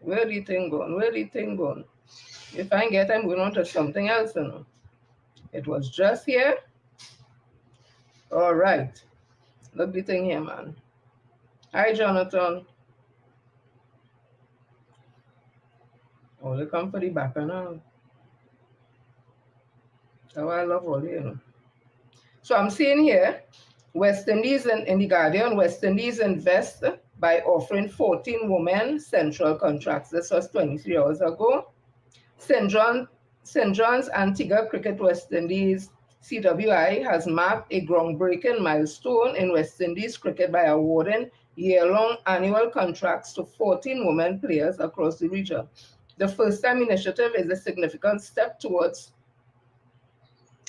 Where the thing gone? Where the thing gone? If I get, I'm going on to something else, you know. It was just here. All right. Look the thing here, man. Hi, Jonathan. Oh, they come for the back now. Oh, I love all you know. So I'm seeing here, West Indies in the Guardian, West Indies invest by offering 14 women central contracts. This was 23 hours ago. St. John, St. John's Antigua Cricket West Indies CWI has marked a groundbreaking milestone in West Indies cricket by awarding year-long annual contracts to 14 women players across the region. The first-time initiative is a significant step towards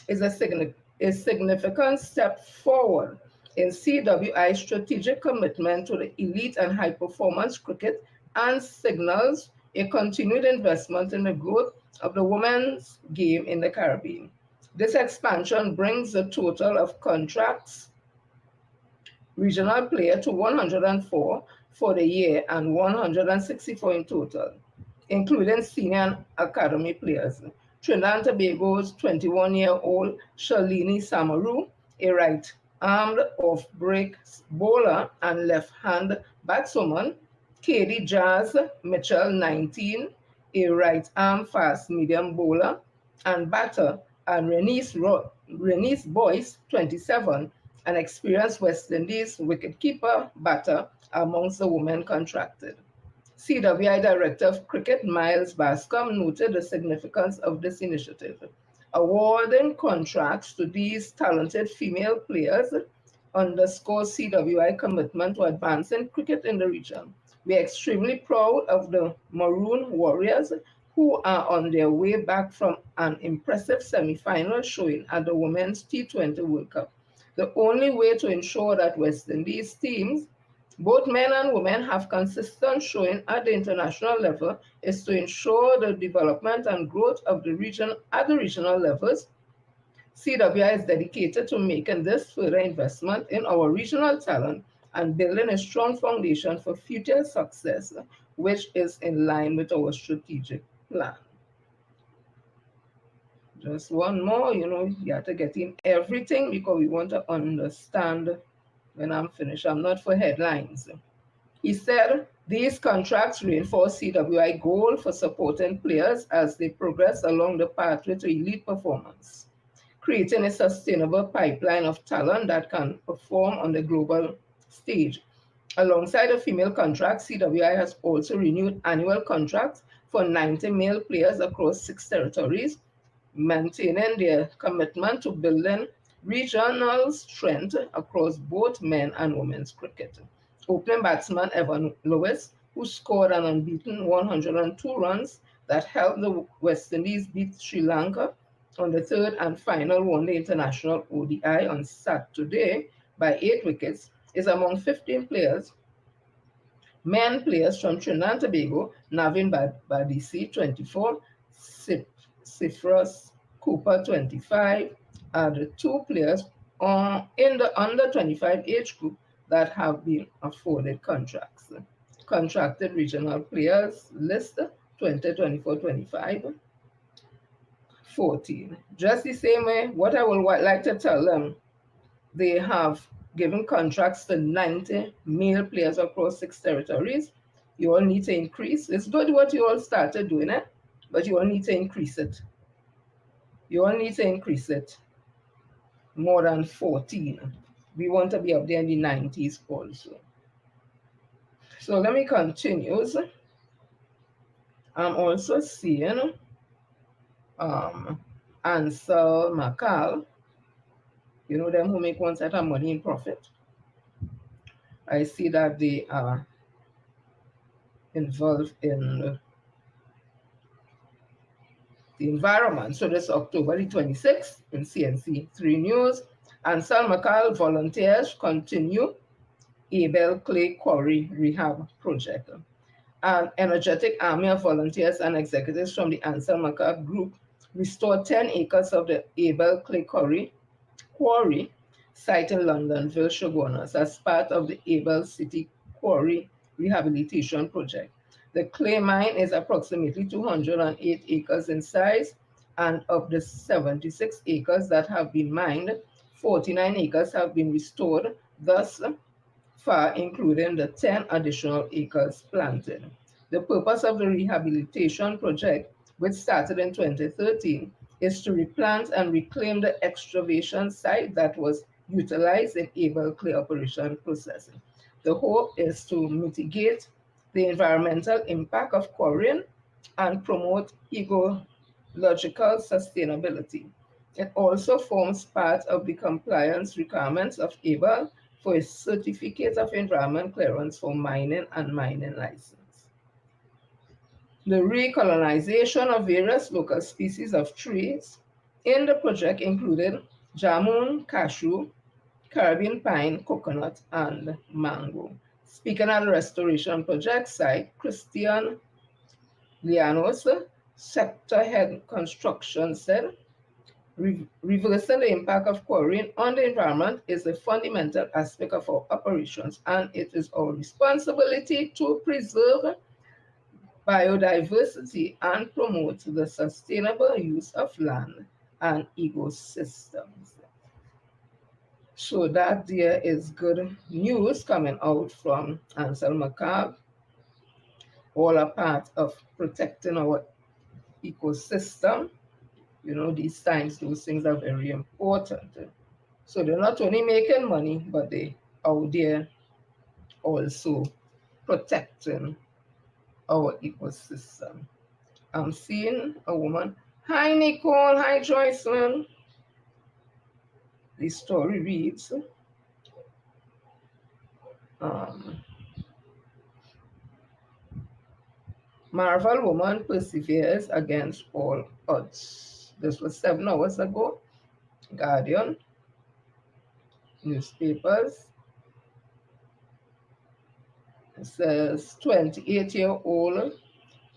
a significant step forward in CWI's strategic commitment to the elite and high-performance cricket and signals a continued investment in the growth of the women's game in the Caribbean. This expansion brings the total of contracts regional player to 104 for the year and 164 in total, including senior and academy players. Trinidad and Tobago's 21-year-old Shalini Samaru, a right-armed off-break bowler and left-hand batswoman, Katie Jazz Mitchell, 19, a right-arm fast-medium bowler and batter, and Renice Boyce, 27, an experienced West Indies wicketkeeper batter amongst the women contracted. CWI Director of Cricket Miles Bascom noted the significance of this initiative. Awarding contracts to these talented female players underscores CWI commitment to advancing cricket in the region. We are extremely proud of the Maroon Warriors who are on their way back from an impressive semi-final showing at the Women's T20 World Cup. The only way to ensure that West Indies teams, both men and women, have consistent showing at the international level is to ensure the development and growth of the region at the regional levels. CWI is dedicated to making this further investment in our regional talent and building a strong foundation for future success, which is in line with our strategic plan. Just one more, you have to get in everything because we want to understand when I'm finished. I'm not for headlines. He said these contracts reinforce CWI goal for supporting players as they progress along the pathway to elite performance, creating a sustainable pipeline of talent that can perform on the global stage. Alongside the female contracts, CWI has also renewed annual contracts for 90 male players across 6 territories, maintaining their commitment to building regional strength across both men and women's cricket. Opening batsman Evan Lewis, who scored an unbeaten 102 runs that helped the West Indies beat Sri Lanka on the third and final one-day international ODI on Saturday by 8 wickets, is among 15 players, men players from Trinidad and Tobago, Navin Badisi, 24, Cyprus Cooper, 25, are the 2 players in the under 25 age group that have been afforded contracts. Contracted regional players list 2024-25, 14. Just the same way, what I would like to tell them, they have given contracts to 90 male players across 6 territories. You all need to increase. It's good what you all started doing it, but you all need to increase it. You all need to increase it more than 14. We want to be up there in the 90s also. So let me continue. I'm also seeing Ansel Macal, them who make one set of money in profit. I see that they are involved in the environment. So this October the 26th in CNC 3 News, Ansel Macal volunteers continue Abel Clay Quarry Rehab Project. An energetic army of volunteers and executives from the Ansel Macal Group restored 10 acres of the Abel Clay Quarry site in Londonville, Shogunas, as part of the Abel City Quarry Rehabilitation Project. The clay mine is approximately 208 acres in size, and of the 76 acres that have been mined, 49 acres have been restored, thus far including the 10 additional acres planted. The purpose of the rehabilitation project, which started in 2013, is to replant and reclaim the excavation site that was utilized in able clay operation processing. The hope is to mitigate the environmental impact of quarrying and promote ecological sustainability. It also forms part of the compliance requirements of ABLE for a certificate of environment clearance for mining and mining license. The recolonization of various local species of trees in the project included jamun, cashew, Caribbean pine, coconut, and mango. Speaking at the restoration project site, Christian Lianos, sector head construction, said, reversing the impact of quarrying on the environment is a fundamental aspect of our operations, and it is our responsibility to preserve biodiversity and promote the sustainable use of land and ecosystems. So that there is good news coming out from Ansel McCabe, all a part of protecting our ecosystem. You know, these times, those things are very important. So they're not only making money, but they out there also protecting our ecosystem. I'm seeing a woman. Hi, Nicole. Hi, Joycelyn. The story reads, Marvel woman perseveres against all odds. This was 7 hours ago. Guardian, newspapers. It says 28-year-old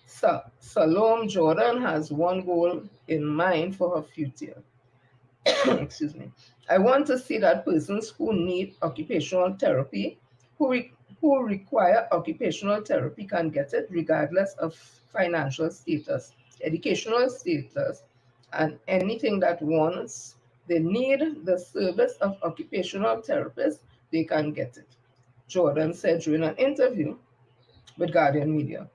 Salome Jordan has one goal in mind for her future. Excuse me. I want to see that persons who need occupational therapy, who require occupational therapy, can get it regardless of financial status, educational status, and anything that wants. They need the service of occupational therapists, they can get it. Jordan said during an interview with Guardian Media.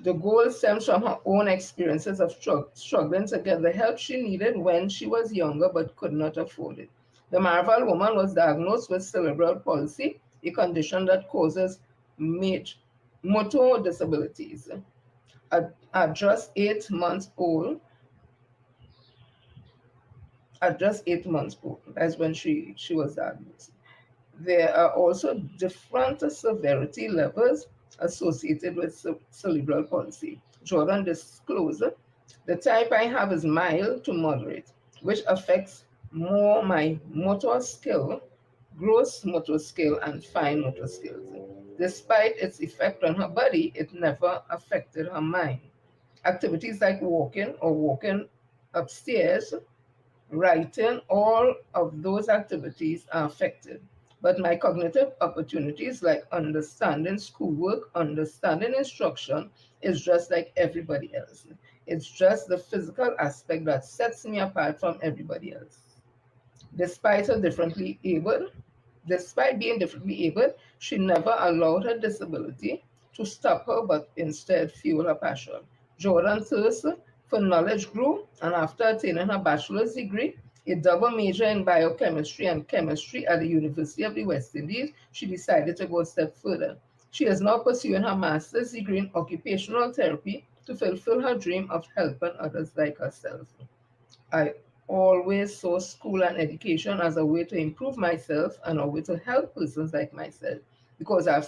The goal stems from her own experiences of struggling to get the help she needed when she was younger but could not afford it. The Marvel woman was diagnosed with cerebral palsy, a condition that causes motor disabilities. At just 8 months old, that's when she was diagnosed. There are also different severity levels associated with cerebral palsy. Jordan disclosed, the type I have is mild to moderate, which affects more my motor skill, gross motor skill, and fine motor skills. Despite its effect on her body, it never affected her mind. Activities like walking or walking upstairs, writing, all of those activities are affected. But my cognitive opportunities, like understanding schoolwork, understanding instruction, is just like everybody else. It's just the physical aspect that sets me apart from everybody else. Despite being differently able, she never allowed her disability to stop her, but instead fueled her passion. Jordan's thirst for knowledge grew, and after attaining her bachelor's degree, a double major in biochemistry and chemistry at the University of the West Indies, she decided to go a step further. She is now pursuing her master's degree in occupational therapy to fulfill her dream of helping others like herself. I always saw school and education as a way to improve myself and a way to help persons like myself, because I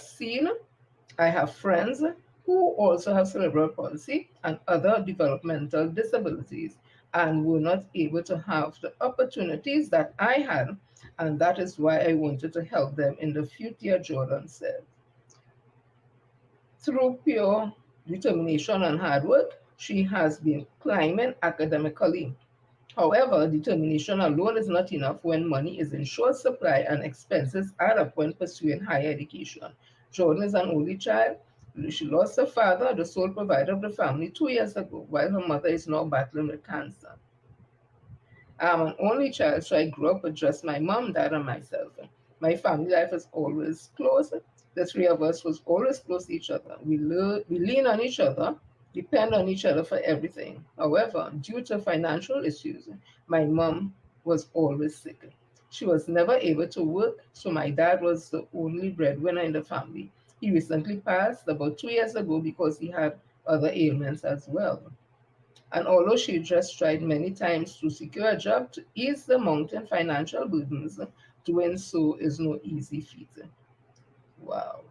have friends who also have cerebral palsy and other developmental disabilities and were not able to have the opportunities that I had, and that is why I wanted to help them in the future, Jordan said. Through pure determination and hard work, she has been climbing academically. However, determination alone is not enough when money is in short supply and expenses add up when pursuing higher education. Jordan is an only child. She lost her father, the sole provider of the family, 2 years ago, while her mother is now battling with cancer. I'm an only child, so I grew up with just my mom, dad, and myself. My family life was always close. The three of us was always close to each other. We lean on each other, depend on each other for everything. However, due to financial issues, my mom was always sick. She was never able to work, so my dad was the only breadwinner in the family. He recently passed about 2 years ago because he had other ailments as well. And although she just tried many times to secure a job to ease the mounting financial burdens, doing so is no easy feat. Wow.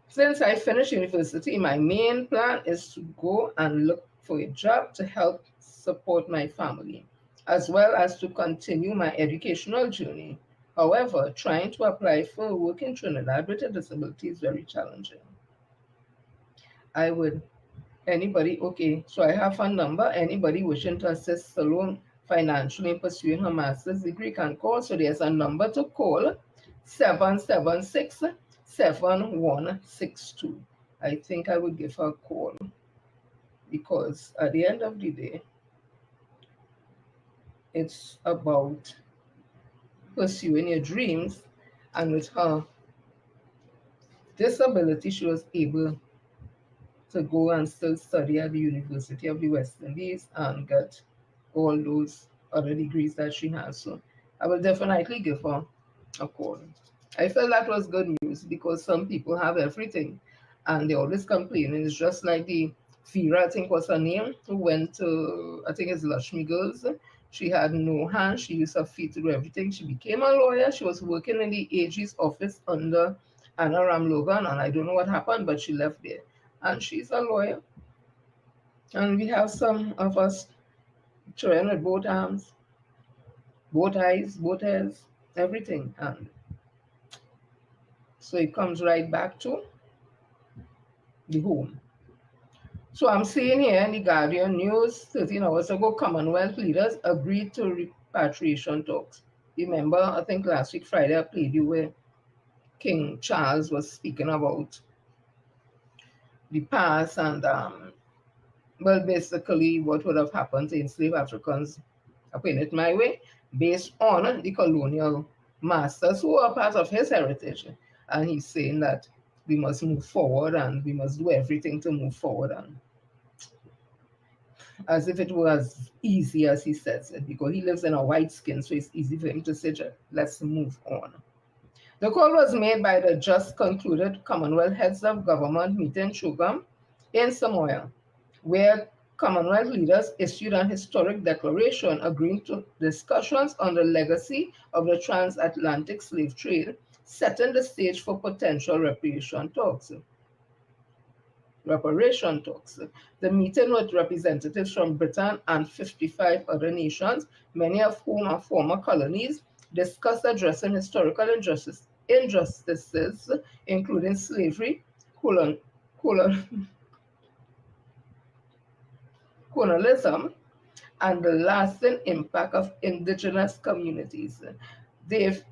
Since I finished university, my main plan is to go and look for a job to help support my family, as well as to continue my educational journey. However, trying to apply for work in Trinidad with a disability is very challenging. I would Anybody, okay, so I have a number. Anybody wishing to assist Salome financially in pursuing her master's degree can call. So there's a number to call, 776-7162. I think I would give her a call because at the end of the day, it's about pursuing your dreams. And with her disability, she was able to go and still study at the University of the West Indies and get all those other degrees that she has. So I will definitely give her a call. I felt that was good news because some people have everything and they always complaining. It's just like the Vera, I think was her name, who went to, I think it's Lakshmi Girls. She had no hands. She used her feet to do everything. She became a lawyer. She was working in the AG's office under Anna Logan, and I don't know what happened, but she left there. And she's a lawyer. And we have some of us trying with both arms, both eyes, both heads, everything. And so it comes right back to the home. So I'm seeing here in the Guardian News 13 hours ago, Commonwealth leaders agreed to repatriation talks. Remember, I think last week, Friday, I played you where King Charles was speaking about the past and, well, basically what would have happened to enslaved Africans, I put it my way, based on the colonial masters who are part of his heritage. And he's saying that we must move forward and we must do everything to move forward. And as if it was easy as he says it, because he lives in a white skin, so it's easy for him to say, let's move on. The call was made by the just concluded Commonwealth Heads of Government meeting Chogam in Samoa, where Commonwealth leaders issued an historic declaration agreeing to discussions on the legacy of the transatlantic slave trade, setting the stage for potential reparation talks. The meeting with representatives from Britain and 55 other nations, many of whom are former colonies, discussed addressing historical injustices, including slavery, colonialism, and the lasting impact of indigenous communities. Davis,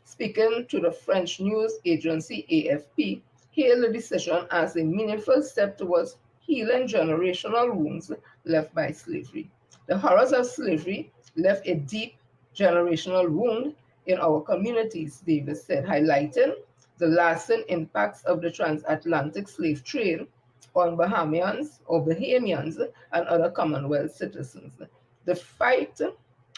speaking to the French news agency AFP, hailed the decision as a meaningful step towards healing generational wounds left by slavery. The horrors of slavery left a deep generational wound in our communities, Davis said, highlighting the lasting impacts of the transatlantic slave trade on Bahamians and other Commonwealth citizens. The fight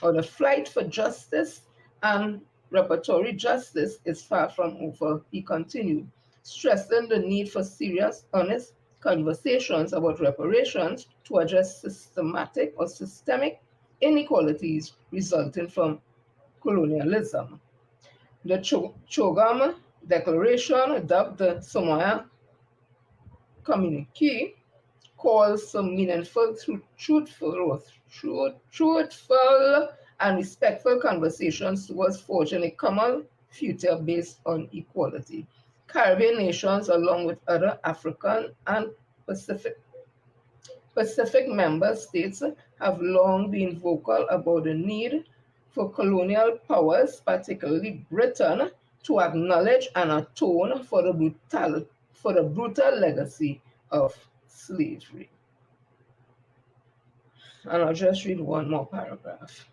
or the flight for justice and reparatory justice is far from over, he continued, stressing the need for serious, honest conversations about reparations to address systemic inequalities resulting from colonialism. The Chogam Declaration, dubbed the Samoa Communique, calls for meaningful, truthful and respectful conversations towards forging a common future based on equality. Caribbean nations, along with other African and Pacific member states, have long been vocal about the need for colonial powers, particularly Britain, to acknowledge and atone for the for the brutal legacy of slavery. And I'll just read one more paragraph.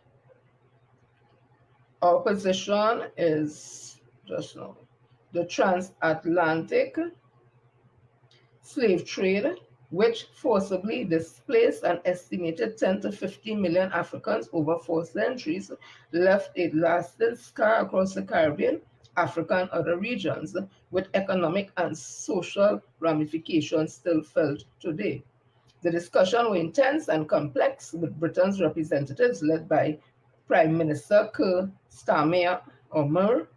Our position is just now the transatlantic slave trade, which forcibly displaced an estimated 10 to 15 million Africans over 4 centuries, left a lasting scar across the Caribbean, Africa, and other regions, with economic and social ramifications still felt today. The discussion was intense and complex, with Britain's representatives led by Prime Minister Keir Starmer,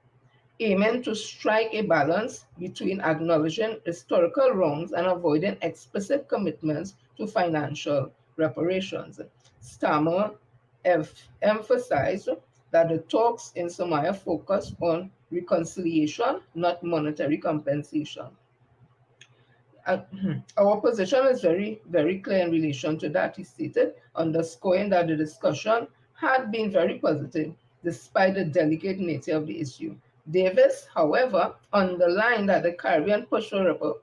aiming to strike a balance between acknowledging historical wrongs and avoiding explicit commitments to financial reparations. Starmer emphasized that the talks in Somalia focused on reconciliation, not monetary compensation. Our position is very, very clear in relation to that, he stated, underscoring that the discussion had been very positive despite the delicate nature of the issue. Davis, however, underlined that the Caribbean push for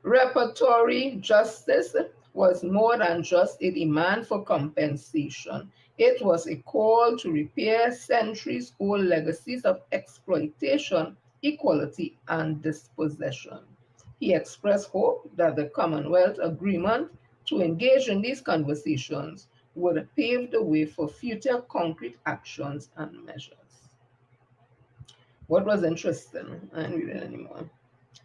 reparatory justice was more than just a demand for compensation. It was a call to repair centuries-old legacies of exploitation, equality, and dispossession. He expressed hope that the Commonwealth agreement to engage in these conversations would pave the way for future concrete actions and measures. What was interesting, I didn't read it anymore.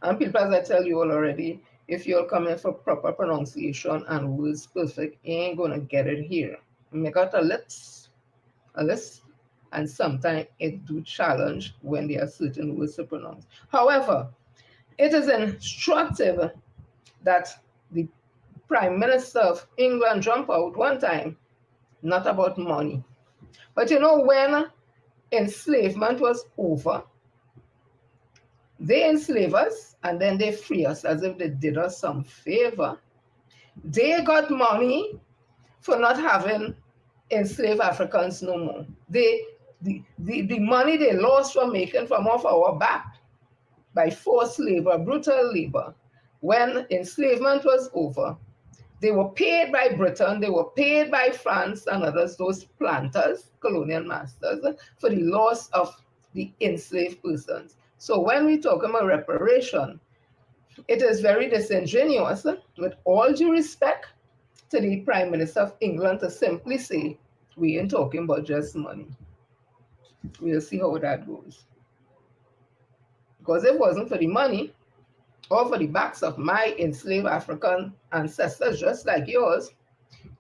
And people, as I tell you all already, if you're coming for proper pronunciation and words perfect, you ain't gonna get it here. Make out a list, and sometimes it do challenge when there are certain words to pronounce. However, it is instructive that the Prime Minister of England jumped out one time, not about money. But you know, when enslavement was over, they enslave us and then they free us as if they did us some favor. They got money for not having enslaved Africans no more. The money they lost from making from off our back by forced labor, brutal labor, when enslavement was over, they were paid by Britain, they were paid by France and others, those planters, colonial masters, for the loss of the enslaved persons. So when we talk about reparation, it is very disingenuous, with all due respect to the Prime Minister of England, to simply say, we ain't talking about just money. We'll see how that goes. Because if it wasn't for the money, or for the backs of my enslaved African ancestors, just like yours,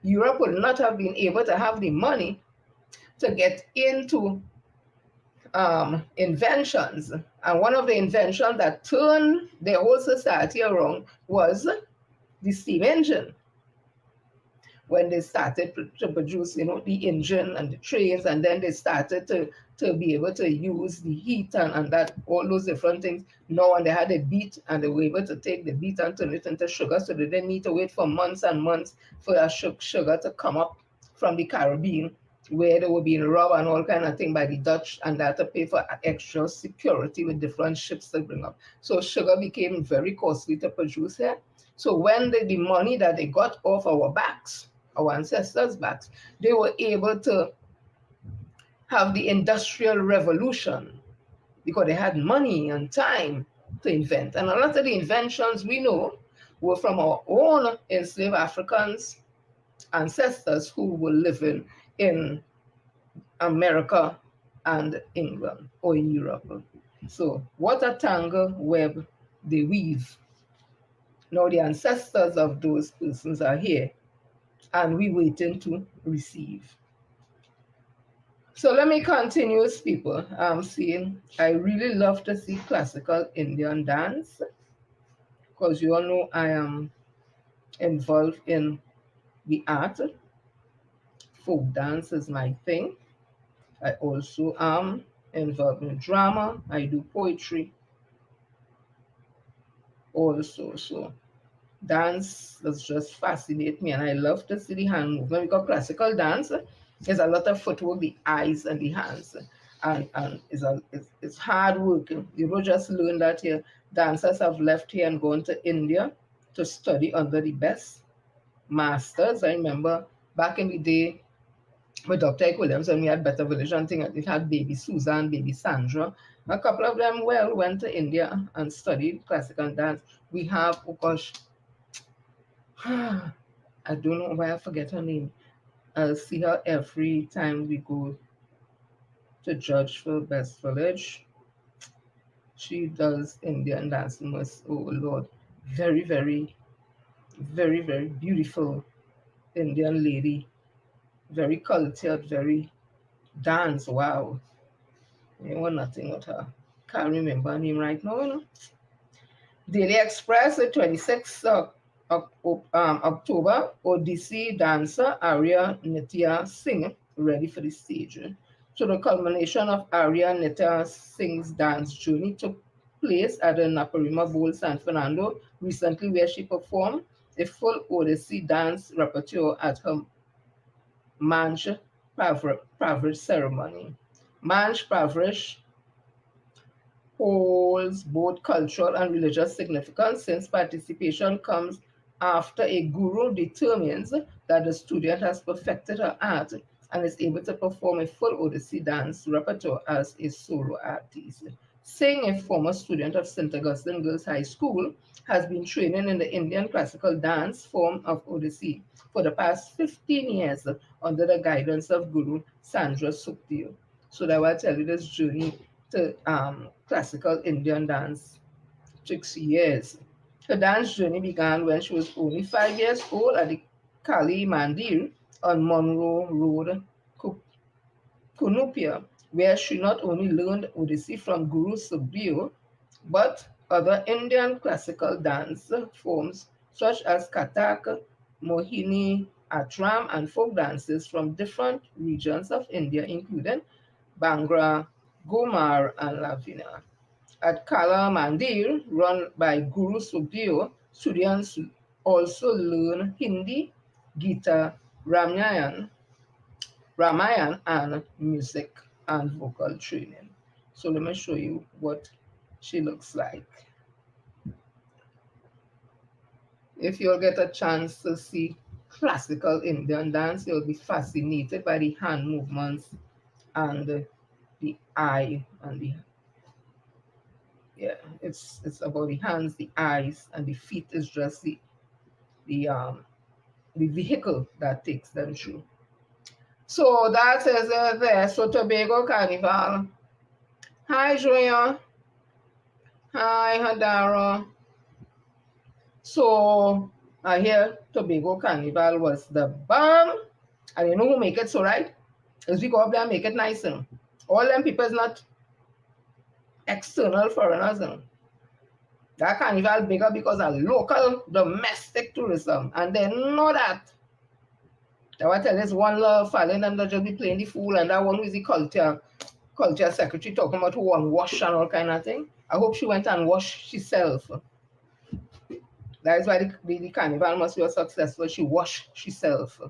Europe would not have been able to have the money to get into inventions. And one of the inventions that turned the whole society around was the steam engine. When they started to produce, the engine and the trains, and then they started to be able to use the heat and that, all those different things. Now, when they had a beet and they were able to take the beet and turn it into sugar, so they didn't need to wait for months and months for that sugar to come up from the Caribbean, where they were being robbed and all kind of thing by the Dutch, and they had to pay for extra security with different ships to bring up. So sugar became very costly to produce here. So when the money that they got off our backs, our ancestors' backs, they were able to have the Industrial Revolution because they had money and time to invent. And a lot of the inventions we know were from our own enslaved Africans ancestors who were living in America and England or in Europe. So what a tangle web they weave. Now the ancestors of those persons are here, and we waiting to receive. So let me continue, people. I'm saying I really love to see classical Indian dance, because you all know I am involved in the art. Folk dance is my thing. I also am involved in drama. I do poetry also. So dance does just fascinate me, and I love to see the hand movement, because classical dance is a lot of footwork, the eyes and the hands. and it's hard work. You will just learn that here dancers have left here and gone to India to study under the best masters. I remember back in the day with Dr. Ike Williams when we had Better Village and thing, it had baby Susan, baby Sandra. A couple of them went to India and studied classical dance. We have, oh gosh, I don't know why I forget her name. I'll see her every time we go to judge for Best Village. She does Indian dance moves. Oh Lord, very, very, very, very beautiful Indian lady. Very cultured, very dance. Wow. You know nothing with her. Can't remember her name right now, you know. Daily Express, the 26th October, Odissi dancer Arya Nitya Singh ready for the stage. So the culmination of Arya Nitya Singh's dance journey took place at the Naparima Bowl San Fernando recently, where she performed a full Odissi dance repertoire at her Manj Pravrish ceremony. Manj Pravrish holds both cultural and religious significance since participation comes after a guru determines that the student has perfected her art and is able to perform a full Odissi dance repertoire as a solo artist. Singh, a former student of St. Augustine Girls High School, has been training in the Indian classical dance form of Odissi for the past 15 years under the guidance of Guru Sandra Sukhdev. So that will tell you this journey to classical Indian dance took years. Her dance journey began when she was only 5 years old at the Kali Mandir on Monroe Road, Kunupia, where she not only learned Odissi from Guru Sukhdev, but other Indian classical dance forms such as Kathak, Mohini, Atram, and folk dances from different regions of India, including Bangra, Gomar, and Lavina. At Kala Mandir, run by Guru Sukhdev, students also learn Hindi, Gita, Ramayan, and music and vocal training. So let me show you what she looks like. If you'll get a chance to see classical Indian dance, you'll be fascinated by the hand movements and the eye and the yeah, it's about the hands, the eyes, and the feet is just the um the vehicle that takes them through. So that is there. So Tobago Carnival. Hi Joya. Hi Hadara. So I hear Tobago Carnival was the bomb. I don't know who make it so right. As we go up there and make it nice. All them people is not external foreigners. That carnival bigger because of local domestic tourism. And they know that. I want to tell this one love falling and just be playing the fool and that one who is the culture secretary talking about who want wash and all kind of thing. I hope she went and washed herself. That is why the carnival must be successful. She washed herself.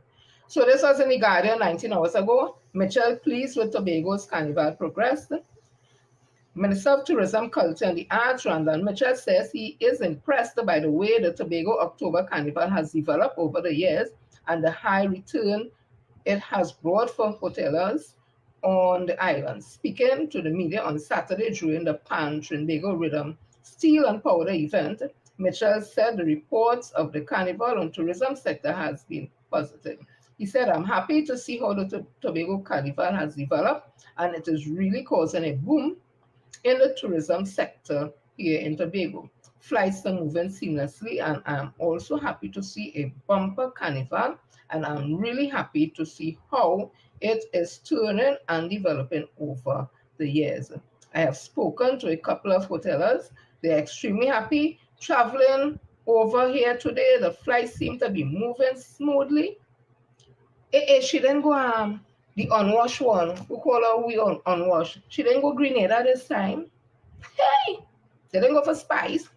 So this was in the Guardian 19 hours ago. Mitchell pleased with Tobago's carnival progress. Minister of Tourism, Culture and the Arts, Randall Mitchell, says he is impressed by the way the Tobago October Carnival has developed over the years and the high return it has brought for hoteliers on the island. Speaking to the media on Saturday during the Pan Trinbago Rhythm Steel and Powder event, Mitchell said the reports of the carnival on tourism sector has been positive. He said, I'm happy to see how the Tobago Carnival has developed and it is really causing a boom in the tourism sector here in Tobago. Flights are moving seamlessly, and I'm also happy to see a bumper carnival, and I'm really happy to see how it is turning and developing over the years. I have spoken to a couple of hoteliers. They're extremely happy traveling over here today. The flights seem to be moving smoothly. She didn't go the unwashed one. Who call her we unwashed? She didn't go Grenada this time. Hey! They didn't go for Spice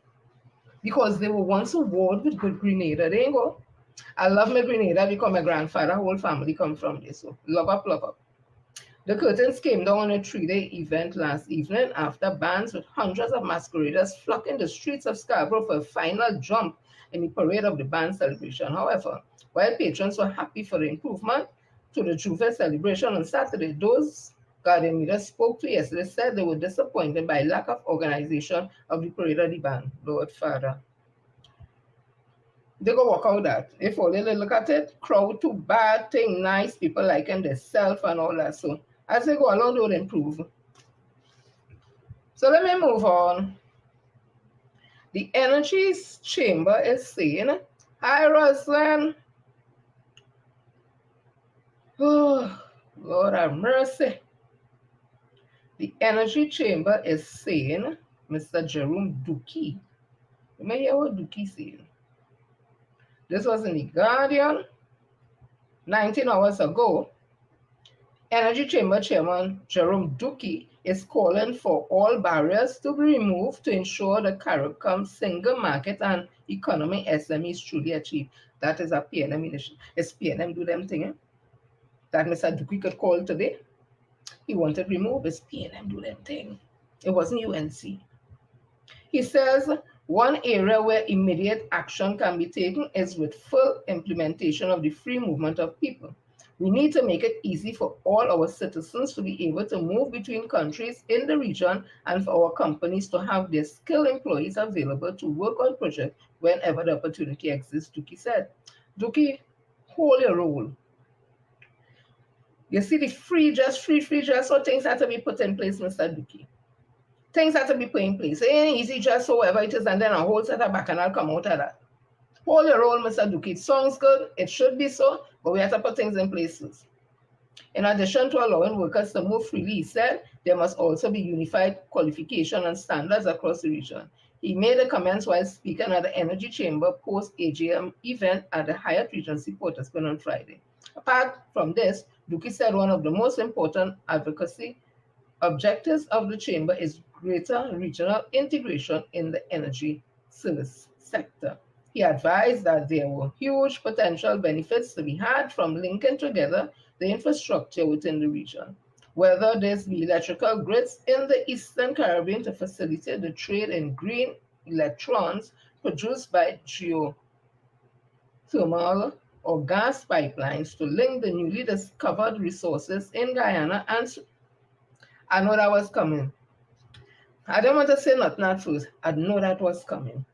because they were once a ward with good Grenada. They didn't go. I love my Grenada because my grandfather, whole family come from there. So love up, love up. The curtains came down on a 3-day event last evening after bands with hundreds of masqueraders flocking the streets of Scarborough for a final jump in the parade of the band celebration. However, while patrons were happy for the improvement to the Juve celebration on Saturday, those Guardian leaders spoke to yesterday said they were disappointed by lack of organization of the parade of the band. Lord Father. They go work out that. If only they look at it, crowd too bad, thing nice, people liking themselves and all that. So as they go along, they will improve. So let me move on. The energy chamber is saying, hi Rosalind. Oh, Lord have mercy. The energy chamber is saying, Mr. Jerome Dookie. You may hear what Dookie saying. This was in the Guardian 19 hours ago. Energy Chamber Chairman Jerome Dookie is calling for all barriers to be removed to ensure the CARICOM single market and economy SME is truly achieved. That is a PNM initiative. Is PNM do them thing? That Mr. Dookie could call today. He wanted to remove his PNM do them thing. It wasn't UNC. He says one area where immediate action can be taken is with full implementation of the free movement of people. We need to make it easy for all our citizens to be able to move between countries in the region and for our companies to have their skilled employees available to work on projects whenever the opportunity exists, Dookie said. Dookie, hold your role. You see the free just, so things have to be put in place, Mr. Dookie. Things have to be put in place. It ain't easy just so whatever it is, and then a whole set of bacchanal come out of that. Hold your role, Mr. Dookie. It sounds good. It should be so, but we have to put things in places. In addition to allowing workers to move freely, he said there must also be unified qualification and standards across the region. He made the comments while speaking at the Energy Chamber post-AGM event at the Hyatt Regency Port of Spain on Friday. Apart from this, Dookie said one of the most important advocacy objectives of the chamber is greater regional integration in the energy service sector. He advised that there were huge potential benefits to be had from linking together the infrastructure within the region, whether this be electrical grids in the Eastern Caribbean to facilitate the trade in green electrons produced by geothermal or gas pipelines to link the newly discovered resources in Guyana and I know that was coming. I don't want to say nothing at first. I know that was coming.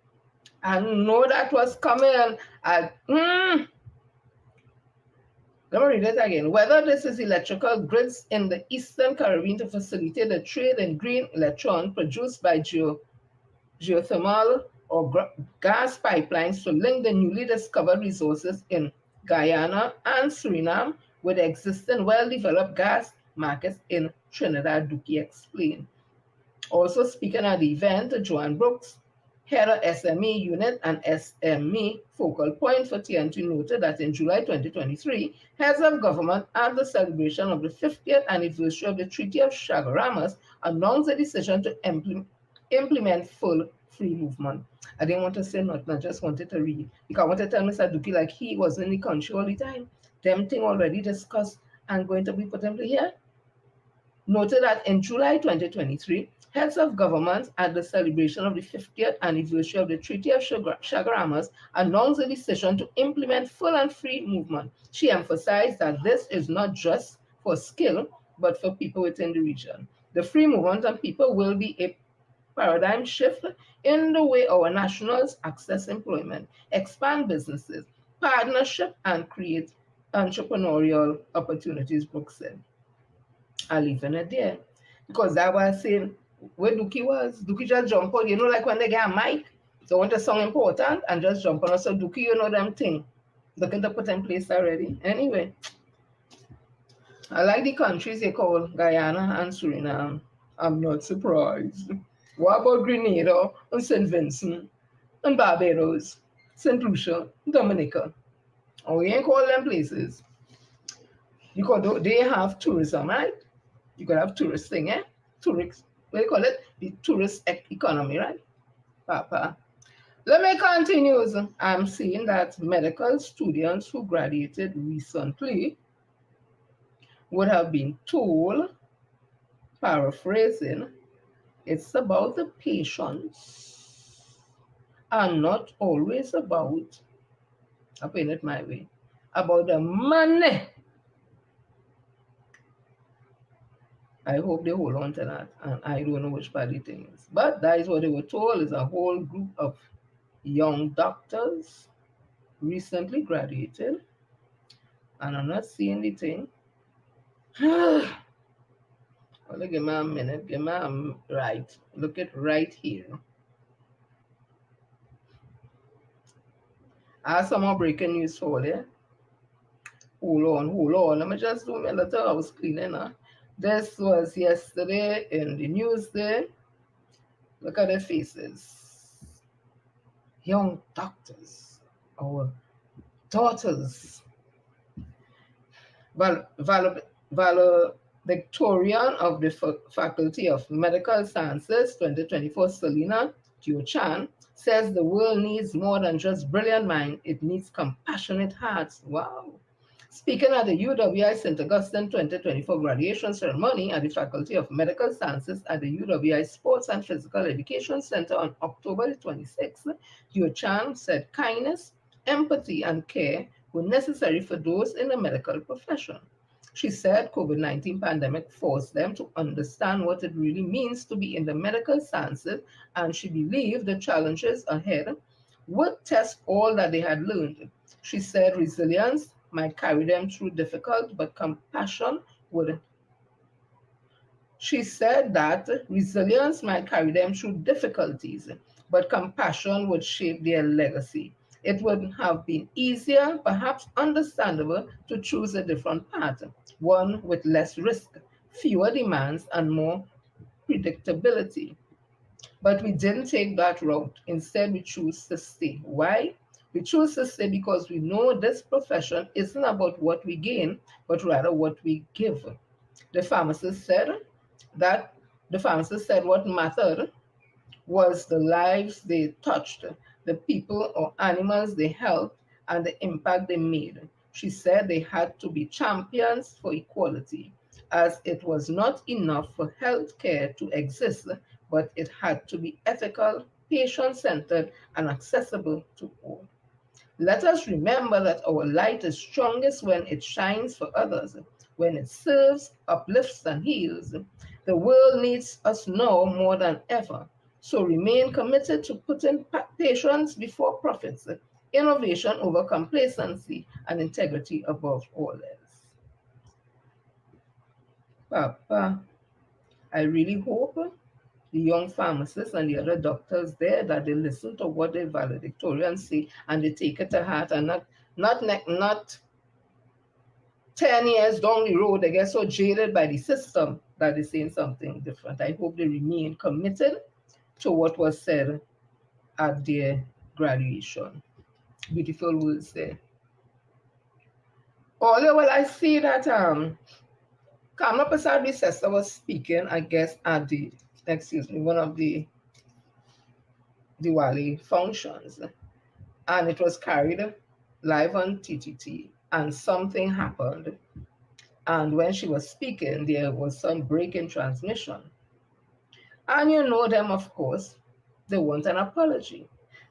I know that was coming. Let me read it again. Whether this is electrical grids in the Eastern Caribbean to facilitate the trade in green electron produced by geothermal or gas pipelines to link the newly discovered resources in Guyana and Suriname with existing well-developed gas markets in Trinidad, Dookie explained. Also speaking at the event, Joanne Brooks, head of SME unit and SME focal point for TNT, noted that in July 2023, heads of government at the celebration of the 50th anniversary of the Treaty of Chaguaramas announced a decision to implement full free movement. I didn't want to say nothing, I just wanted to read. Because I wanted to tell Mr. Dookie like he was in the country all the time. Them thing already discussed and going to be put in place here. Noted that in July 2023, heads of government at the celebration of the 50th anniversary of the Treaty of Chaguaramas announced a decision to implement full and free movement. She emphasized that this is not just for skill, but for people within the region. The free movement of people will be a paradigm shift in the way our nationals access employment, expand businesses, partnership, and create entrepreneurial opportunities, Brooks said. I'll leave it there. Because that was saying where Dookie was. Dookie just jump on, like when they get a mic, they want a song important and just jump on. So Dookie, them thing. Looking to put in place already. Anyway, I like the countries they call Guyana and Suriname. I'm not surprised. What about Grenada and St. Vincent and Barbados, St. Lucia, Dominica? Oh, we ain't call them places. Because they have tourism, right? You could have tourist thing, Tourist, what do you call it? The tourist economy, right? Papa. Let me continue. I'm seeing that medical students who graduated recently would have been told, paraphrasing, it's about the patients and not always about, I'm putting it my way, about the money. I hope they hold on to that, and I don't know which part the thing is. But that is what they were told, is a whole group of young doctors recently graduated, and I'm not seeing the thing. Well, give me a minute, give me a right. Look at right here. I have some more breaking news for you. Hold on. Let me just do my little house cleaning. This was yesterday in the news there. Look at their faces. Young doctors, our daughters. Valedictorian of the Faculty of Medical Sciences 2024, Selina Chan, says the world needs more than just brilliant minds, it needs compassionate hearts. Wow. Speaking at the UWI St. Augustine 2024 graduation ceremony at the Faculty of Medical Sciences at the UWI Sports and Physical Education Center on October 26th, Chan said kindness, empathy, and care were necessary for those in the medical profession. She said COVID-19 pandemic forced them to understand what it really means to be in the medical sciences, and she believed the challenges ahead would test all that they had learned. She said resilience might carry them through difficult, but compassion would. She said that resilience might carry them through difficulties, but compassion would shape their legacy. It would have been easier, perhaps understandable, to choose a different path, one with less risk, fewer demands, and more predictability. But we didn't take that route. Instead, we choose to stay. Why? We choose to stay because we know this profession isn't about what we gain, but rather what we give. The pharmacist said that what mattered was the lives they touched, the people or animals they helped, and the impact they made. She said they had to be champions for equality, as it was not enough for healthcare to exist, but it had to be ethical, patient centered, and accessible to all. Let us remember that our light is strongest when it shines for others, when it serves, uplifts, and heals. The world needs us now more than ever. So remain committed to putting patients before profits, innovation over complacency, and integrity above all else. Papa, I really hope the young pharmacists and the other doctors there that they listen to what the valedictorians say and they take it to heart, and not 10 years down the road they get so jaded by the system that they're saying something different. I hope they remain committed to what was said at their graduation. Beautiful words there. Although, well, I see that Kamla Prasad sister was speaking, I guess, at the, one of the Diwali functions, and it was carried live on TTT, and something happened. And when she was speaking, there was some break in transmission. And you know them, of course, they want an apology.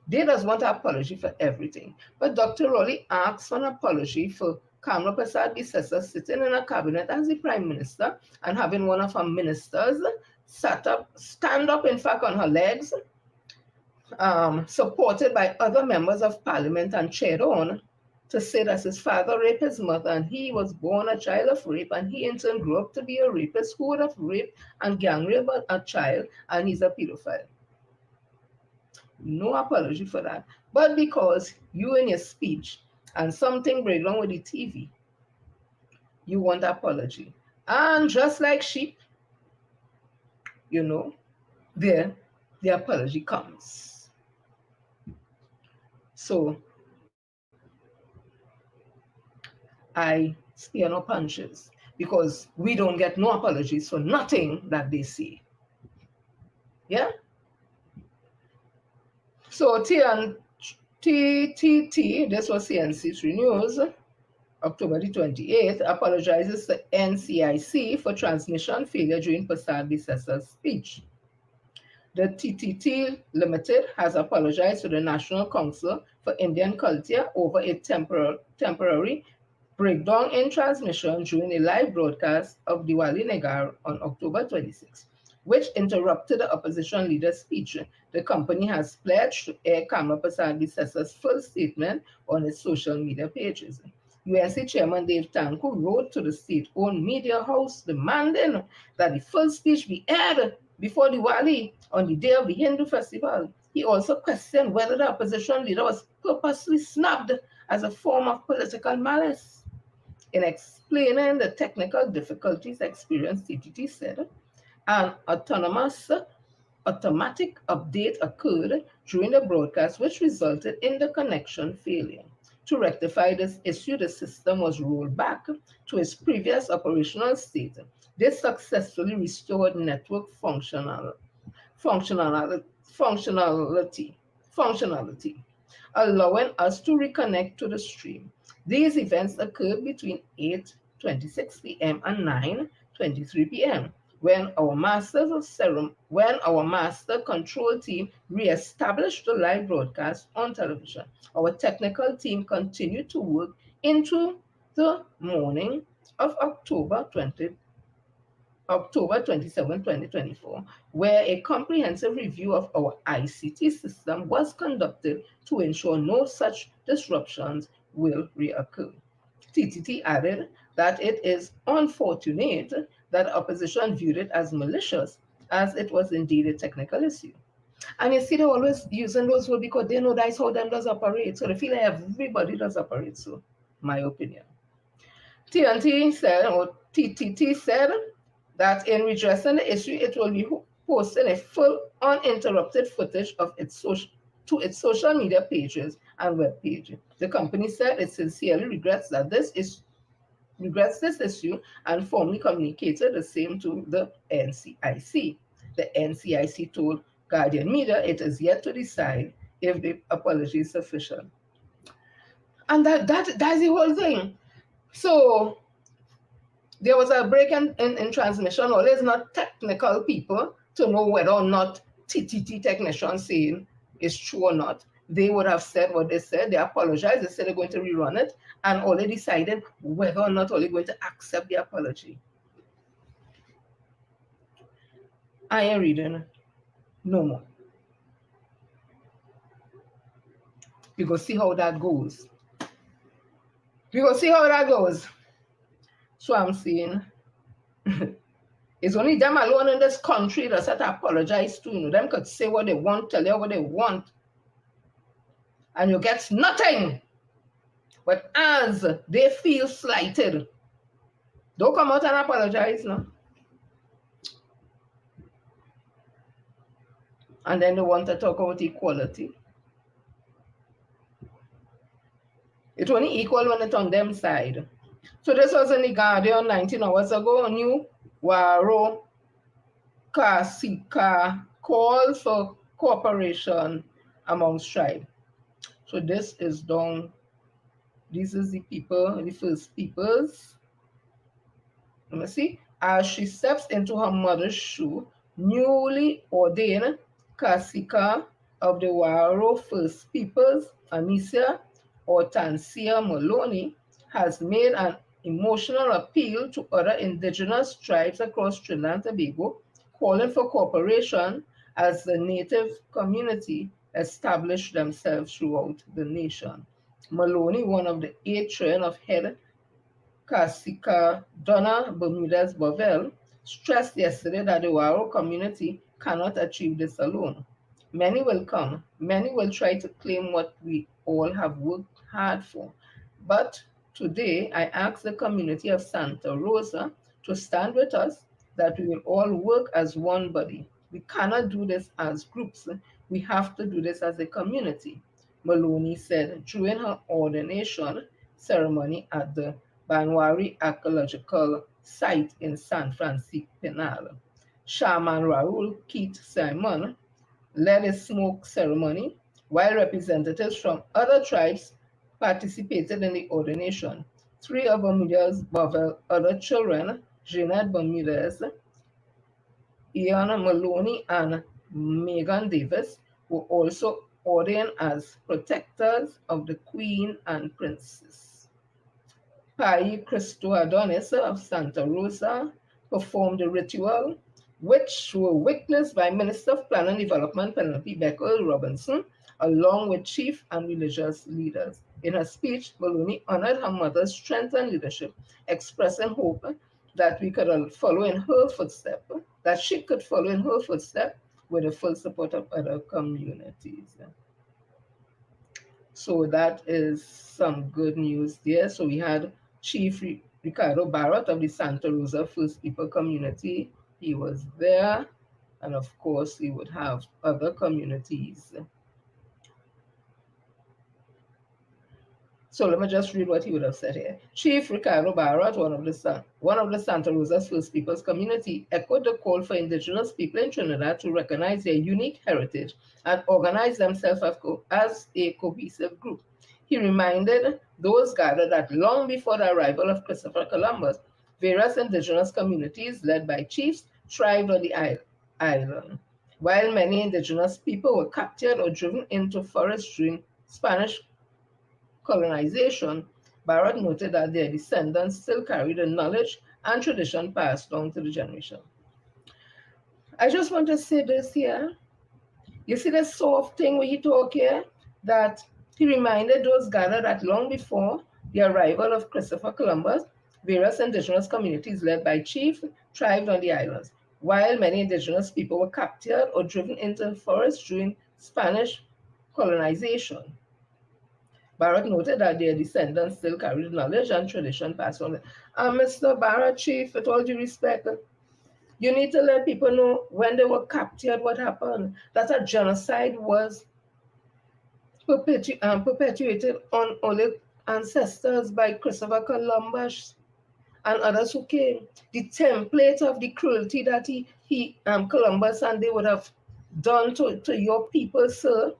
They just want an apology for everything. But Dr. Rowley asked for an apology for Kamla Prasad Bisesa sitting in a cabinet as the Prime Minister and having one of her ministers stand up, in fact, on her legs, supported by other members of Parliament and cheered on to say that his father raped his mother and he was born a child of rape, and he in turn grew up to be a rapist who would have raped and gang raped a child, and he's a pedophile. No apology for that. But because you in your speech and something break down with the TV, you want apology. And just like sheep, there the apology comes. So I spare no punches because we don't get no apologies for nothing that they say. Yeah? So TTT, this was CNC3 News. October the 28th, apologizes to NCIC for transmission failure during Prasad Bissasa's speech. The TTT Limited has apologized to the National Council for Indian Culture over a temporary breakdown in transmission during a live broadcast of Diwali Nagar on October 26, which interrupted the opposition leader's speech. The company has pledged to air Kamla Prasad Bissasa's full statement on its social media pages. UNC Chairman Dave Tanku wrote to the state-owned media house demanding that the full speech be aired before Diwali on the day of the Hindu festival. He also questioned whether the opposition leader was purposely snubbed as a form of political malice. In explaining the technical difficulties experienced, TTT said an automatic update occurred during the broadcast, which resulted in the connection failure. To rectify this issue, the system was rolled back to its previous operational state. This successfully restored network functionality, allowing us to reconnect to the stream. These events occurred between 8:26 p.m. and 9:23 p.m. when our master control team re-established the live broadcast on television. Our technical team continued to work into the morning of October 27, 2024, where a comprehensive review of our ICT system was conducted to ensure no such disruptions will reoccur. TTT added that it is unfortunate that opposition viewed it as malicious, as it was indeed a technical issue. And you see, they're always using those words because they know that's how them does operate. So they feel like everybody does operate. So, my opinion. TNT said, or TTT said, that in redressing the issue, it will be posting a full uninterrupted footage of to its social media pages and web page. The company said it sincerely regrets this issue and formally communicated the same to the NCIC. The NCIC told Guardian Media it is yet to decide if the apology is sufficient. And that's the whole thing. So there was a break in transmission. Well, it's not technical people to know whether or not TTT technicians saying is true or not. They would have said what they said. They apologized. They said they're going to rerun it. And all they decided whether or not are they going to accept the apology. I ain't reading no more. We go see how that goes. So I'm saying it's only them alone in this country that's had to apologize to. You know, them could say what they want, tell you what they want, and you get nothing. But as they feel slighted, don't come out and apologize, no. And then they want to talk about equality. It's only equal when it's on them side. So this was in the Guardian 19 hours ago. New Waro Kasika calls for cooperation amongst tribes. So this is down. This is the people, the first peoples. Let me see. As she steps into her mother's shoe, newly ordained Kasika of the Waro First Peoples, Anicia Hortensia Maloney, has made an emotional appeal to other indigenous tribes across Trinidad and Tobago, calling for cooperation as the native community establish themselves throughout the nation. Maloney, one of the 8 children of head Kasika Donna Bermudez Bovell, stressed yesterday that the Waro community cannot achieve this alone. Many will come, many will try to claim what we all have worked hard for. But today, I ask the community of Santa Rosa to stand with us, that we will all work as one body. We cannot do this as groups. We have to do this as a community, Maloney said during her ordination ceremony at the Banwari Archaeological Site in San Francisco Penal. Shaman Raul Keith Simon led a smoke ceremony, while representatives from other tribes participated in the ordination. Three of Bermuda's other children, Jeanette Bermudez, Ian Maloney, and Megan Davis, were also ordained as protectors of the Queen and Princess. Pai Cristo Adonis of Santa Rosa performed the ritual, which were witnessed by Minister of Plan and Development Penelope Becker Robinson, along with chief and religious leaders. In her speech, Maloney honored her mother's strength and leadership, expressing hope that we could follow in her footsteps, that she could follow in her footsteps with the full support of other communities. So that is some good news there. So we had Chief Ricardo Barrett of the Santa Rosa First People community. He was there. And of course, we would have other communities. So let me just read what he would have said here. Chief Ricardo Barrett, one of the Santa Rosa's First Peoples community, echoed the call for indigenous people in Trinidad to recognize their unique heritage and organize themselves as a cohesive group. He reminded those gathered that long before the arrival of Christopher Columbus, various indigenous communities led by chiefs thrived on the island, while many indigenous people were captured or driven into forests during Spanish colonization. Barrett noted that their descendants still carry the knowledge and tradition passed down to the generation. I just want to say this here. You see the soft thing where he talk here? That he reminded those gathered that long before the arrival of Christopher Columbus, various indigenous communities led by chiefs thrived on the islands, while many indigenous people were captured or driven into the forest during Spanish colonization. Barrett noted that their descendants still carry the knowledge and tradition passed on. Mr. Barrett, Chief, with all due respect, you need to let people know when they were captured, what happened, that a genocide was perpetuated on only ancestors by Christopher Columbus and others who came. The template of the cruelty that Columbus and they would have done to your people, sir,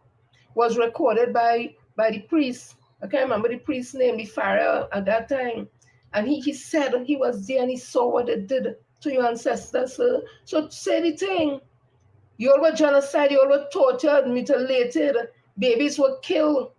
was recorded by the priest. I can't remember the priest's name, the pharaoh at that time. And he said he was there and he saw what they did to your ancestors, sir. So say the thing. You all were genocide, you all were tortured, mutilated, babies were killed.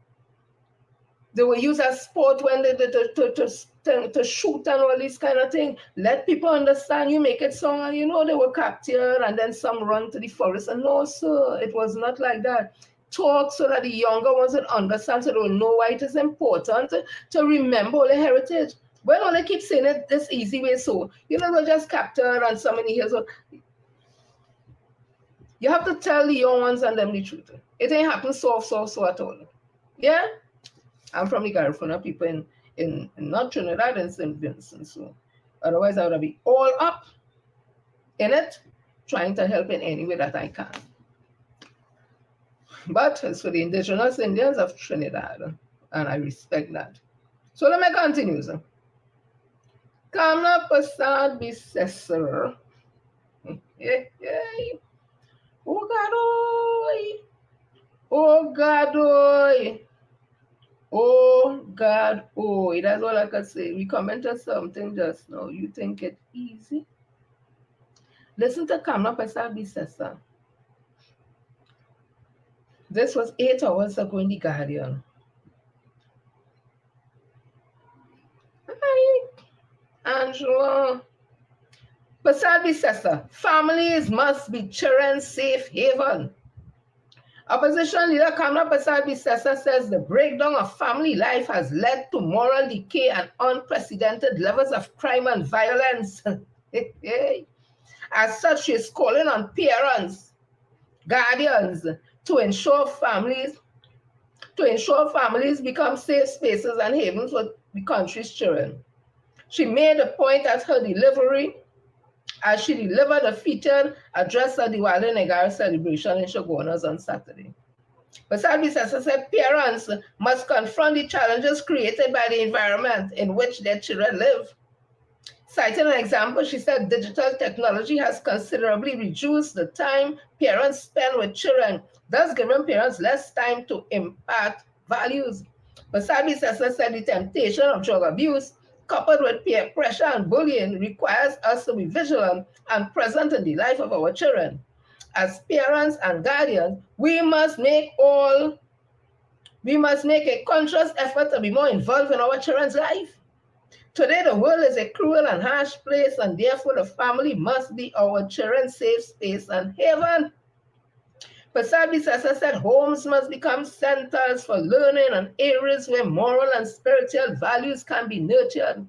They were used as sport when they to shoot and all this kind of thing. Let people understand. You make it sound, you know, they were captured and then some run to the forest. And no, sir, it was not like that. Talk so that the younger ones would understand, so they will know why it is important to remember all the heritage. Well, all they keep saying it this easy way, so you know, they're just captured and so many years old. You have to tell the young ones and them the truth. It ain't happen so at all. Yeah? I'm from the Garifuna people in not Trinidad and St. Vincent, so otherwise I would be all up in it, trying to help in any way that I can. But as for the indigenous Indians of Trinidad, and I respect that. So let me continue. Kamna Pasad Bisesser. Oh God, oh God, oh God, oh, that's all I can say. We commented something just now. You think it easy? Listen to Kamna Pasad Bisesser. This was 8 hours ago in the Guardian. Hi, Angela. Pasad Bisesser, families must be children's safe haven. Opposition leader Kamna Pasad Bisesser says the breakdown of family life has led to moral decay and unprecedented levels of crime and violence. As such, she is calling on parents, guardians, to ensure families become safe spaces and havens for the country's children. She made a point at her delivery as she delivered a featured address at the Diwali Negara celebration in Shogunas on Saturday. Pasad Bisesser said parents must confront the challenges created by the environment in which their children live. Citing an example, she said digital technology has considerably reduced the time parents spend with children, thus giving parents less time to impart values. Pasad Bisesser said the temptation of drug abuse coupled with peer pressure and bullying, requires us to be vigilant and present in the life of our children. As parents and guardians, we must make a conscious effort to be more involved in our children's life. Today, the world is a cruel and harsh place, and therefore the family must be our children's safe space and haven. Pasabisasa said homes must become centers for learning and areas where moral and spiritual values can be nurtured.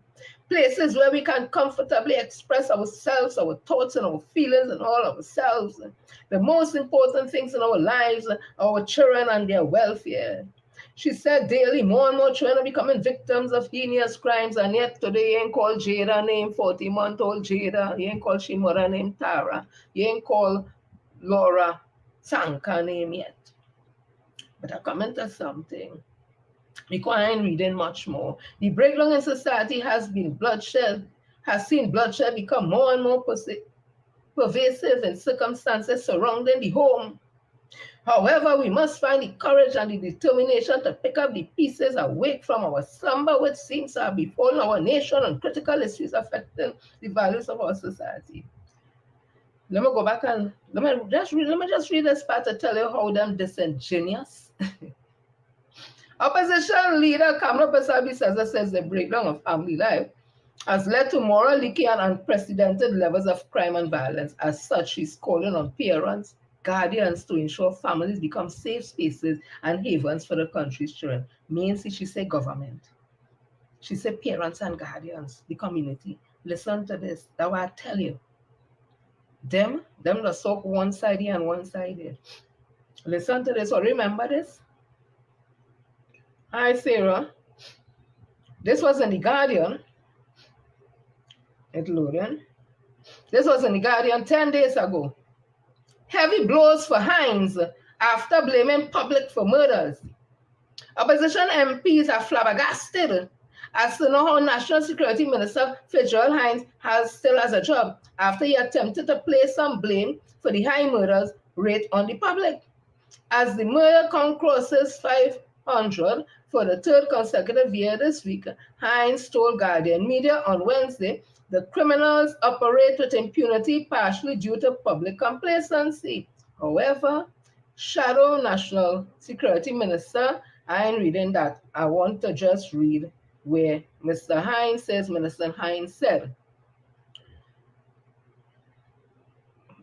Places where we can comfortably express ourselves, our thoughts and our feelings and all ourselves. The most important things in our lives, our children and their welfare. She said daily more and more children are becoming victims of heinous crimes, and yet today you ain't called Jada named 40-month-old Jada, you ain't called Shimura named Tara, you ain't called Laura Sanka name yet. But I comment on something. Because I ain't reading much more. The breakdown in society has seen bloodshed become more and more pervasive in circumstances surrounding the home. However, we must find the courage and the determination to pick up the pieces awake from our slumber, which seems to have befallen our nation on critical issues affecting the values of our society. Let me go back and let me just read this part to tell you how them disingenuous. Opposition leader Kamala Pasabisasa says the breakdown of family life has led to moral leaking and unprecedented levels of crime and violence. As such, she's calling on parents, guardians to ensure families become safe spaces and havens for the country's children. Mainly, she said government. She said parents and guardians, the community. Listen to this. That's what I tell you. Them the so one-sided and one-sided. Listen to this or remember this. Hi, Sarah. This was in The Guardian. It's loading. This was in The Guardian 10 days ago. Heavy blows for Hines after blaming public for murders. Opposition MPs are flabbergasted as to know how National Security Minister Fitzgerald Hines still has a job after he attempted to place some blame for the high murders rate on the public. As the murder count crosses 500 for the third consecutive year this week, Hines told Guardian Media on Wednesday the criminals operate with impunity partially due to public complacency. However, Shadow National Security Minister, I ain't reading that. I want to just read where Mr. Hines says, Minister Hines said.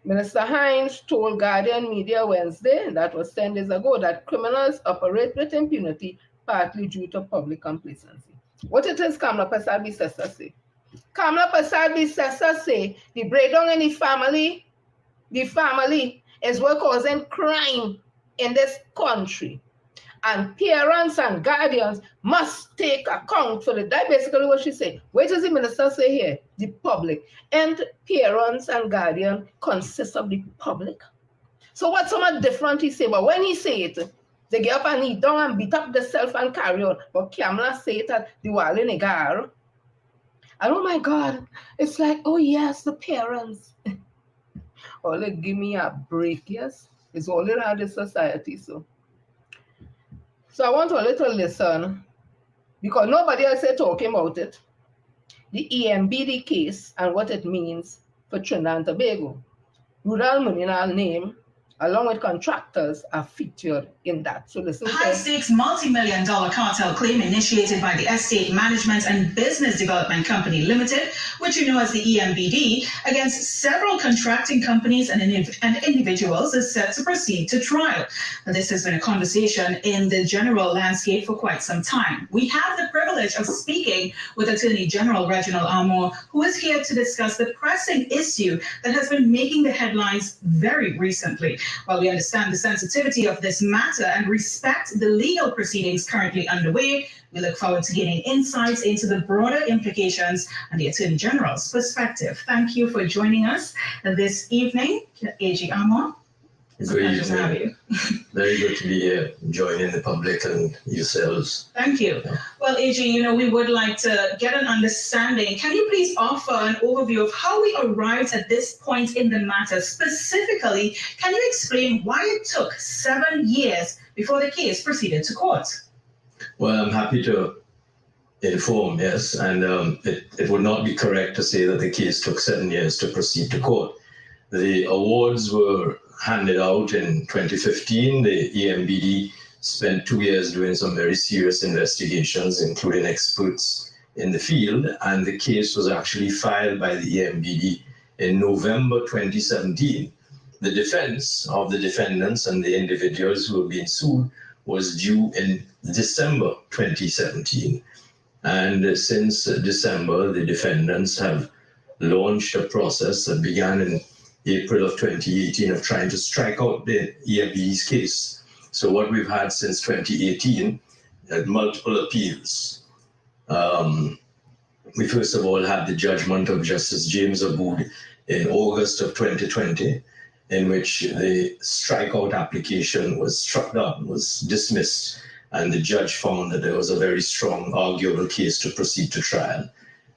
Minister Hines told Guardian Media Wednesday, that was 10 days ago, that criminals operate with impunity partly due to public complacency. What it is Kamala Pasabisasa say? Kamala Pasabisasa say the breakdown in the family is what causing crime in this country. And parents and guardians must take account for it. That's basically what she said. What does the minister say here? The public. And parents and guardians consist of the public. So what's so much different he say? But when he say it, they get up and eat down and beat up themselves and carry on. But Kamala say it at the Wale Negar. And oh my God, it's like, oh yes, the parents. Only give me a break, yes? It's all around the society, so. So I want a little listen, because nobody else is talking about it. The EMBD case and what it means for Trinidad and Tobago. Rural Muninal name, along with contractors, are featured in that. So listen. High-stakes multi-million-dollar cartel claim initiated by the Estate Management and Business Development Company Limited, which you know as the EMBD, against several contracting companies and individuals is set to proceed to trial. Now, this has been a conversation in the general landscape for quite some time. We have the privilege of speaking with Attorney General Reginald Armour, who is here to discuss the pressing issue that has been making the headlines very recently. While we understand the sensitivity of this matter and respect the legal proceedings currently underway, we look forward to gaining insights into the broader implications and the Attorney General's perspective. Thank you for joining us this evening, AG Armour. It's a pleasure to have you. Very good to be here, joining the public and yourselves. Thank you. Well, AG, we would like to get an understanding. Can you please offer an overview of how we arrived at this point in the matter? Specifically, can you explain why it took 7 years before the case proceeded to court? Well, I'm happy to informed, yes. And it would not be correct to say that the case took 7 years to proceed to court. The awards were handed out in 2015. The EMBD spent 2 years doing some very serious investigations, including experts in the field, and the case was actually filed by the EMBD in November 2017. The defense of the defendants and the individuals who were being sued was due in December 2017. And since December, the defendants have launched a process that began in April of 2018 of trying to strike out the EMBD's case. So what we've had since 2018, multiple appeals. We first of all had the judgment of Justice James Abood in August of 2020, in which the strikeout application was struck down, was dismissed, and the judge found that there was a very strong arguable case to proceed to trial.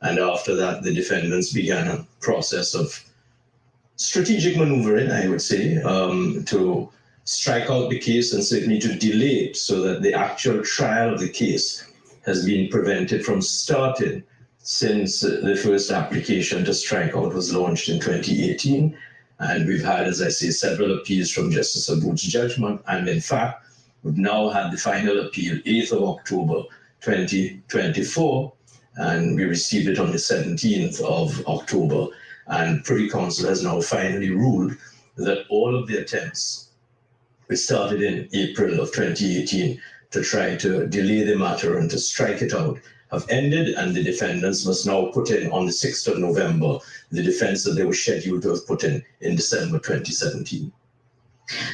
And after that, the defendants began a process of strategic maneuvering, I would say, to strike out the case and certainly to delay it so that the actual trial of the case has been prevented from starting since the first application to strike out was launched in 2018. And we've had, as I say, several appeals from Justice Abood's judgment. And in fact, we've now had the final appeal, 8th of October, 2024. And we received it on the 17th of October. And Privy Council has now finally ruled that all of the attempts, which started in April of 2018, to try to delay the matter and to strike it out, have ended, and the defendants must now put in on the 6th of November the defense that they were scheduled to have put in December 2017.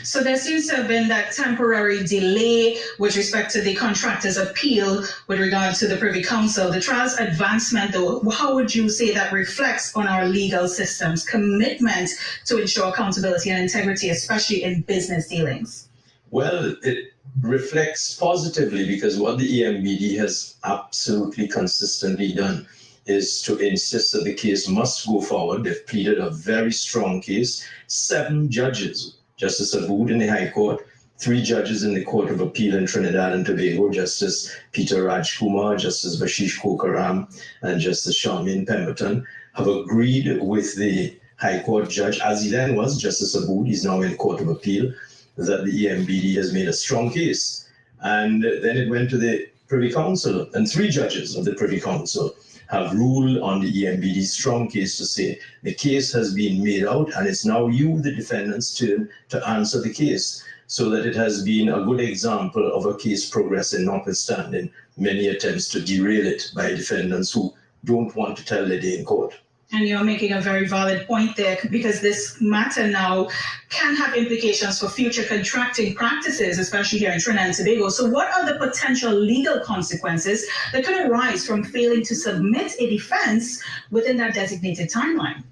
So there seems to have been that temporary delay with respect to the contractor's appeal with regard to the Privy Council. The trial's advancement, though, how would you say that reflects on our legal system's commitment to ensure accountability and integrity, especially in business dealings? Well, it reflects positively because what the EMBD has absolutely consistently done is to insist that the case must go forward. They've pleaded a very strong case. 7 judges, Justice Abood in the High Court, 3 judges in the Court of Appeal in Trinidad and Tobago, Justice Peter Rajkumar, Justice Vashish Kokaram, and Justice Charmaine Pemberton, have agreed with the High Court judge, as he then was, Justice Abood, he's now in the Court of Appeal, that the EMBD has made a strong case. And then it went to the Privy Council, and 3 judges of the Privy Council have ruled on the EMBD's strong case to say the case has been made out and it's now you, the defendant's turn to answer the case, so that it has been a good example of a case progressing, notwithstanding many attempts to derail it by defendants who don't want to tell their day in court. And you're making a very valid point there, because this matter now can have implications for future contracting practices, especially here in Trinidad and Tobago. So what are the potential legal consequences that could arise from failing to submit a defense within that designated timeline?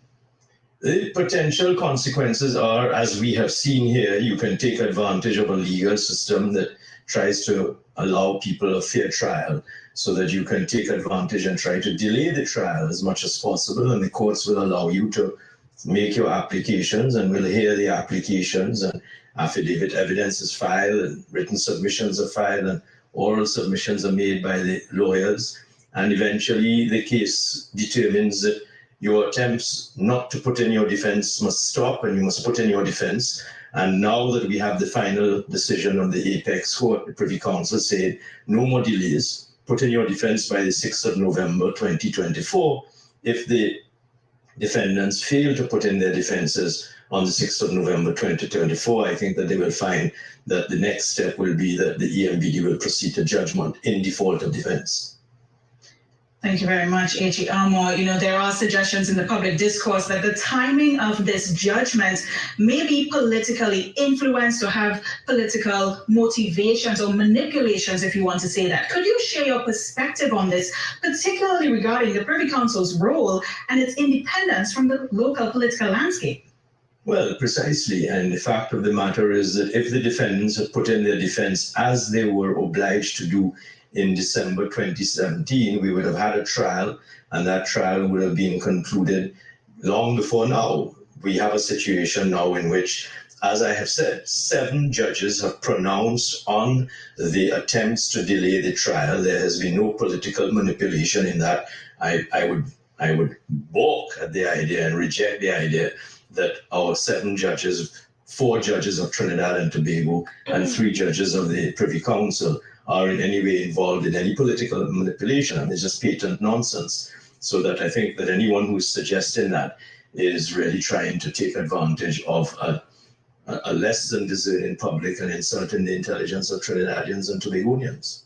The potential consequences are, as we have seen here, you can take advantage of a legal system that tries to allow people a fair trial, so that you can take advantage and try to delay the trial as much as possible, and the courts will allow you to make your applications and will hear the applications, and affidavit evidence is filed and written submissions are filed and oral submissions are made by the lawyers, and eventually the case determines that your attempts not to put in your defense must stop and you must put in your defense. And now that we have the final decision of the Apex Court, the Privy Council said no more delays. Put in your defense by the 6th of November 2024. If the defendants fail to put in their defenses on the 6th of November 2024, I think that they will find that the next step will be that the EMBD will proceed to judgment in default of defense. Thank you very much, A.G. Armour. There are suggestions in the public discourse that the timing of this judgment may be politically influenced or have political motivations or manipulations, if you want to say that. Could you share your perspective on this, particularly regarding the Privy Council's role and its independence from the local political landscape? Well, precisely. And the fact of the matter is that if the defendants had put in their defense as they were obliged to do in December 2017, we would have had a trial, and that trial would have been concluded long before now. We have a situation now in which as I have said, 7 judges have pronounced on the attempts to delay the trial. There has been no political manipulation in that. I would balk at the idea and reject the idea that our 7 judges, 4 judges of Trinidad and Tobago and 3 judges of the Privy Council are in any way involved in any political manipulation. And it's just patent nonsense. So that I think that anyone who's suggesting that is really trying to take advantage of a less than discerning public and insulting the intelligence of Trinidadians and Tobagonians.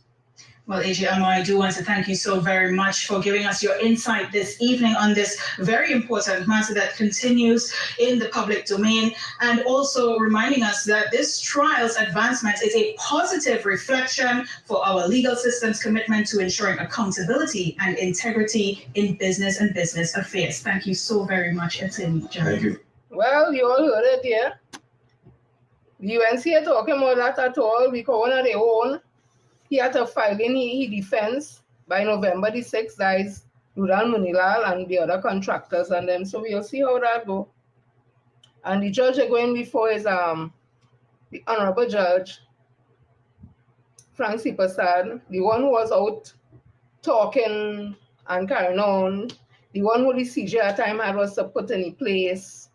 Well, AJ Amor, I do want to thank you so very much for giving us your insight this evening on this very important matter that continues in the public domain, and also reminding us that this trial's advancement is a positive reflection for our legal system's commitment to ensuring accountability and integrity in business and business affairs. Thank you so very much, Attorney General. Thank you. Well, you all heard it here. The UNC are talking about that at all because on their own. He had to file in his defense by November the 6th. That is Rural Munilal and the other contractors and them. So we'll see how that go. And the judge going before is the Honorable Judge Frank C. Prasad, the one who was out talking and carrying on, the one who the CJ at time had was to put in place.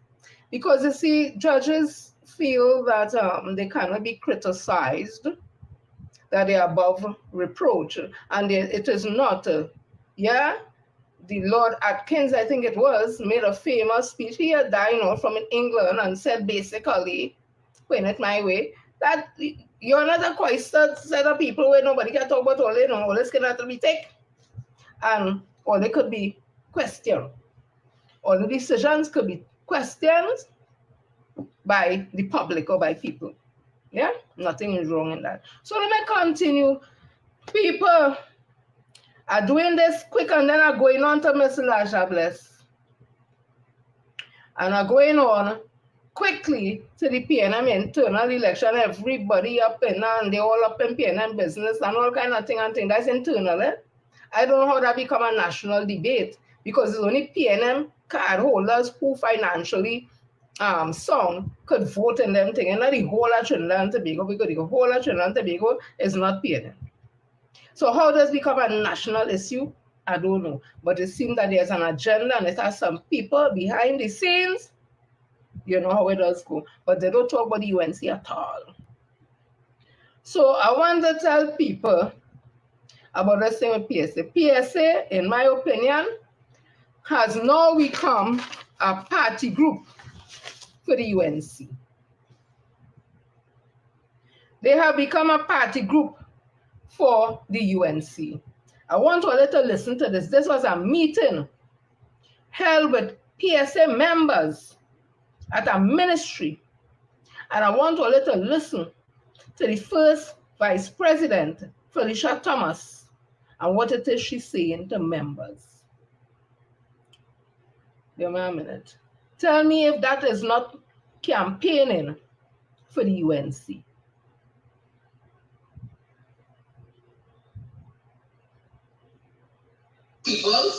Because you see, judges feel that they cannot be criticized, that they are above reproach, and it is not. The Lord Atkins, I think it was, made a famous speech. He had died from England and said basically, putting it my way, that you're not a cloistered set of people where nobody can talk about all all this cannot be taken, and all they could be questioned. All the decisions could be questioned by the public or by people. Yeah, nothing is wrong in that. So let me continue. People are doing this quick and then are going on to Mr. Diablesse. And are going on quickly to the PNM internal election. Everybody up in and they all up in PNM business and all kind of thing and thing. That's internal. I don't know how that become a national debate because it's only PNM card holders who financially song could vote in them thing, and not the whole of Trinidad and Tobago, because the whole of Trinidad and Tobago is not PNM. So how does it become a national issue? I don't know. But it seems that there's an agenda and it has some people behind the scenes. You know how it does go. But they don't talk about the UNC at all. So I want to tell people about this thing with PSA. PSA, in my opinion, has now become a party group for the UNC. They have become a party group for the UNC. I want all to listen to this. This was a meeting held with PSA members at a ministry. And I want all to listen to the first Vice President, Felicia Thomas, and what it is she's saying to members. Give me a minute. Tell me if that is not campaigning for the UNC. People,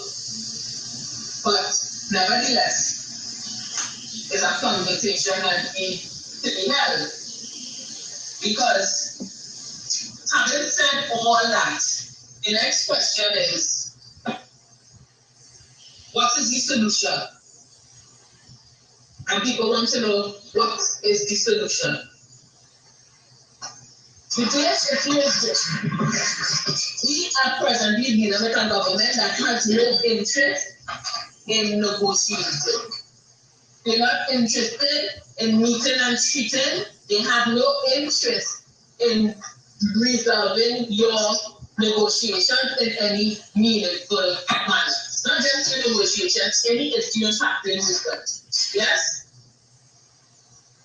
but nevertheless, it's a conversation that needs to be held. Because having said all that, the next question is, what is the solution? And people want to know, what is the solution? The case is this. We are presently dealing with a government that has no interest in negotiating. They're not interested in meeting and treating. They have no interest in resolving your negotiations in any meaningful manner. Not just the negotiations, any issues happening with it. Yes?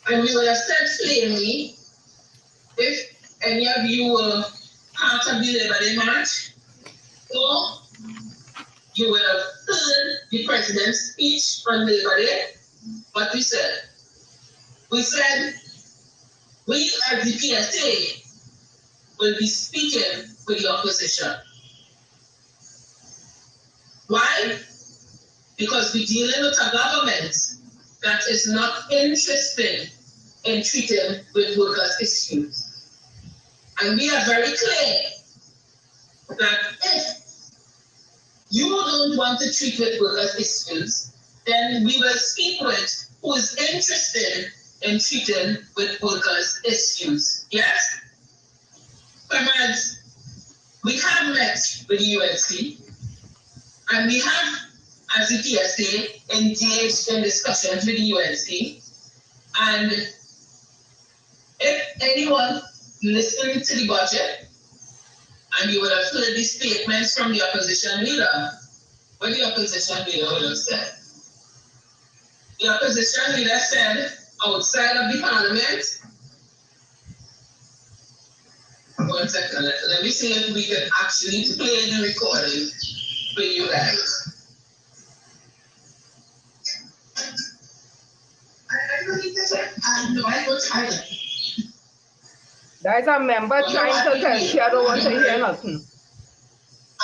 And we would have said plainly, if any of you were part of the Labor Day March, or you would have heard the President's speech on Labor Day, what we said. We said, we as the PSA will be speaking for the opposition. Why? Because we're dealing with a government that is not interested in treating with workers' issues. And we are very clear that if you don't want to treat with workers' issues, then we will speak with who is interested in treating with workers' issues. Yes? Comrades, we have met with the UNC, and we have, as the TSA, engaged in discussions with the UNC. And if anyone listened to the budget, and you would have heard the statements from the opposition leader, what the opposition leader would have said. The opposition leader said, outside of the parliament, 1 second, let me see if we can actually play the recording for you guys. There's a member trying to tell she don't want to hear nothing.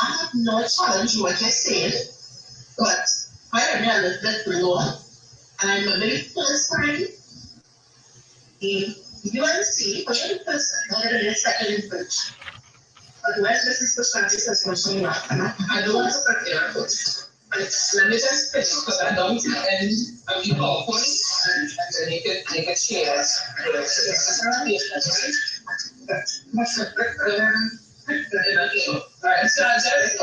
I have no challenge what you said, but I am a little bit lower, and I'm a very first time in UNC, but in person, not in a second in French. But where's Mrs. Francis as mentioned, I don't want to prepare for it. Let me just finish because I don't end of the PowerPoint and then you can share. Alright, so I just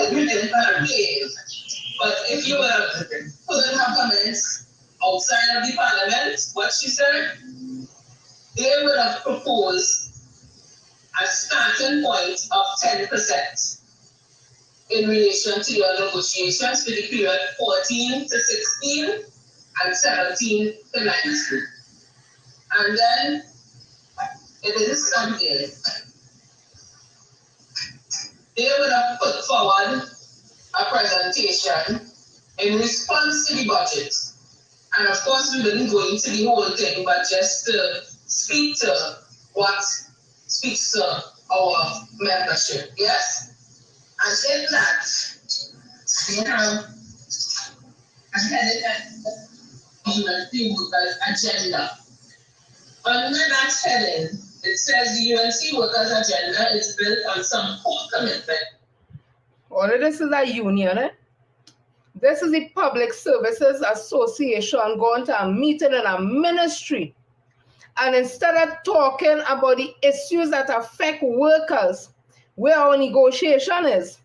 but if you put in her comments outside of the parliament, what she said, they would have proposed a starting point of 10% in relation to your negotiations for the period 14 to 16 and 17 to 19. And then it is something they would have put forward a presentation in response to the budget. And of course, we didn't go into the whole thing, but just to speak to what speaks to our membership. Yes? And in that, we have a heading UNC Workers Agenda. Under that heading, it says the UNC Workers Agenda is built on some core commitment. All of this is a union, eh? This is the Public Services Association going to a meeting in a ministry. And instead of talking about the issues that affect workers, where our negotiation is,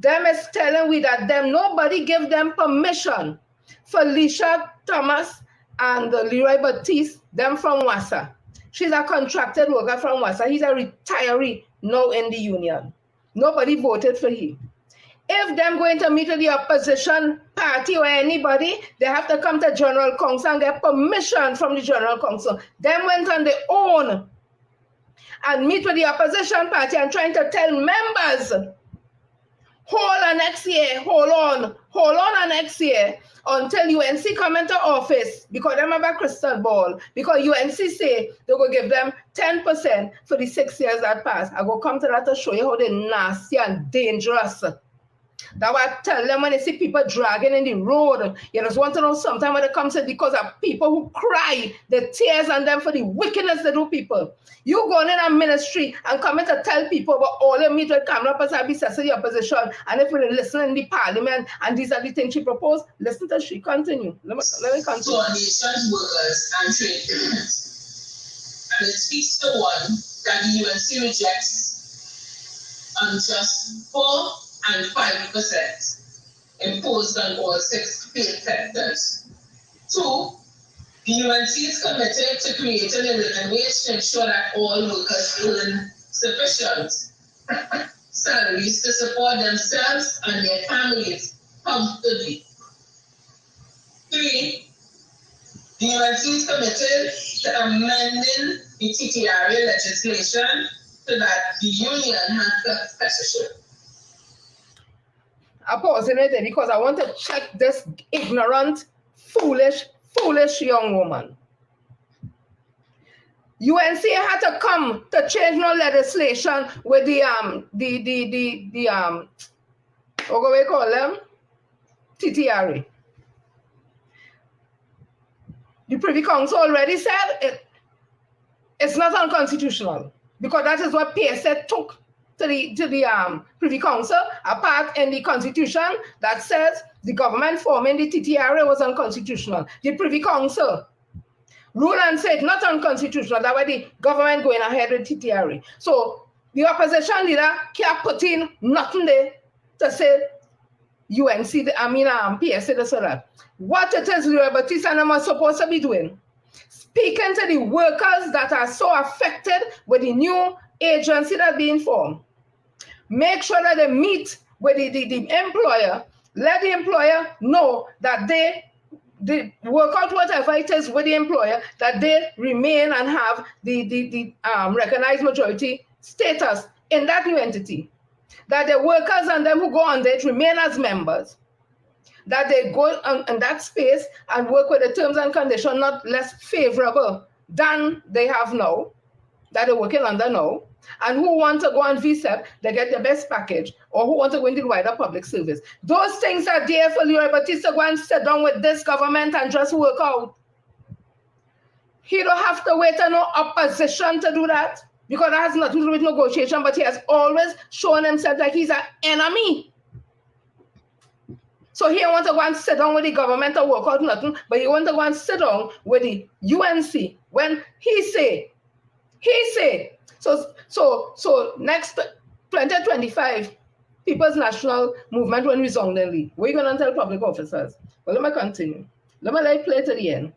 them is telling we that them nobody give them permission. Felicia Thomas and Leroy Baptiste, them from Wassa. She's a contracted worker from Wassa. He's a retiree now in the union. Nobody voted for him. If them going to meet with the opposition party or anybody, they have to come to General Council and get permission from the General Council. Them went on their own and meet with the opposition party and trying to tell members, hold on next year, hold on next year until UNC come into office because them have a crystal ball. Because UNC say they will give them 10% for the 6 years that pass. I will come to that to show you how they're nasty and dangerous. That's why I tell them when they see people dragging in the road, you just want to know sometime when it comes to because of people who cry, the tears on them for the wickedness they do people. You going in a ministry and coming to tell people about all the meet with camera person be says to the opposition, and if we listen in the parliament and these are the things she proposed, listen to she continue. Let me continue. So on the essential workers and trade unions, and it speaks to one that the UNC rejects on just 4 and 5% imposed on all 6 paid sectors. 2, the UNC is committed to creating a living wage to ensure that all workers earn sufficient salaries to support themselves and their families comfortably. 3, the UNC is committed to amending the TTRA legislation so that the union has successorship. I'm pausing it there because I want to check this ignorant, foolish young woman. UNC had to come to change no legislation with the what do we call them? TTRA. The Privy Council already said it. It's not unconstitutional because that is what PSA took to the Privy Council, a part in the Constitution that says the government forming the TTRA was unconstitutional. The Privy Council rule and say it's not unconstitutional. That way the government going ahead with TTRA. So the opposition leader can't put in nothing there to say PSA this or that. What it is, Baptiste and them are supposed to be doing, speaking to the workers that are so affected with the new agency that's being formed. Make sure that they meet with the employer, let the employer know that they work out whatever it is with the employer, that they remain and have the recognized majority status in that new entity. That the workers and them who go on it remain as members. That they go in that space and work with the terms and conditions not less favorable than they have now, that they're working under now. And who want to go on VSEP, they get the best package, or who want to go into the wider public service. Those things are there for Leroy Baptiste to go and sit down with this government and just work out. He don't have to wait on no opposition to do that, because that has nothing to do with negotiation, but he has always shown himself like he's an enemy. So he want to go and sit down with the government to work out nothing, but he want to go and sit down with the UNC when he say, so next 2025, People's National Movement will resoundingly. What are you going to tell public officers? Well, let me continue. Let me play to the end.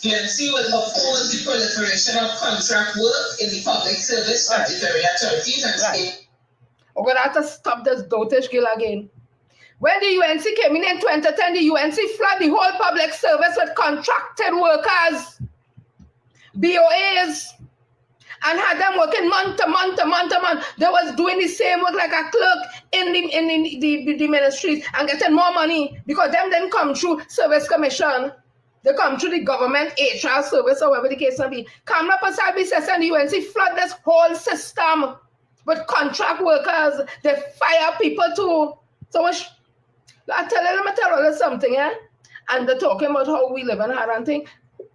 UNC will oppose the proliferation of contract work in the public service statutory authorities and state. We're going to have to stop this dotage kill again. When the UNC came in 2010, the UNC flooded the whole public service with contracted workers, BOAs, and had them working month to month. They was doing the same work like a clerk in the ministries and getting more money because them didn't come through service commission. They come through the government HR service or whatever the case may be. Kamla Pasabi says and the UNC flood this whole system with contract workers. They fire people too. So much. Let me tell you something, eh? And they're talking about how we live in hard and thing.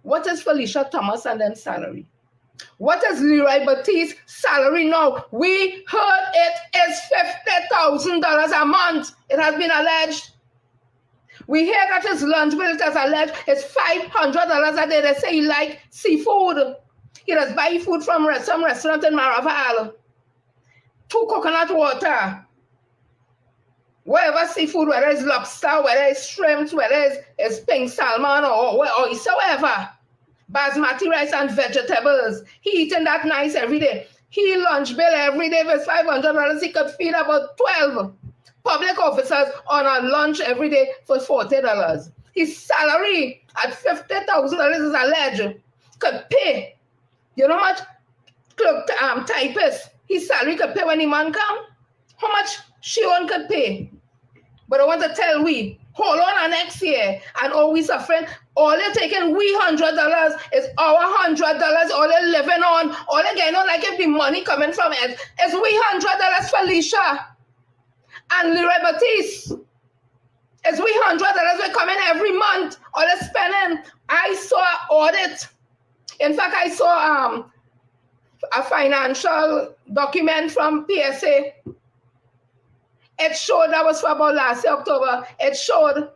What is Felicia Thomas and then salary? What is Leroy Baptiste's salary now? We heard it is $50,000 a month. It has been alleged. We hear that his lunch bill, it has alleged, is $500 a day. They say he like seafood. He does buy food from some restaurant in Maraval. 2 coconut water. Whatever seafood, whether it's lobster, whether it's shrimp, whether it's pink salmon or whatsoever. Basmati rice and vegetables. He eating that nice every day. He lunch bill every day with $500. He could feed about 12 public officers on a lunch every day for $40. His salary at $50,000 is alleged. Could pay. You know how much clerk typist his salary could pay when the man come? How much she one could pay? But I want to tell we, hold on next year and all we suffering. All they're taking $100 is our $100. All they're living on, all they're getting on like if the money coming from it is $100 Felicia and Leroy Baptiste. It's $100 we're coming every month. All they're spending. I saw an audit. In fact, I saw a financial document from PSA. It showed that was for about last year, October. It showed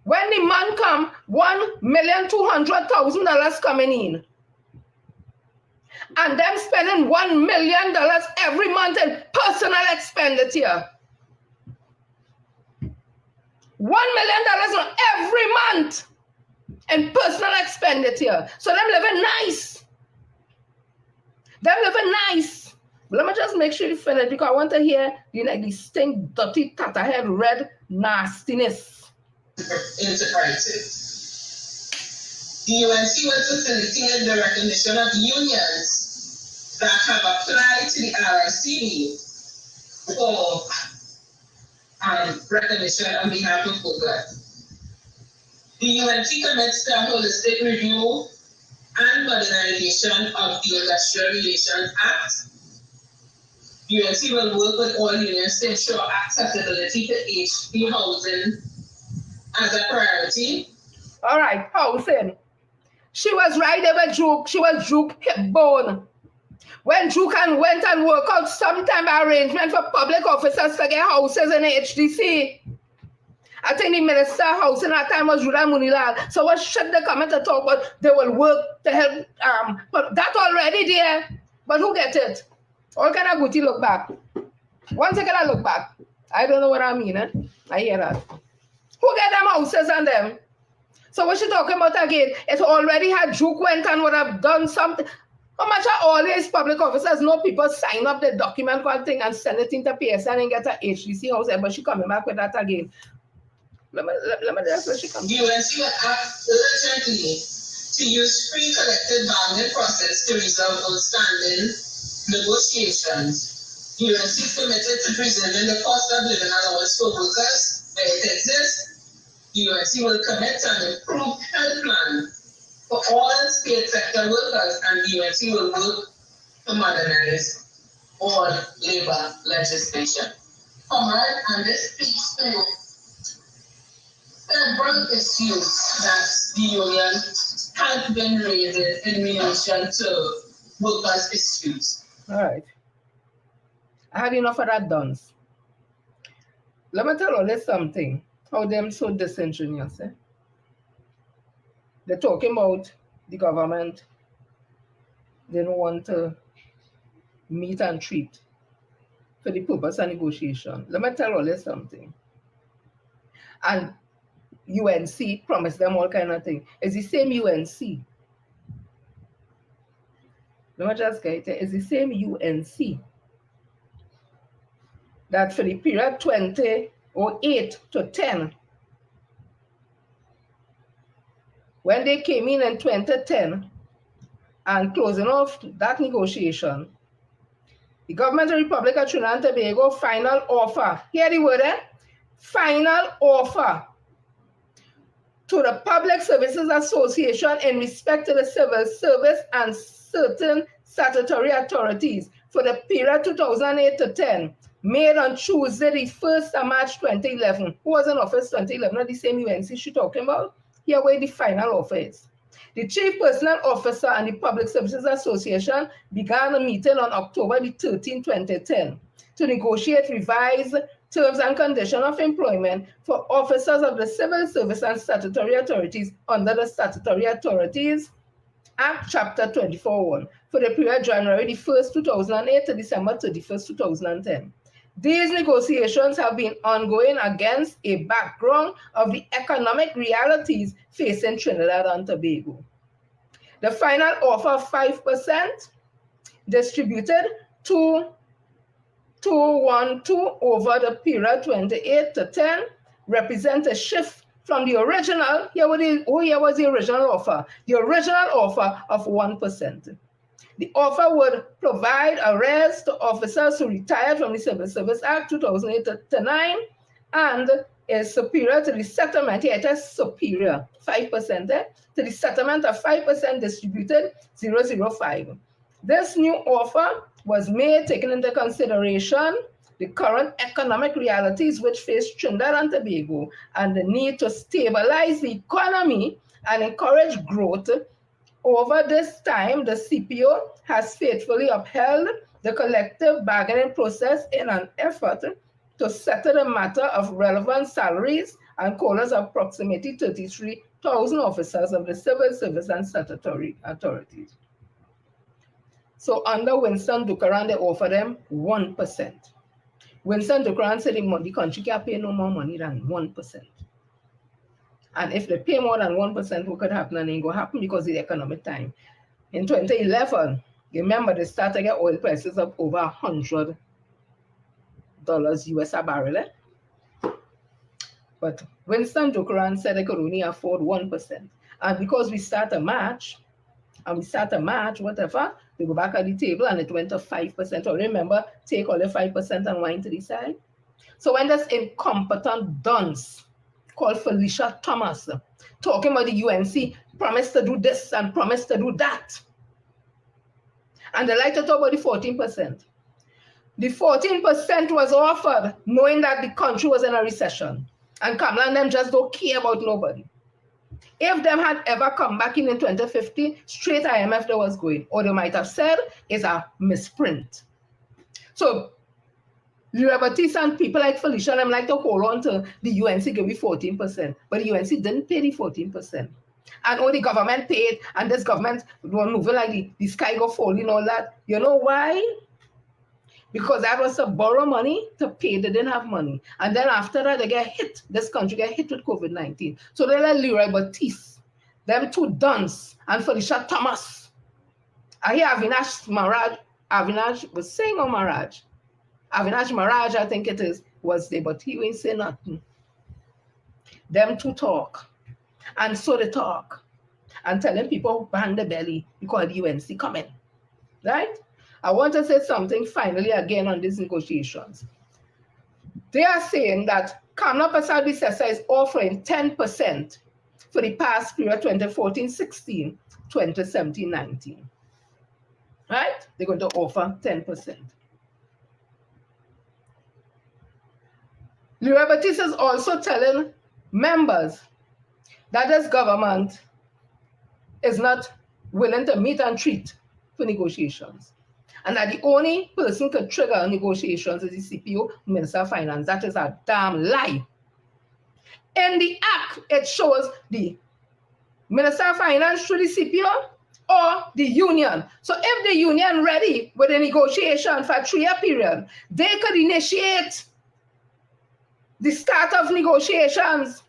when the man come, $1,200,000 coming in. And them spending $1 million every month in personal expenditure. $1 million every month in personal expenditure. So them living nice. Them living nice. Let me just make sure you finish because I want to hear the stink, dirty, tatterhead, red nastiness. Enterprises. The UNC will facilitate the recognition of unions that have applied to the RRCB for recognition on behalf of workers. The UNC commits to a holistic review and modernization of the Industrial Relations Act. UNC will work with all unions to ensure accessibility to HP housing as a priority. All right, housing. She was right there with Juke. She was Juke hip bone. When Juke went and worked out some type of arrangement for public officers to get houses in the HDC. I think the minister house in that time was Judah Munilal. So what should they come to talk about? They will work to help. But that already there. But who get it? All kind of goody look back. One second I look back. I don't know what I mean. I hear that. Who get them houses and them? So what she talking about again? It already had Juke went and would have done something. How much are all these public officers know people sign up the document called thing and send it into PSN and get a HDC house? But she coming back with that again. Let me just where she comes. UNC will act urgently to use free collective bargaining process to resolve outstanding negotiations. UNC committed to preserving the cost of living allowance for workers where it exists. UNC will commit to an improved health plan for all state sector workers, and UNC will work to modernize all labor legislation. Comrade, and this speaks to several issues that the union has been raising in relation to workers' issues. All right. I had enough of that dance. Let me tell you something. How them so disingenuous. They're talking about the government. They don't want to meet and treat for the purpose of negotiation. Let me tell you something. And UNC promised them all kind of things. It's the same UNC. Let me just get it. It's the same UNC that for the period 2008 to 10, when they came in 2010 and closing off that negotiation, the government of the Republic of Trinidad and Tobago final offer, hear the word, final offer to the Public Services Association in respect to the civil service and certain statutory authorities for the period 2008 to 10, made on Tuesday, the 1st of March 2011. Who was in office 2011? Not the same UNC she talking about? Here where the final offer is. The Chief Personnel Officer and the Public Services Association began a meeting on October the 13th, 2010 to negotiate revised terms and conditions of employment for officers of the civil service and statutory authorities under the Statutory Authorities Act Chapter 24(1) for the period January the 1st, 2008 to December 31st, 2010. These negotiations have been ongoing against a background of the economic realities facing Trinidad and Tobago. The final offer of 5% distributed to 212 over the period 28 to 10 represents a shift from the original. Here was the original offer. The original offer of 1%. The offer would provide arrears to officers who retired from the Civil Service Act 2008 to 9 and is superior to the settlement. Here it is superior, 5%, to the settlement of 5% distributed 005. This new offer was made taking into consideration the current economic realities which face Trinidad and Tobago and the need to stabilize the economy and encourage growth. Over this time, the CPO has faithfully upheld the collective bargaining process in an effort to settle the matter of relevant salaries and COLAs of approximately 33,000 officers of the civil service and statutory authorities. So under Winston Dukaran, they offer them 1%. Winston Dukaran said the country can't pay no more money than 1%. And if they pay more than 1%, what could happen? And it ain't going to happen because of the economic time. In 2011, remember they started to get oil prices of over $100 US a barrel. But Winston Dukaran said they could only afford 1%. And because we start a march, whatever, they go back at the table and it went to 5%. Or remember, take all the 5% and wind to the side. So when this incompetent dunce called Felicia Thomas talking about the UNC promised to do this and promised to do that, and they like to talk about the 14%. The 14% was offered knowing that the country was in a recession, and Kamala and them just don't care about nobody. If them had ever come back in 2050, straight IMF that was going, or they might have said it's a misprint. So Leroy Baptiste and people like Felicia, them like to hold on to the UNC give me 14%, but the UNC didn't pay the 14%. And all the government paid, and this government was moving like the sky go falling, all that. You know why? Because that was to borrow money to pay. They didn't have money. And then after that, they get hit. This country get hit with COVID-19. So they let Leroy Baptiste, them two duns, and Felicia Thomas. I hear Avinash was saying on Maraj. Avinash Maraj, I think it is, was there, but he ain't say nothing. Them two talk. And so they talk. And telling people bang the belly because the UNC coming. Right? I want to say something finally again on these negotiations. They are saying that Kamla Prasad Bisesa is offering 10% for the past period 2014-16, 2017-19. Right? They're going to offer 10%. Leroy Baptiste is also telling members that this government is not willing to meet and treat for negotiations. And that the only person could trigger negotiations is the CPO, Minister of Finance. That is a damn lie. In the act, it shows the Minister of Finance through the CPO or the union. So if the union ready with a negotiation for a 3-year period, they could initiate the start of negotiations.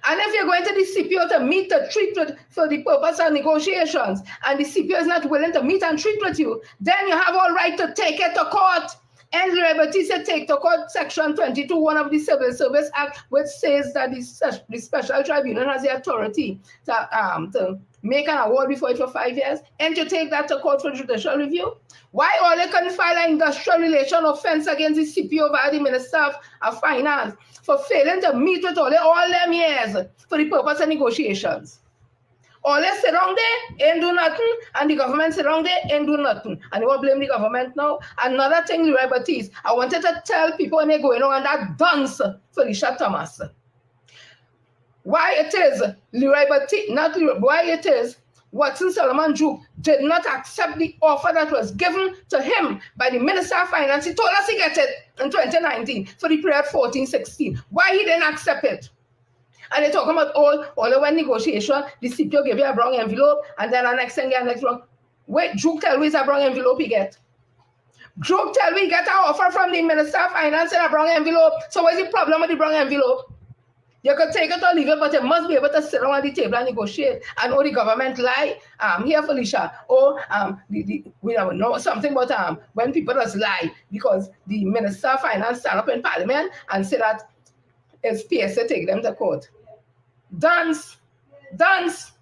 And if you're going to the CPO to meet to treat with for the purpose of negotiations, and the CPO is not willing to meet and treat with you, then you have all right to take it to court. And Leroy Baptiste take to court Section 22(1) of the Civil Service Act, which says that the special tribunal has the authority to make an award before it for 5 years, and to take that to court for judicial review. Why all they can file an industrial relation offense against the CPO via the Minister of Finance for failing to meet with all them years for the purpose of negotiations? All they sit down there, ain't do nothing, and the government sit down there, ain't do nothing. And they won't blame the government now. Another thing, Leroy Baptiste, I wanted to tell people when they're going on that dance, Felicia Thomas. Why it is Leroy Baptiste, not Leroy, why it is Watson Solomon Duke did not accept the offer that was given to him by the Minister of Finance. He told us he get it in 2019 for the period 14-16. Why he didn't accept it? And they're talking about all the one negotiation, the CPO gave you a brown envelope, and then the next thing, the next one. Wait, Duke tell me it's a brown envelope he get. Duke tell me he get an offer from the Minister of Finance in a brown envelope. So what's the problem with the brown envelope? You could take it or leave it, but you must be able to sit around the table and negotiate. And the government lie, here Felicia, we don't know something about when people just lie, because the Minister of Finance stand up in Parliament and say that it's PSA take them to court. Dance. PSA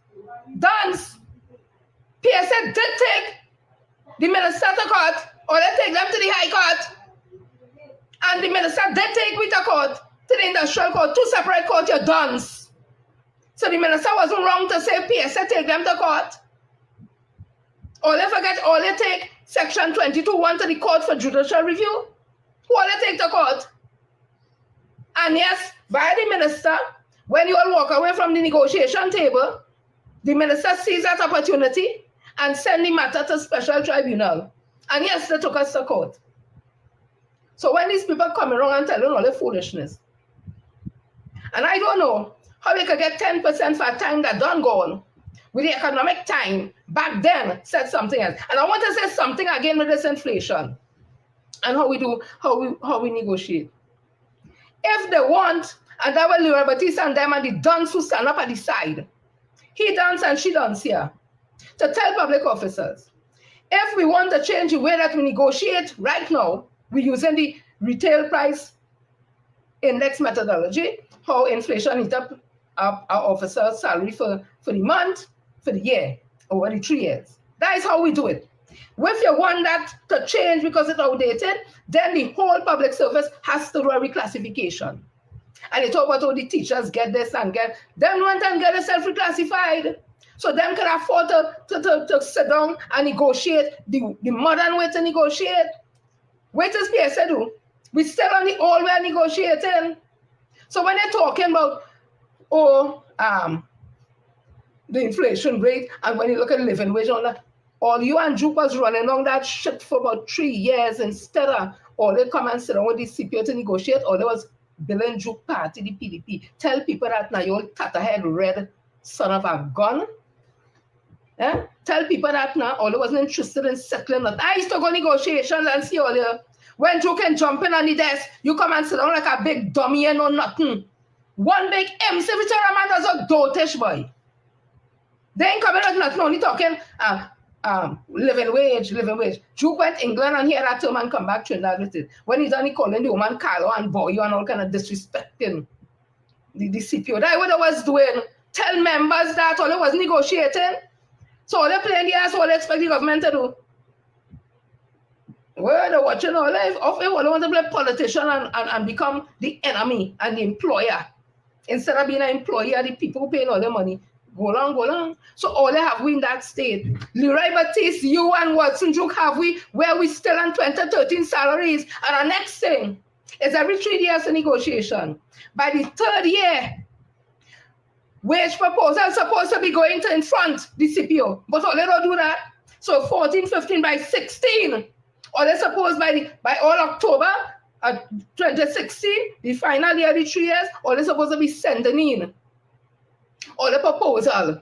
did take the Minister to court, or they take them to the High Court. And the Minister did take me to court. To the industrial court, 2 separate courts, you're done. So the minister wasn't wrong to say PSA take them to court. All they take Section 22(1) to the court for judicial review. Who all they take to court? And yes, by the minister, when you all walk away from the negotiation table, the minister sees that opportunity and send the matter to special tribunal. And yes, they took us to court. So when these people come around and tell you all the foolishness, and I don't know how we could get 10% for a time that done gone with the economic time back then said something else. And I want to say something again with this inflation and how we negotiate. If they want, and that was Leroy Baptiste and them and the duns who stand up at the side, he dance and she dance here, to tell public officers, if we want to change the way that we negotiate right now, we're using the retail price index methodology, how inflation eats up our officer's salary for the month, for the year, over the 3 years. That is how we do it. If you want that to change because it's outdated, then the whole public service has to do a reclassification. And they talk about how the teachers get this and get, them want and get themselves reclassified. So them can afford to sit down and negotiate the modern way to negotiate. What does PSA do? We still on the old way negotiating. So when they're talking about, the inflation rate, and when you look at living wage, all you and Juke was running on that shit for about 3 years instead of all they come and sit down with the CPO to negotiate, all there was Bill and Juke party, the PDP. Tell people that now you old tatterhead red son of a gun. Eh? Tell people that now all they wasn't interested in settling that. I used to go negotiations and see all you. When Juke can jump in on the desk, you come and sit down like a big dummy and know nothing. One big MC which a man was a dotish boy. They ain't coming out nothing, only talking living wage. Juke went England and hear that term and come back Trinidad with it. When he's only calling the woman Carlo and boy and all kind of disrespecting the CPO. That's what I was doing. Tell members that all it was negotiating. So all they playing the ass, all they expect the government to do. Well, they're watching all life. Of it, all they want to play politician and become the enemy and the employer. Instead of being an employer, the people paying all the money. Go along. So all they have we in that state. Leroy Baptiste, you and Watson Juke have we where we still on 2013 salaries. And the next thing is every 3 years a negotiation. By the 3rd year, wage proposal supposed to be going to in front the CPO. But all they don't do that. So 14, 15 by 16. Or they suppose by all October 2016, the final year of the 3 years, or they supposed to be sending in all the proposal.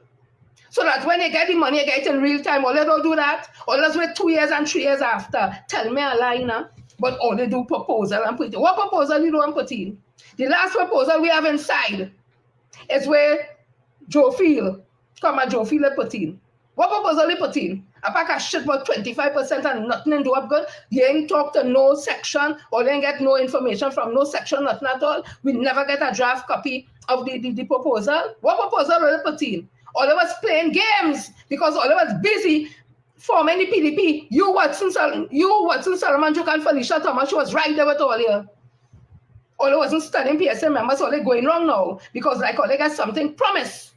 So that when they get the money, they get it in real time. All they don't do that. All they wait 2 years and 3 years after. Tell me a lie now. But all they do proposal and put in. What proposal you don't put in? The last proposal we have inside is where Joe Field put in. What proposal they put in? A pack of shit about 25% and nothing in do up good. You ain't talk to no section or they ain't get no information from no section, nothing at all. We never get a draft copy of the proposal. What proposal were they put in? All they was playing games because all they was busy forming the PDP. You Watson Solomon Juke and Felicia Thomas, she was right there with all here. All they wasn't studying PSA members, all they going wrong now because like all they got something promised.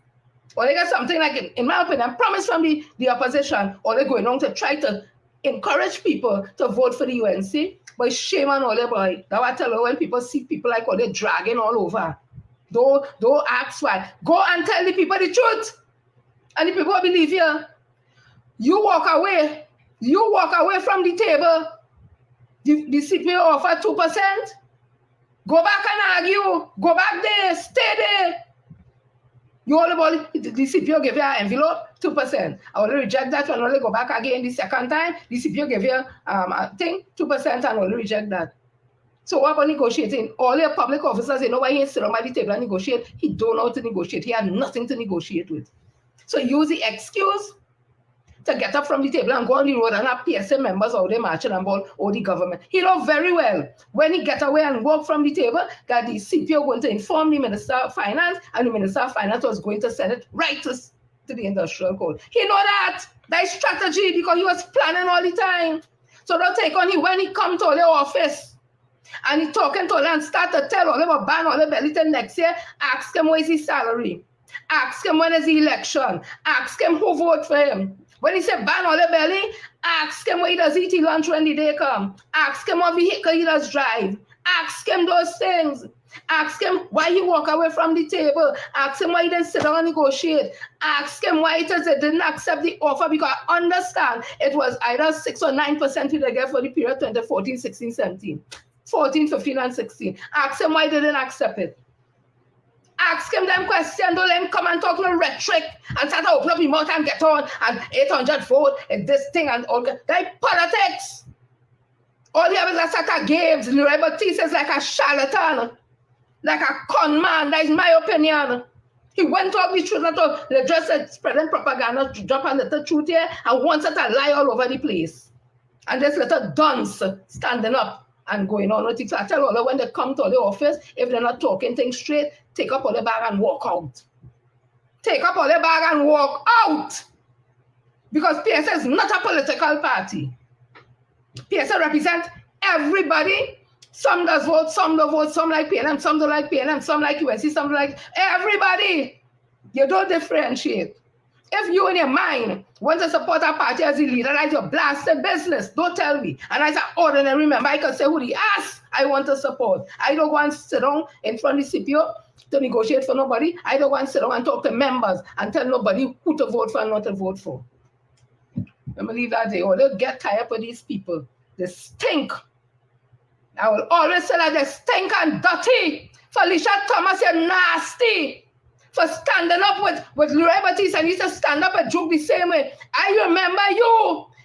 Or they got something like, in my opinion, promise from the opposition, or they're going on to try to encourage people to vote for the UNC. But shame on all the boy. That's what I tell you when people see people like all they're dragging all over. Don't ask why. Go and tell the people the truth. And the people will believe you. You walk away from the table. The CPO offer 2%. Go back and argue. Go back there. Stay there. You all about the CPO give you an envelope, 2%. I will reject that and only go back again the second time. The CPO give you a thing, 2% and will reject that. So what about negotiating? All your public officers, you know why he sit on the table and negotiate? He don't know how to negotiate. He had nothing to negotiate with. So use the excuse to get up from the table and go on the road and have PSA members out there marching about all the government. He know very well when he get away and walk from the table that the CPO going to inform the Minister of Finance and the Minister of Finance was going to send it right to the industrial code. He know that. That is strategy because he was planning all the time. So don't take on him when he come to the office and he talking to them and start to tell all about ban all the belly till next year, ask him what is his salary. Ask him when is the election. Ask him who vote for him. When he said ban all the belly, ask him what he does eat lunch when the day come. Ask him what vehicle he does drive. Ask him those things. Ask him why he walk away from the table. Ask him why he didn't sit down and negotiate. Ask him why it is they didn't accept the offer because I understand it was either 6 or 9% they get for the period 2014, 16, 17. 14, 15, and 16. Ask him why they didn't accept it. Ask him them questions, don't let him come and talk no rhetoric and start to open up his mouth and get on and 800 vote and this thing and all that. Like politics. All he have is a set of games. Leroy Baptiste is like a charlatan, like a con man. That is my opinion. He went talk the truth, not to they just spreading propaganda, drop a little truth here and wants to lie all over the place. And this little dunce standing up and going on with it. So I tell all when they come to the office, if they're not talking things straight, take up all the bag and walk out. Take up all the bag and walk out. Because PSA is not a political party. PSA represents everybody. Some does vote, some don't vote, some like PNM, some don't like PNM, some like UNC, some don't like everybody. You don't differentiate. If you in your mind want to support a party as a leader, that's your blasted business. Don't tell me. And as an ordinary member, I can say who the ass I want to support. I don't want to sit down in front of the CPO to negotiate for nobody. I don't want to sit down and talk to members and tell nobody who to vote for and not to vote for. I believe that they all get tired of these people. They stink. I will always say that they stink and dirty. Felicia Thomas, you're nasty. For standing up with liberties, and used to stand up and joke the same way. I remember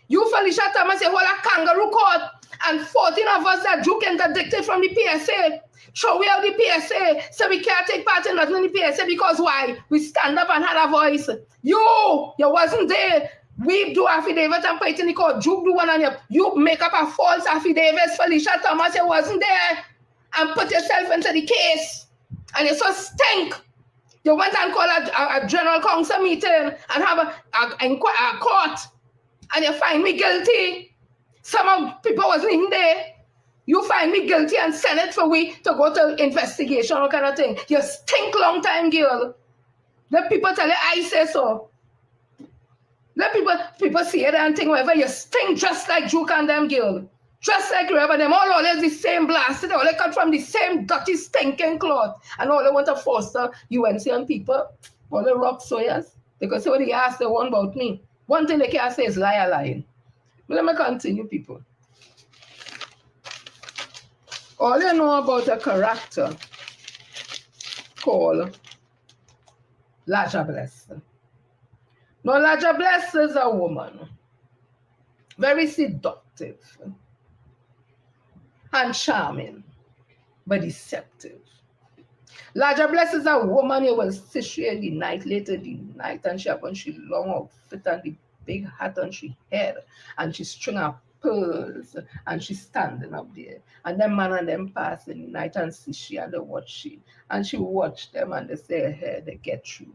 you Felicia Thomas, you hold a kangaroo court, and 14 of us that joke interdicted from the PSA. Throw out the PSA, so we can't take part in nothing in the PSA because why? We stand up and had a voice. You wasn't there. We do affidavit and put it in the court. Juke do one and you make up a false affidavit. Felicia Thomas, you wasn't there. And put yourself into the case. And you so stink. You went and called a general council meeting and have a court. And you find me guilty. Some of people wasn't even there. You find me guilty and send it for we to go to investigation or kind of thing. You stink long time, girl. Let people tell you I say so. Let people see it and think whatever. You stink just like Juke and them, girl. Just like remember them, all is the same blasted, all they come from the same dirty, stinking cloth. And all they want to foster UNC and people, all the rock sawyers. Because say what they ask, they want about me. One thing they can't say is liar lying. But let me continue, people. All you know about a character called Diablesse. Now, Diablesse is a woman, very seductive and charming, but deceptive. Diablesse is a woman you will see she in the night, late in the night, and she have on she long outfit and the big hat on she head, and she string her pearls, and she standing up there. And them man and them pass in the night and see she and they watch she. And she watch them and they say, hey, they get through.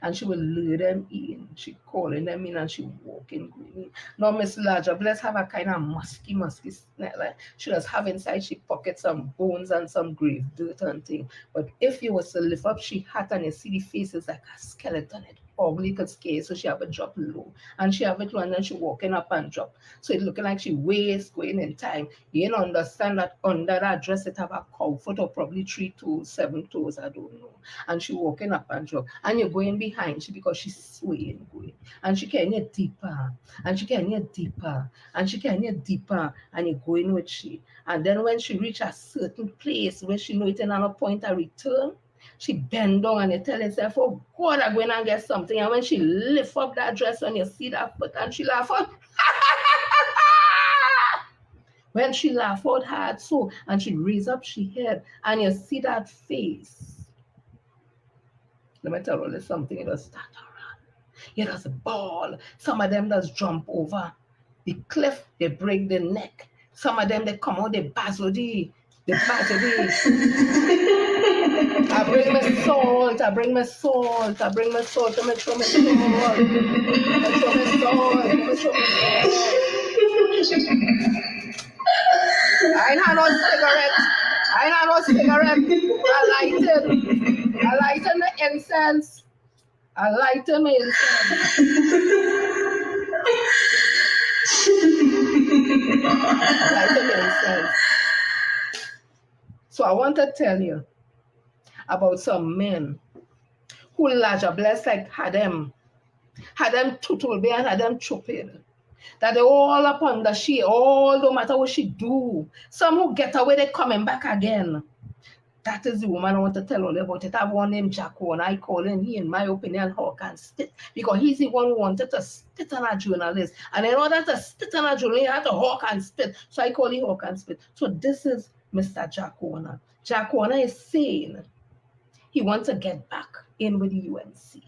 And she will lure them in. She calling them in and she walking in. Now, Miss Diablesse have a kind of musky smell. Like she does have inside she pocket some bones and some grave dirt and thing. But if you was to lift up she hat and you see the face is like a skeleton, it ugly could scare, so she have it drop low. And she have it low and then she walking up and drop. So it looking like she waist going in time. You don't understand that under that dress it have a cow foot or probably 3 toes, 7 toes, I don't know. And she walking up and drop. And you're going behind she because she's swaying going. And she can get deeper. And she can get deeper. And she can get deeper. And you're going with she. And then when she reach a certain place where she know it in another point of return, she bend down and you tell herself, oh God, I'm going to get something. And when she lift up that dress and you see that foot and she laugh out. When she laugh out hard so, and she raise up she head and you see that face. Let me tell you something, it does start to run. It does ball. Some of them does jump over the cliff, they break the neck. Some of them they come out, they bazzle the I bring my salt to make sure my salt. I ain't had no cigarette. I lighten the incense. I lighten the incense. So I want to tell you about some men who Diablesse like had them tutul be and had them chupid. That they all upon the she, all no matter what she do. Some who get away, they coming back again. That is the woman I want to tell all about it. I have one named Jacko, and I call him, he in my opinion, Hawk and Spit. Because he's the one who wanted to spit on a journalist. And in order to spit on a journalist, he had to Hawk and Spit. So I call him Hawk and Spit. So this is Mr. Jacko. Jacko is saying he wants to get back in with the UNC.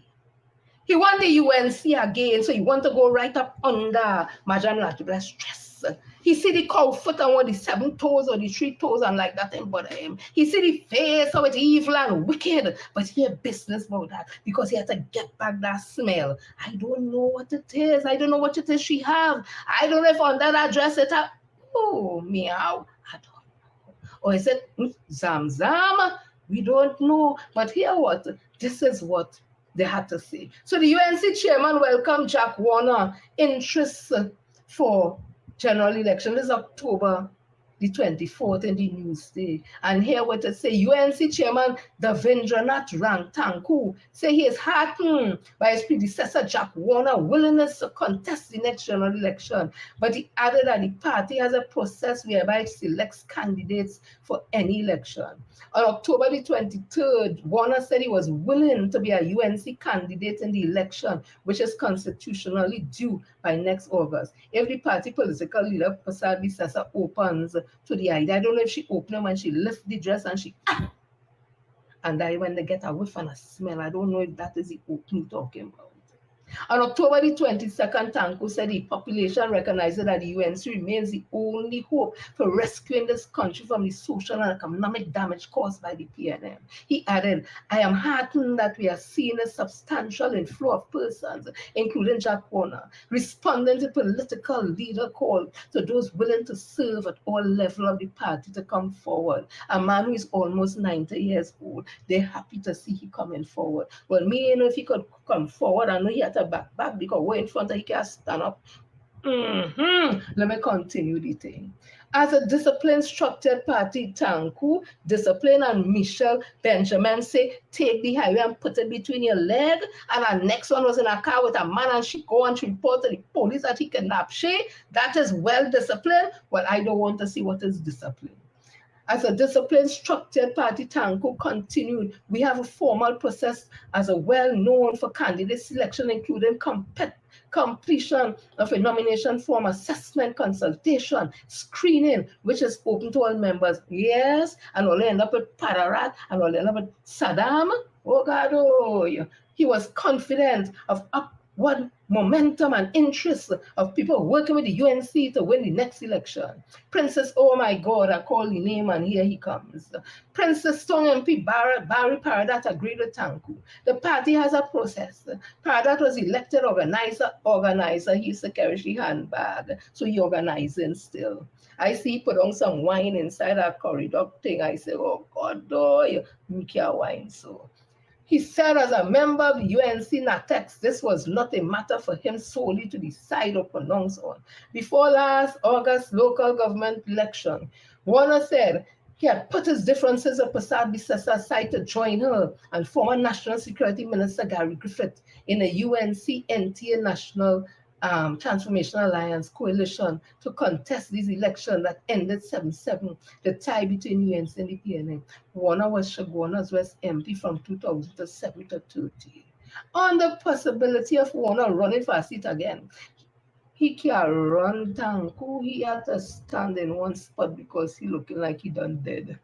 He wants the UNC again, so he wants to go right up under Madame Diablesse's dress. He see the cow foot and one the 7 toes or the 3 toes and like that and bother him. He see the face of it evil and wicked, but he had business about that because he had to get back that smell. I don't know what it is. I don't know what it is she have. I don't know if under that dress it have. Oh, meow. I don't know. Or is it zam zam? We don't know. But here what? This is what they had to say. So the UNC chairman welcomed Jack Warner interests for general election. This is October the 24th in the Newsday. And here what it say, UNC chairman Davindranath Rangtanku say he is heartened by his predecessor Jack Warner's willingness to contest the next general election. But he added that the party has a process whereby it selects candidates for any election. On October the 23rd, Warner said he was willing to be a UNC candidate in the election, which is constitutionally due by next August. If the party political leader, Prasad Bisasa, opens to the idea, I don't know if she opened when she lifts the dress and she, and then when they get a whiff and a smell, I don't know if that is the open talking about. On October the 22nd, Tanku said the population recognizes that the UNC remains the only hope for rescuing this country from the social and economic damage caused by the PNM. He added, I am heartened that we are seeing a substantial inflow of persons, including Jack Warner, responding to political leader call to those willing to serve at all levels of the party to come forward. A man who is almost 90 years old, they're happy to see he coming forward. Well, me, you know, if he could come forward, I know he had to back because we're in front of he can't stand up. Let me continue the thing. As a disciplined structured party, Tanku, Discipline and Michelle Benjamin say, take the highway and put it between your leg. And our next one was in a car with a man and she go and she report to the police that he kidnapped she. That is well disciplined. Well, I don't want to see what is discipline. As a disciplined, structured party, Tanku continued, we have a formal process as a well-known for candidate selection, including completion of a nomination form, assessment, consultation, screening, which is open to all members. Yes, and all end up with Pararat, and all end up with Saddam. Oh God, oh, he was confident of upward momentum and interest of people working with the UNC to win the next election. Princess, oh my God, I call the name and here he comes. Princess Tong MP Barry Paradat agreed with Tanku. The party has a process. Paradat was elected organizer. He used to carry his handbag, so he organizing still. I see he put on some wine inside our corridor thing. I say, oh God, oh, you can't wine so. He said as a member of the UNC NATEX, this was not a matter for him solely to decide or pronounce on. Before last August local government election, Warner said he had put his differences of Prasad Bisasa aside to join her and former National Security Minister Gary Griffith in a UNC NTA National Transformation Alliance coalition to contest this election that ended 7-7, the tie between UNC and the PNM. Warner was Shagwana's West MP from 2007 to 13. On the possibility of Warner running for a seat again, he can't run, Tanku. He had to stand in one spot because he looking like he done dead.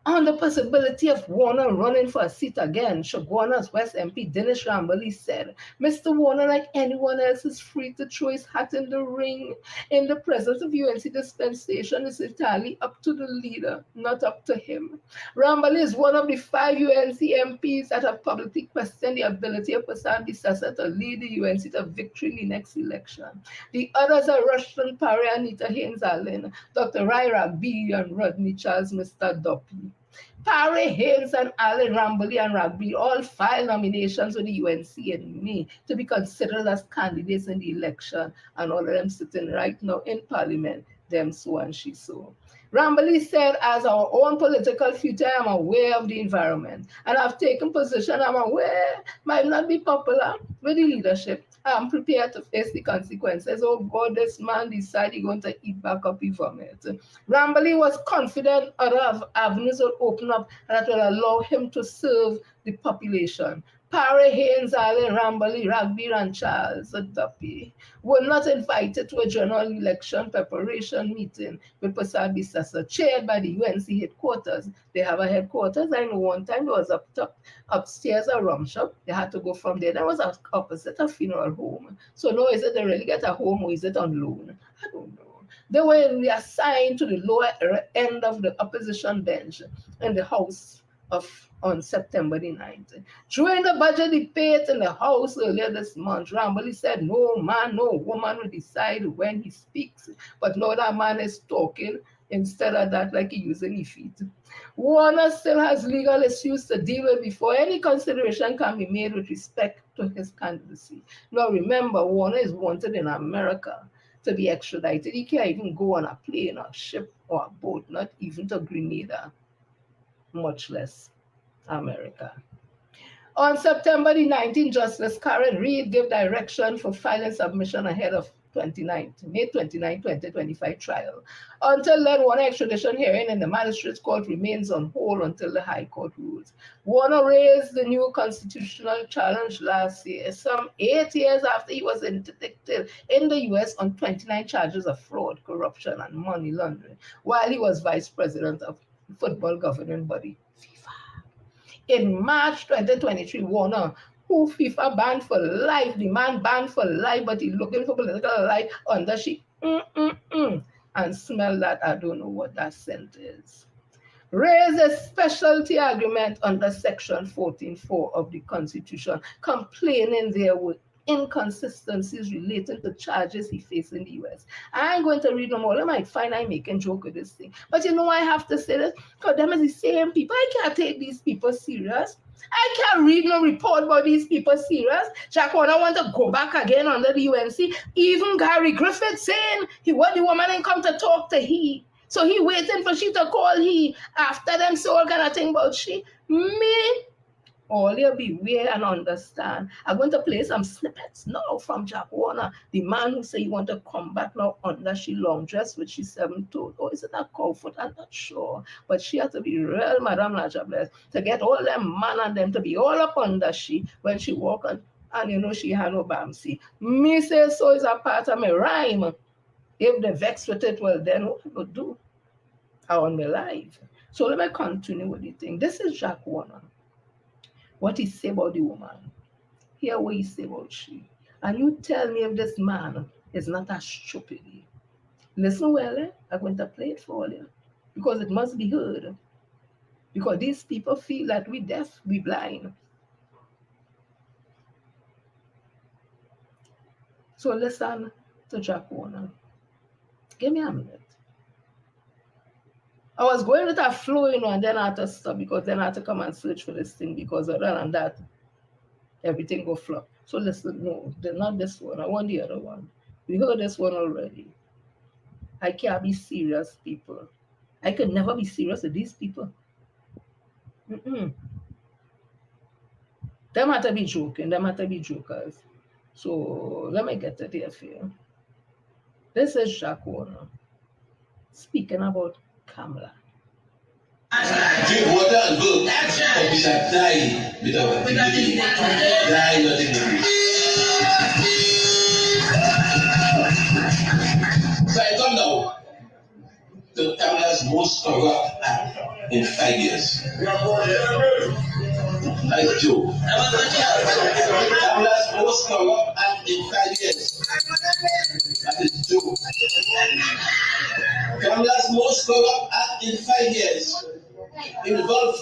On the possibility of Warner running for a seat again, Shagwana's West MP Dinesh Rambali said, Mr. Warner, like anyone else, is free to throw his hat in the ring. In the presence of UNC dispensation, it's entirely up to the leader, not up to him. Rambali is one of the 5 UNC MPs that have publicly questioned the ability of Prasad Bisasa to lead the UNC to victory in the next election. The others are Rushton Parry, Anita Haynes-Allen, Dr. Rai Ragbi, and Rodney Charles, Mr. Duppy. Parry, Haynes, and Allen, Rambali, and Ragbi all filed nominations with the UNC in May to be considered as candidates in the election, and all of them sitting right now in Parliament, them so and she so. Rambali said, as our own political future, I'm aware of the environment, and I've taken position. I'm aware might not be popular with the leadership. I'm prepared to face the consequences. Oh God, this man decided he's going to eat back up his vomit. Rambali was confident other avenues will open up that will allow him to serve the population. Parry, Haynes, Allen, Rambali, Ragbi, and Charles Duppy were not invited to a general election preparation meeting with Prasad Bisasa, chaired by the UNC headquarters. They have a headquarters. I know one time there was upstairs a rum shop. They had to go from there. That was opposite a funeral home. So now is it they really get a home or is it on loan? I don't know. They were assigned to the lower end of the opposition bench in the House on September the 9th. During the budget debate in the House earlier this month, Rambali said no man, no woman will decide when he speaks. But now that man is talking, Instead of that, like he using his feet. Warner still has legal issues to deal with before any consideration can be made with respect to his candidacy. Now remember, Warner is wanted in America to be extradited. He can't even go on a plane or a ship or a boat, not even to Grenada, much less America. On September the 19th, Justice Karen Reed gave direction for filing submission ahead of May 29, 2025 trial. Until then, Warner extradition hearing in the magistrate's court remains on hold until the High Court rules. Warner raised the new constitutional challenge last year, some 8 years after he was interdicted in the U.S. on 29 charges of fraud, corruption, and money laundering, while he was vice president of the football governing body. In March 2023, Warner, who FIFA banned for life, the man banned for life, but he's looking for political life under she and smell that, I don't know what that scent is. Raised a specialty argument under Section 14.4 of the Constitution, complaining there were inconsistencies relating to charges he faced in the US. I ain't going to read no more. They might find I'm making joke with this thing. But you know I have to say this, because them is the same people. I can't take these people serious. I can't read no report about these people serious. Jack Warner want to go back again under the UNC. Even Gary Griffith saying he want the woman and come to talk to he. So he waiting for she to call he after them so all kind of thing about she. Me, all you beware and understand. I'm going to play some snippets now from Jack Warner, the man who say he want to come back now under she long dress with she 7-toed. Oh, is it a comfort? I'm not sure. But she had to be real, Madame Diablesse, to get all them man and them to be all up under she when she walk on, and you know she had no bamsy. Me say so is a part of my rhyme. If they vex with it, well then what I would do? I want my life. So let me continue with the thing. This is Jack Warner. What he say about the woman. Hear what he say about she. And you tell me if this man is not as stupid. Listen well, I'm going to play it for you. Because it must be heard. Because these people feel that we deaf, we blind. So listen to Jack Warner. Give me a minute. I was going with a flow, you know, and then I had to stop because then I had to come and search for this thing because other than that, everything go flop. So listen, no, not this one. I want the other one. We heard this one already. I can't be serious, people. I could never be serious with these people. Them have to be joking. Them have to be jokers. So let me get it here for you. This is Jack Warner speaking about Kamala. Drink water and go. That's right. Or we shall die without dignity. Die without dignity. So I come now to Kamala's most corrupt act in 5 years. That's Joe. Kamala's most corrupt act in 5 years. That is Joe. Kamala's most corrupt act in 5 years involved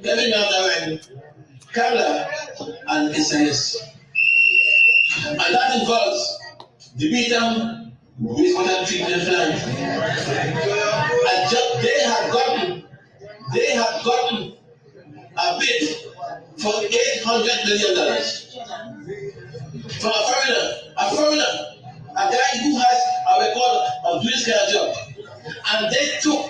every now and then Kamala and SAS. And that involves the beaten wastewater treatment plant. And they had gotten a bid for $800 million from a foreigner, a guy who has a record of doing this kind of job. And they took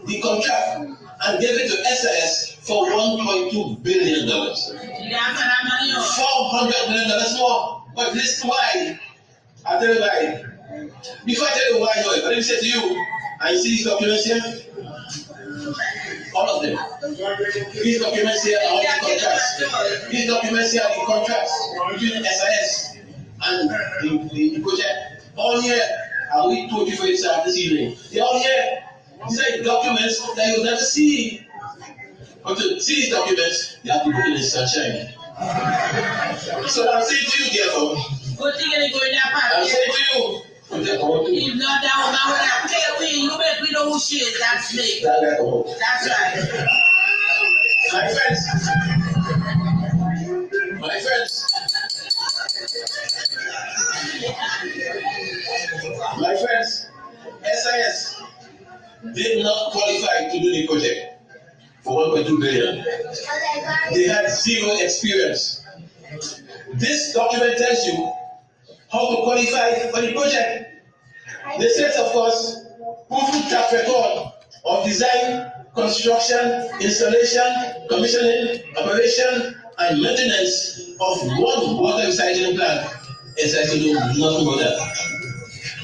the contract and gave it to SAS for $1.2 billion. $400 million more. But listen why. I'll tell you why. Before I tell you why, let me say to you, I see these documents here. All of them. These documents here are all the contracts. These documents here are the contracts between SAS and the project. All here, and we told you for it this evening. They're all here. These are the documents that you'll never see. But to see these documents, you have to put in the sunshine. So I'm saying to you, therefore, I'm saying to you, if not that woman would have taken away, you bet we know who she is. That's me. That's right. My friends, SAS did not qualify to do the project for 1.2 billion. They had zero experience. This document tells you how to qualify for the project. They said, of course, proven track record of design, construction, installation, commissioning, operation, and maintenance of one water recycling plant. Exactly, do not know that.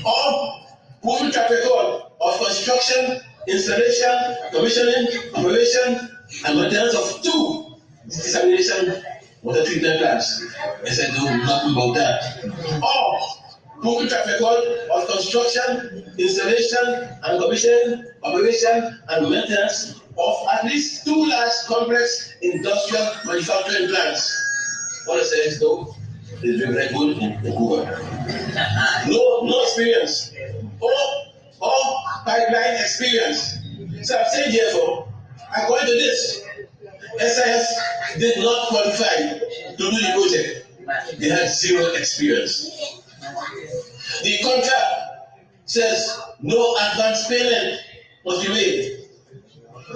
Or proven track record of construction, installation, commissioning, operation, and maintenance of two desalination water treatment plants. I said, no, nothing about that. Or proven track record of construction, installation, and commissioning, operation, and maintenance of at least two large complex industrial manufacturing plants. What I say is no, it's very good in Cuba. No experience. Or pipeline experience. So I'm saying therefore, according to this, SIS did not qualify to do the project. They had zero experience. The contract says no advance payment must be made.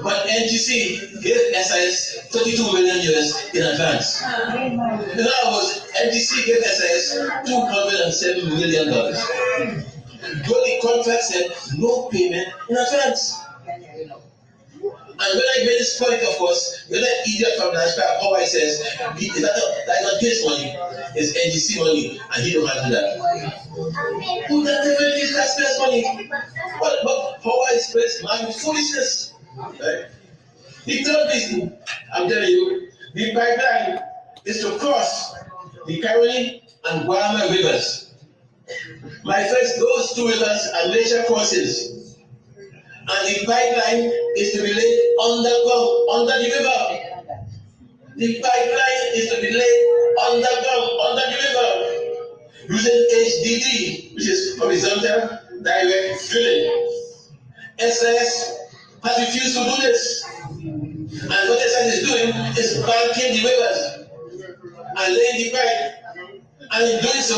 But NGC gave SIS 32 million US in advance. In other words, NGC gave SIS $207 million. But the contract said no payment in advance. And when I made this point, of course, when that idiot from National Power says that is not his money, it's NGC money, and he don't handle that. Who doesn't even use taxpayers' money? But Power is placed man foolishness. Right? The third reason, I'm telling you, the pipeline is to cross the Caroni and Guarama rivers. My friends, those two rivers are major crossings. And the pipeline is to be laid underground, under the river. The pipeline is to be laid underground, under the river, using HDD, which is horizontal direct drilling. SIS has refused to do this. And what SIS is doing is banking the rivers and laying the pipe. And in doing so,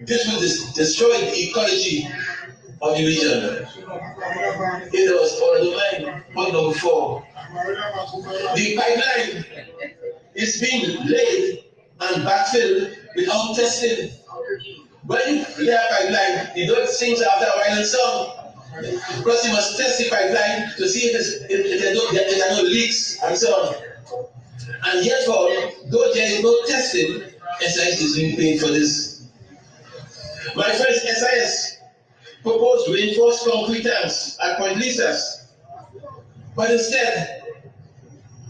this will destroy the ecology of the region. It was point number 4. The pipeline is being laid and backfilled without testing. When you lay a pipeline, you don't sing after a while and song. Because you must test the pipeline to see if there are no leaks and so on. And yet, though there is no testing, SIS is being paid for this. My friends, SIS proposed reinforced concrete tanks at Point Lisas, but instead,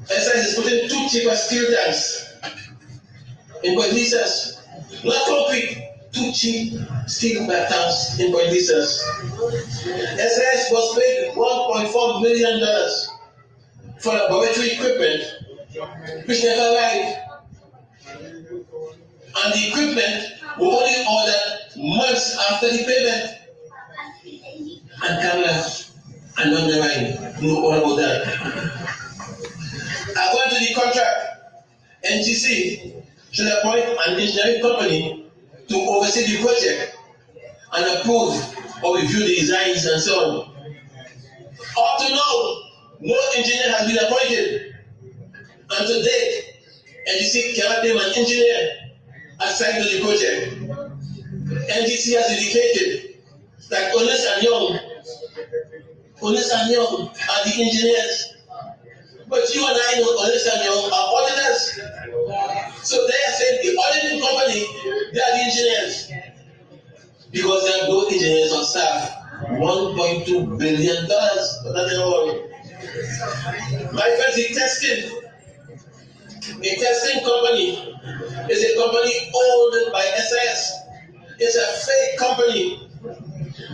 SIS is putting 2 cheaper steel tanks in Point Lisas. Not concrete, 2 cheap steel tanks in Point Lisas. SIS was paid $1.4 million for laboratory equipment, which never arrived. And the equipment was only ordered months after the payment. And Canada and on the line know all about that. According to the contract, NGC should appoint an engineering company to oversee the project and approve or review the designs and so on. Up to now, no engineer has been appointed. And to date, NGC cannot name an engineer assigned to the project. NGC has indicated that Onis and Young are the engineers. But you and I know Onis and Young are auditors. So they are saying the auditing company, they are the engineers. Because there are no engineers on staff. $1.2 billion. But nothing wrong. My friends, the testing company is a company owned by SIS. It's a fake company.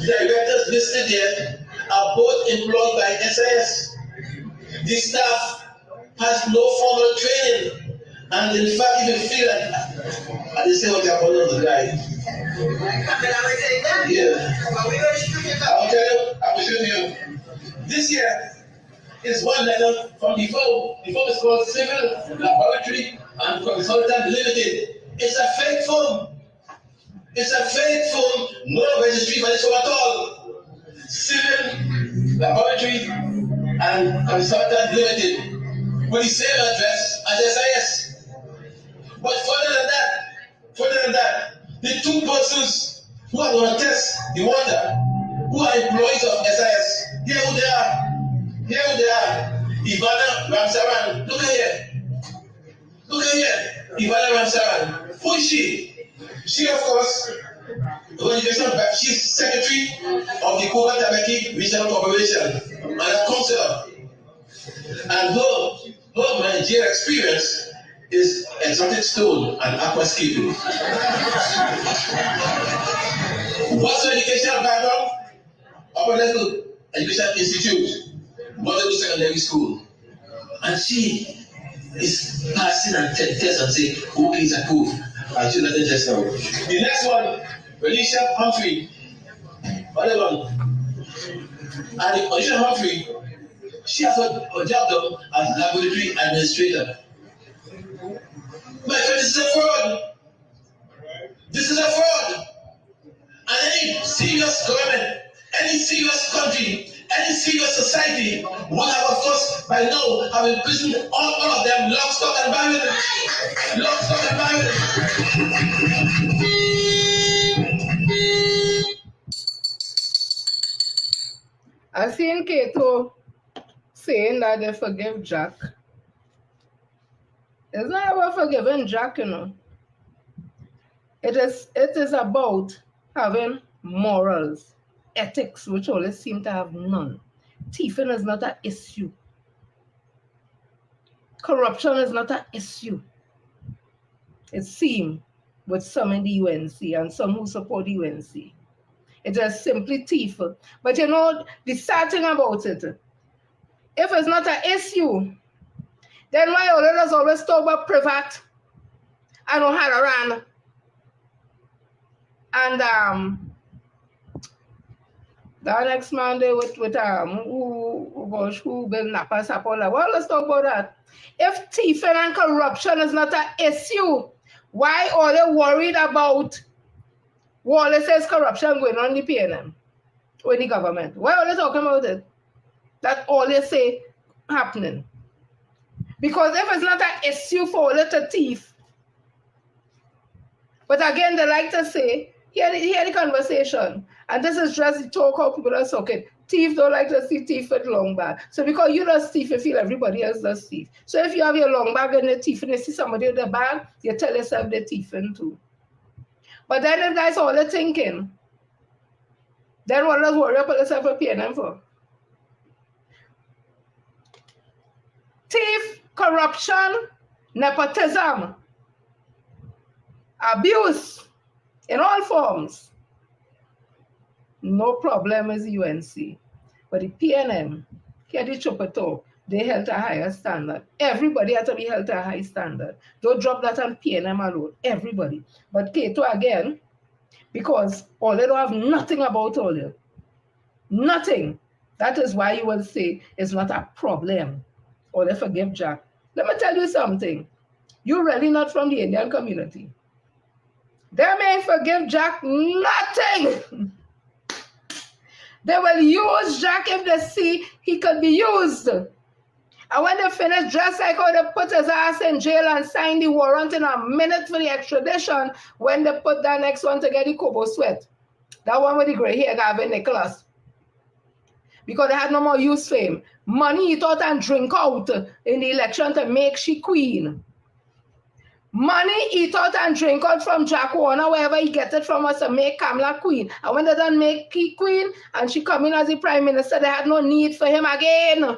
The directors listed here are both employed by SIS. The staff has no formal training, and in fact, if you feel like, I just say what you're calling the guy. Yeah. I'll tell you, I'll show you. This year is one letter from the firm. The firm is called Civil Laboratory and Consultant Limited. It's a fake firm. It's a fake firm, no registry for this firm at all. Civil Laboratory and Consultant Limited with the same address as SIS. But further than that, the two persons who are going to test the water, who are employees of SIS, here who they are. Ivana Ramsaran, look at here. Ivana Ramsaran. Who is she? She, of course, she's secretary of the Koba Tabaki Regional Corporation and a councillor. And her managerial experience is exotic stone and aquascaping. What's her educational background? Upper level education institute, Modeling Secondary School. And she is passing and test and say, okay, it's approved. And she doesn't just know. The next one, Alicia Humphrey. Other one. And Alicia Humphrey, she has a job done as laboratory administrator. My friend, this is a fraud. This is a fraud. And any serious government, any serious country, any serious society would have, of course, by now, have imprisoned all of them, lock, stock, and barrel. Lock, stock, and barrel. I've seen Kato saying that they forgive Jack. It's not about forgiving Jack, you know. It is about having morals, ethics, which always seem to have none. Thieving is not an issue. Corruption is not an issue. It seems with some in the UNC and some who support the UNC. It is simply thief. But you know, the sad thing about it, if it's not an issue, then why all of us always talk about private and O'Halloran and the next man there with who build Napa Sapola. Well, let's talk about that. If thieving and corruption is not an issue, why are they worried about what they says corruption going on in the PNM or in the government? Why are they talking about it? That's all they say happening. Because if it's not an issue for all to thief, but again, they like to say, hear the conversation. And this is just the talk how people are talking. Thief don't like to see thief with long bag. So because you don't thief, you feel everybody else does thief. So if you have your long bag and you're thieving, you see somebody with a bag, you tell yourself they're thieving too. But then if that's all they're thinking, then what does worry about yourself for PNM for? Thief, corruption, nepotism, abuse in all forms. No problem is UNC. But the PNM, here the Chopato, they held a higher standard. Everybody had to be held to a high standard. Don't drop that on PNM alone. Everybody. But Kato again, because all they don't have nothing about all you. Nothing. That is why you will say it's not a problem. Or they forgive Jack. Let me tell you something. You're really not from the Indian community. They may forgive Jack nothing. They will use Jack if they see he could be used. And when they finish, just like how they put his ass in jail and sign the warrant in a minute for the extradition, when they put that next one to get the Kobo sweat. That one with the gray hair, Gavin Nicholas. Because they had no more use for him. Money he thought and drink out in the election to make she queen. Money he thought and drink out from Jack Warner, wherever he get it from us to make Kamala queen. And when they done make he queen and she come in as the prime minister, they had no need for him again.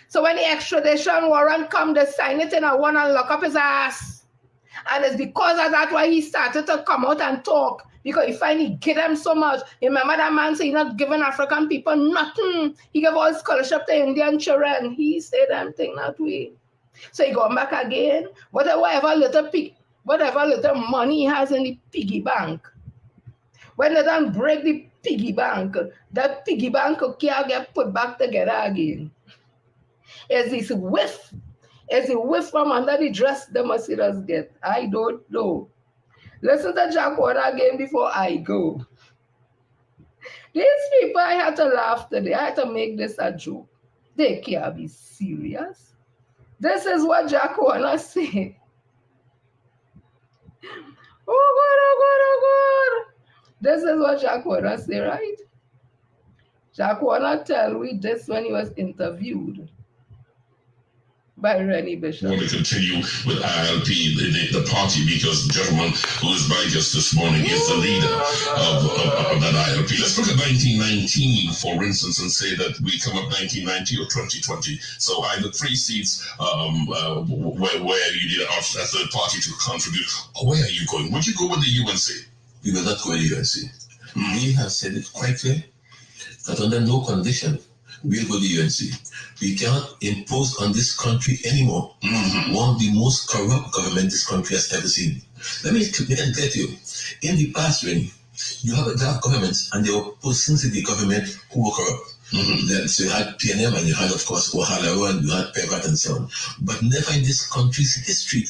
So when the extradition warrant come, they sign it in a one and lock up his ass. And it's because of that why he started to come out and talk. Because he finally get them so much. Remember that man say he's not giving African people nothing. He gave all scholarship to Indian children. He said them thing that way. So he gone back again. Whatever little money he has in the piggy bank. When they don't break the piggy bank, that piggy bank can't get put back together again. Is this whiff? Is it whiff from under the dress the Mercedes get? I don't know. Listen to Jack Warner again before I go. These people, I had to laugh today. I had to make this a joke. They can't be serious. This is what Jack Warner said. Oh God, oh God, oh God. This is what Jack Warner said, right? Jack Warner tell we this when he was interviewed by Rennie Bishop. Want to continue with ILP, the party, because the gentleman who was by just this morning is the leader of that ILP. Let's look at 1919, for instance, and say that we come up 1990 or 2020. So either 3 seats where you did as a party to contribute. Where are you going? Would you go with the UNC? We will not go with the UNC. We have said it quite clear that under no condition we'll go to the UNC. We cannot impose on this country anymore one of the most corrupt government this country has ever seen. Let me get to you. In the past, when you have governments and they were persons in the government who were corrupt. So you had PNM and you had, of course, Ohalaro and you had Pevat and so on. But never in this country's history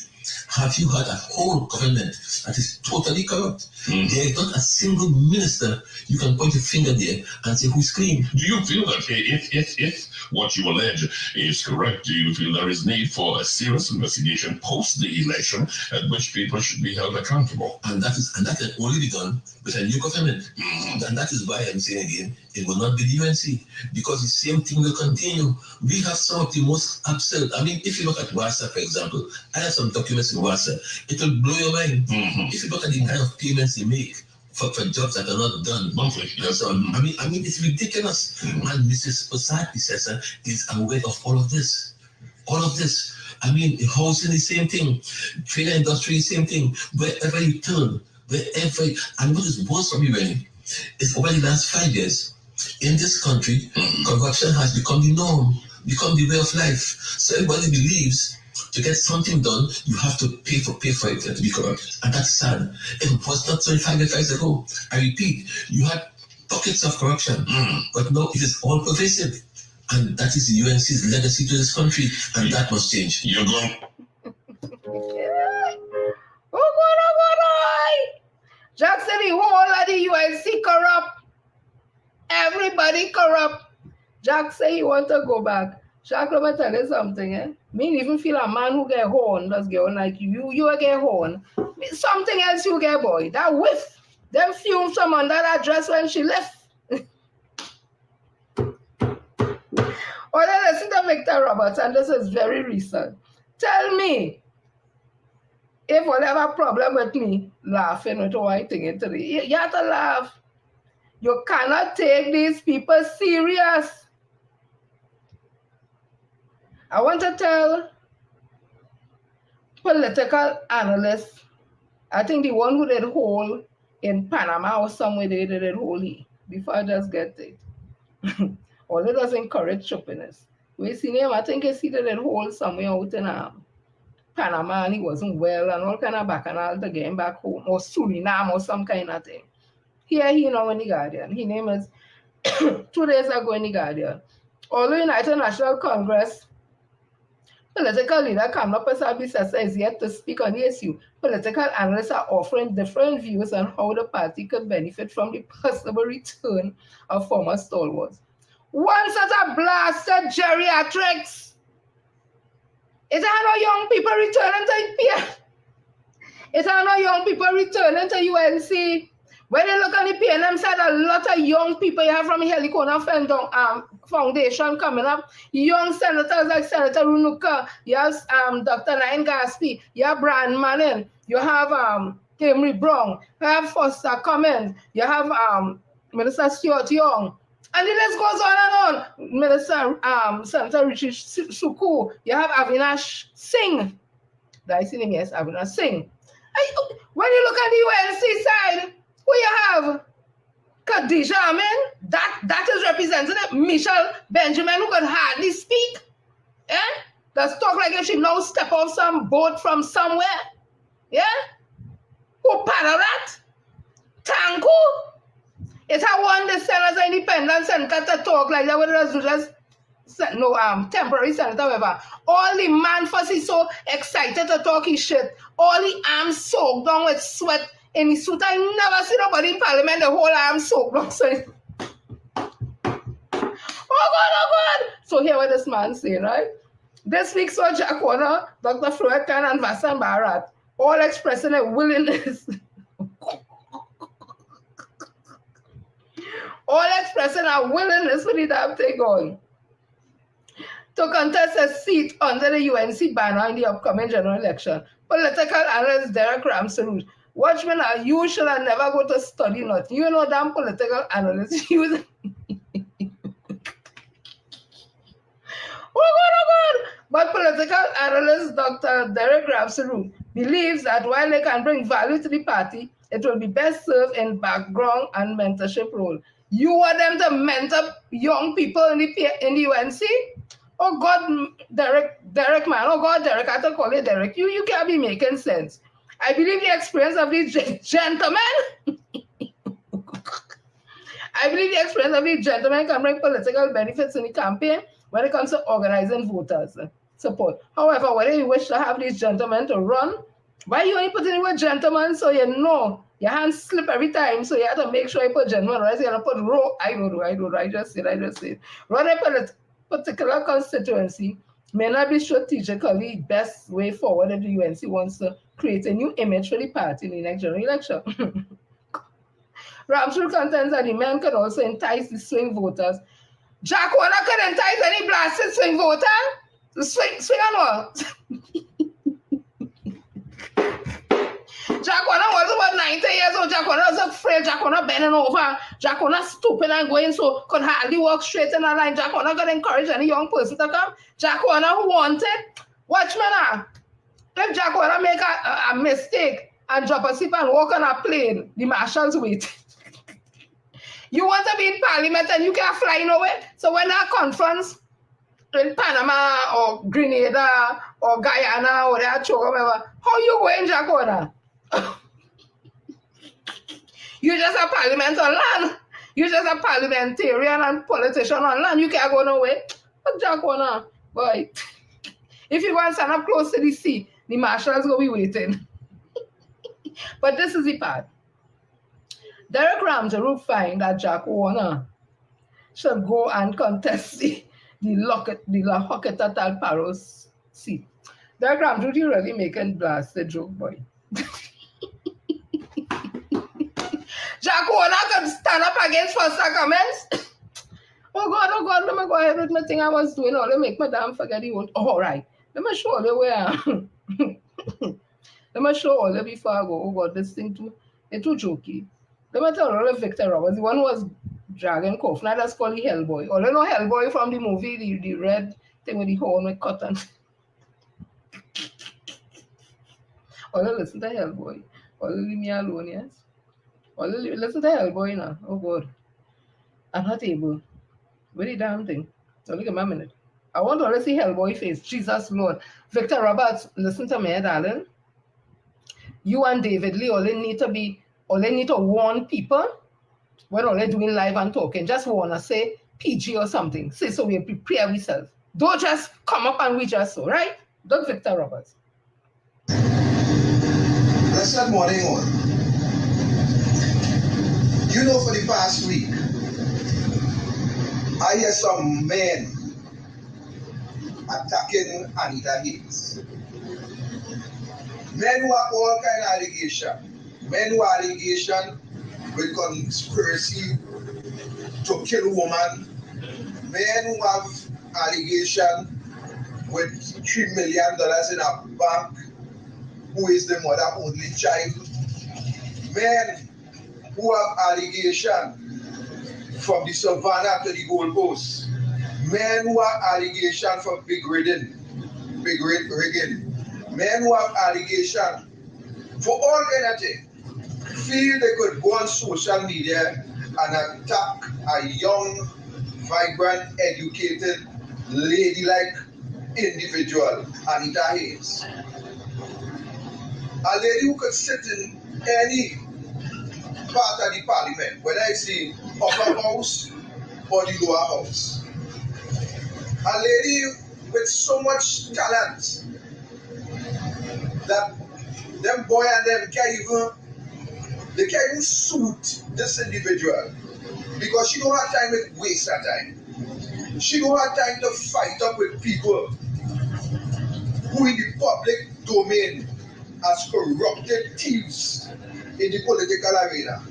have you had a whole government that is totally corrupt. There is not a single minister you can point your finger there and say who's clean. Do you feel that if what you allege is correct, do you feel there is need for a serious investigation post the election at which people should be held accountable? And that can only be done with a new government. And that is why I'm saying again, it will not be the UNC, because the same thing will continue. We have some of the most absurd. I mean, if you look at WASA, for example, I have some documents in WASA. It will blow your mind. If you look at the kind of payments they make for jobs that are not done monthly. So, I mean, it's ridiculous. And Mrs. Osati says is aware of all of this. All of this. I mean, housing, the same thing. Trade industry, the same thing. Wherever you turn, and what is worse for me, really, is over the last 5 years, in this country, corruption has become the norm, become the way of life. So everybody believes to get something done, you have to pay for it to be corrupt. And that's sad. It was not 25 years ago. I repeat, you had pockets of corruption, but now it is all pervasive. And that is the UNC's legacy to this country, and that must change. You're going. Jack said the whole of the UNC corrupt. Everybody corrupt. Jack said he want to go back. Jack, let me tell you something, Me even feel a man who get horn does get on like you get horn. Something else you get, boy. That whiff. Them fumes from under that dress when she left. Or then listen to Victor Roberts, and this is very recent. Tell me, if you have a problem with me laughing with white thing into the, you have to laugh. You cannot take these people serious. I want to tell political analysts, I think the one who did hole in Panama or somewhere they did it wholly before I just get it. Or it doesn't encourage choppiness. We see him, I think he did it hole somewhere out in Panama and he wasn't well and all kind of bacchanal to get him back home, or Suriname or some kind of thing. Here he now in the Guardian. His name is 2 days ago in the Guardian. Although United National Congress political leader Kamla Persad-Bissessar is yet to speak on the issue. Political analysts are offering different views on how the party could benefit from the possible return of former stalwarts. One such a blasted geriatrics. Is there no young people returning to PN? Is there no young people returning to UNC? When you look on the PNM side, a lot of young people you have from Helicona Foundation coming up. Young senators like Senator Runuka, you have Dr. Nain Gaspi, you have Brian Manning, you have Emery Brown, you have Foster Cummins, you have Minister Stuart Young. And the list goes on and on. Minister Senator Richard Suku, you have Avinash Singh. Did I see him? Yes, Avinash Singh. When you look at the UNC side, who you have? Khadija Amin, that is Representative Michelle Benjamin, who could hardly speak. Does talk like if she now step off some boat from somewhere. Who Pararat? Tanku? It's how one the Senator Independent Senator to talk like that, whether it's just temporary senator, whatever. All the man first is so excited to talk his shit. All the arms soaked down with sweat in his suit. I never see nobody in parliament the whole arm soaked down. So oh God. So here what this man saying, right? This week saw Jack Warner, Dr. Floyd Khan, and Vassan Bharat all expressing a willingness. All expressing a willingness for the damn thing going to contest a seat under the UNC banner in the upcoming general election. Political analyst Derek Ramsey, watchmen, you should have never go to study nothing. You know damn political analysts. Oh God. But political analyst Dr. Derek Ramsey believes that while they can bring value to the party, it will be best served in background and mentorship role. You want them to mentor young people in the UNC? Oh God, Derek man. Oh God, Derek, I have to call it Derek. You can't be making sense. I believe the experience of these gentlemen. I believe the experience of these gentlemen can bring political benefits in the campaign when it comes to organizing voters support. However, whether you wish to have these gentlemen to run, why you only putting in with gentlemen so you know your hands slip every time, so you have to make sure you put gentlemen, right? So you have to put row. I don't know. I just said. Run a particular constituency may not be strategically best way forward if the UNC wants to create a new image for the party in the next general election. Ramsey contends that the men could also entice the swing voters. Jack Warner could entice any blasted swing voter? Swing on what? Jack Warner was about 90 years old. Jack Warner was afraid. Jack Warner bending over. Jack Warner stupid and going so could hardly walk straight in a line. Jack Warner could encourage any young person to come. Jack Warner who wanted. Watch me now. If Jack Warner make a mistake and drop asleep and walk on a plane, the marshals wait. You want to be in parliament and you can't fly nowhere. So when that conference in Panama or Grenada or Guyana or that or whatever, how you going, Jack Warner? You just a parliament on land. You just a parliamentarian and politician on land. You can't go nowhere. But Jack Warner, boy, if you want to stand up close to the sea, the marshals will be waiting. But this is the part. Derek Ramsey find that Jack Warner should go and contest the Hocketatal Paros seat. Derek Ramsey, you really making blasted joke, boy. Jack Warner could stand up against first comments. Oh God, let me go ahead with my thing I was doing. Oh, let me make my damn forget the old. Oh, all right. Let me show you where let me show all before I go. Oh God, this thing too, it's too jokey. Let me tell you, Victor Roberts, the one who was dragging Kof. Now that's called the Hellboy. Or you know Hellboy from the movie, the red thing with the horn with cotton. Or you listen to Hellboy. Or you leave me alone, yes? Or you listen to Hellboy now. Oh God. I'm not able. Very damn thing. So look at my minute. I want to see Hellboy face. Jesus Lord. Victor Roberts, listen to me, darling. You and David Lee all they need to warn people when all they're doing live and talking. Just want to say PG or something. Say so we prepare ourselves. Don't just come up and we just so, right? Don't Victor Roberts. Blessed morning all. You know, for the past week, I hear some men attacking Anita Hicks. Men who have all kind of allegation. Men who have allegation with conspiracy to kill a woman. Men who have allegation with $3 million in a bank, who is the mother only child. Men who have allegation from the savannah to the Gold Coast. Men who have allegation for big rigging. Men who have allegation for all anything. Feel they could go on social media and attack a young, vibrant, educated, ladylike individual, Anita Hayes. A lady who could sit in any part of the parliament, whether it's the upper house or the lower house. A lady with so much talent that them boy and them can't even suit this individual because she don't have time to waste her time. She don't have time to fight up with people who in the public domain as corrupted thieves in the political arena.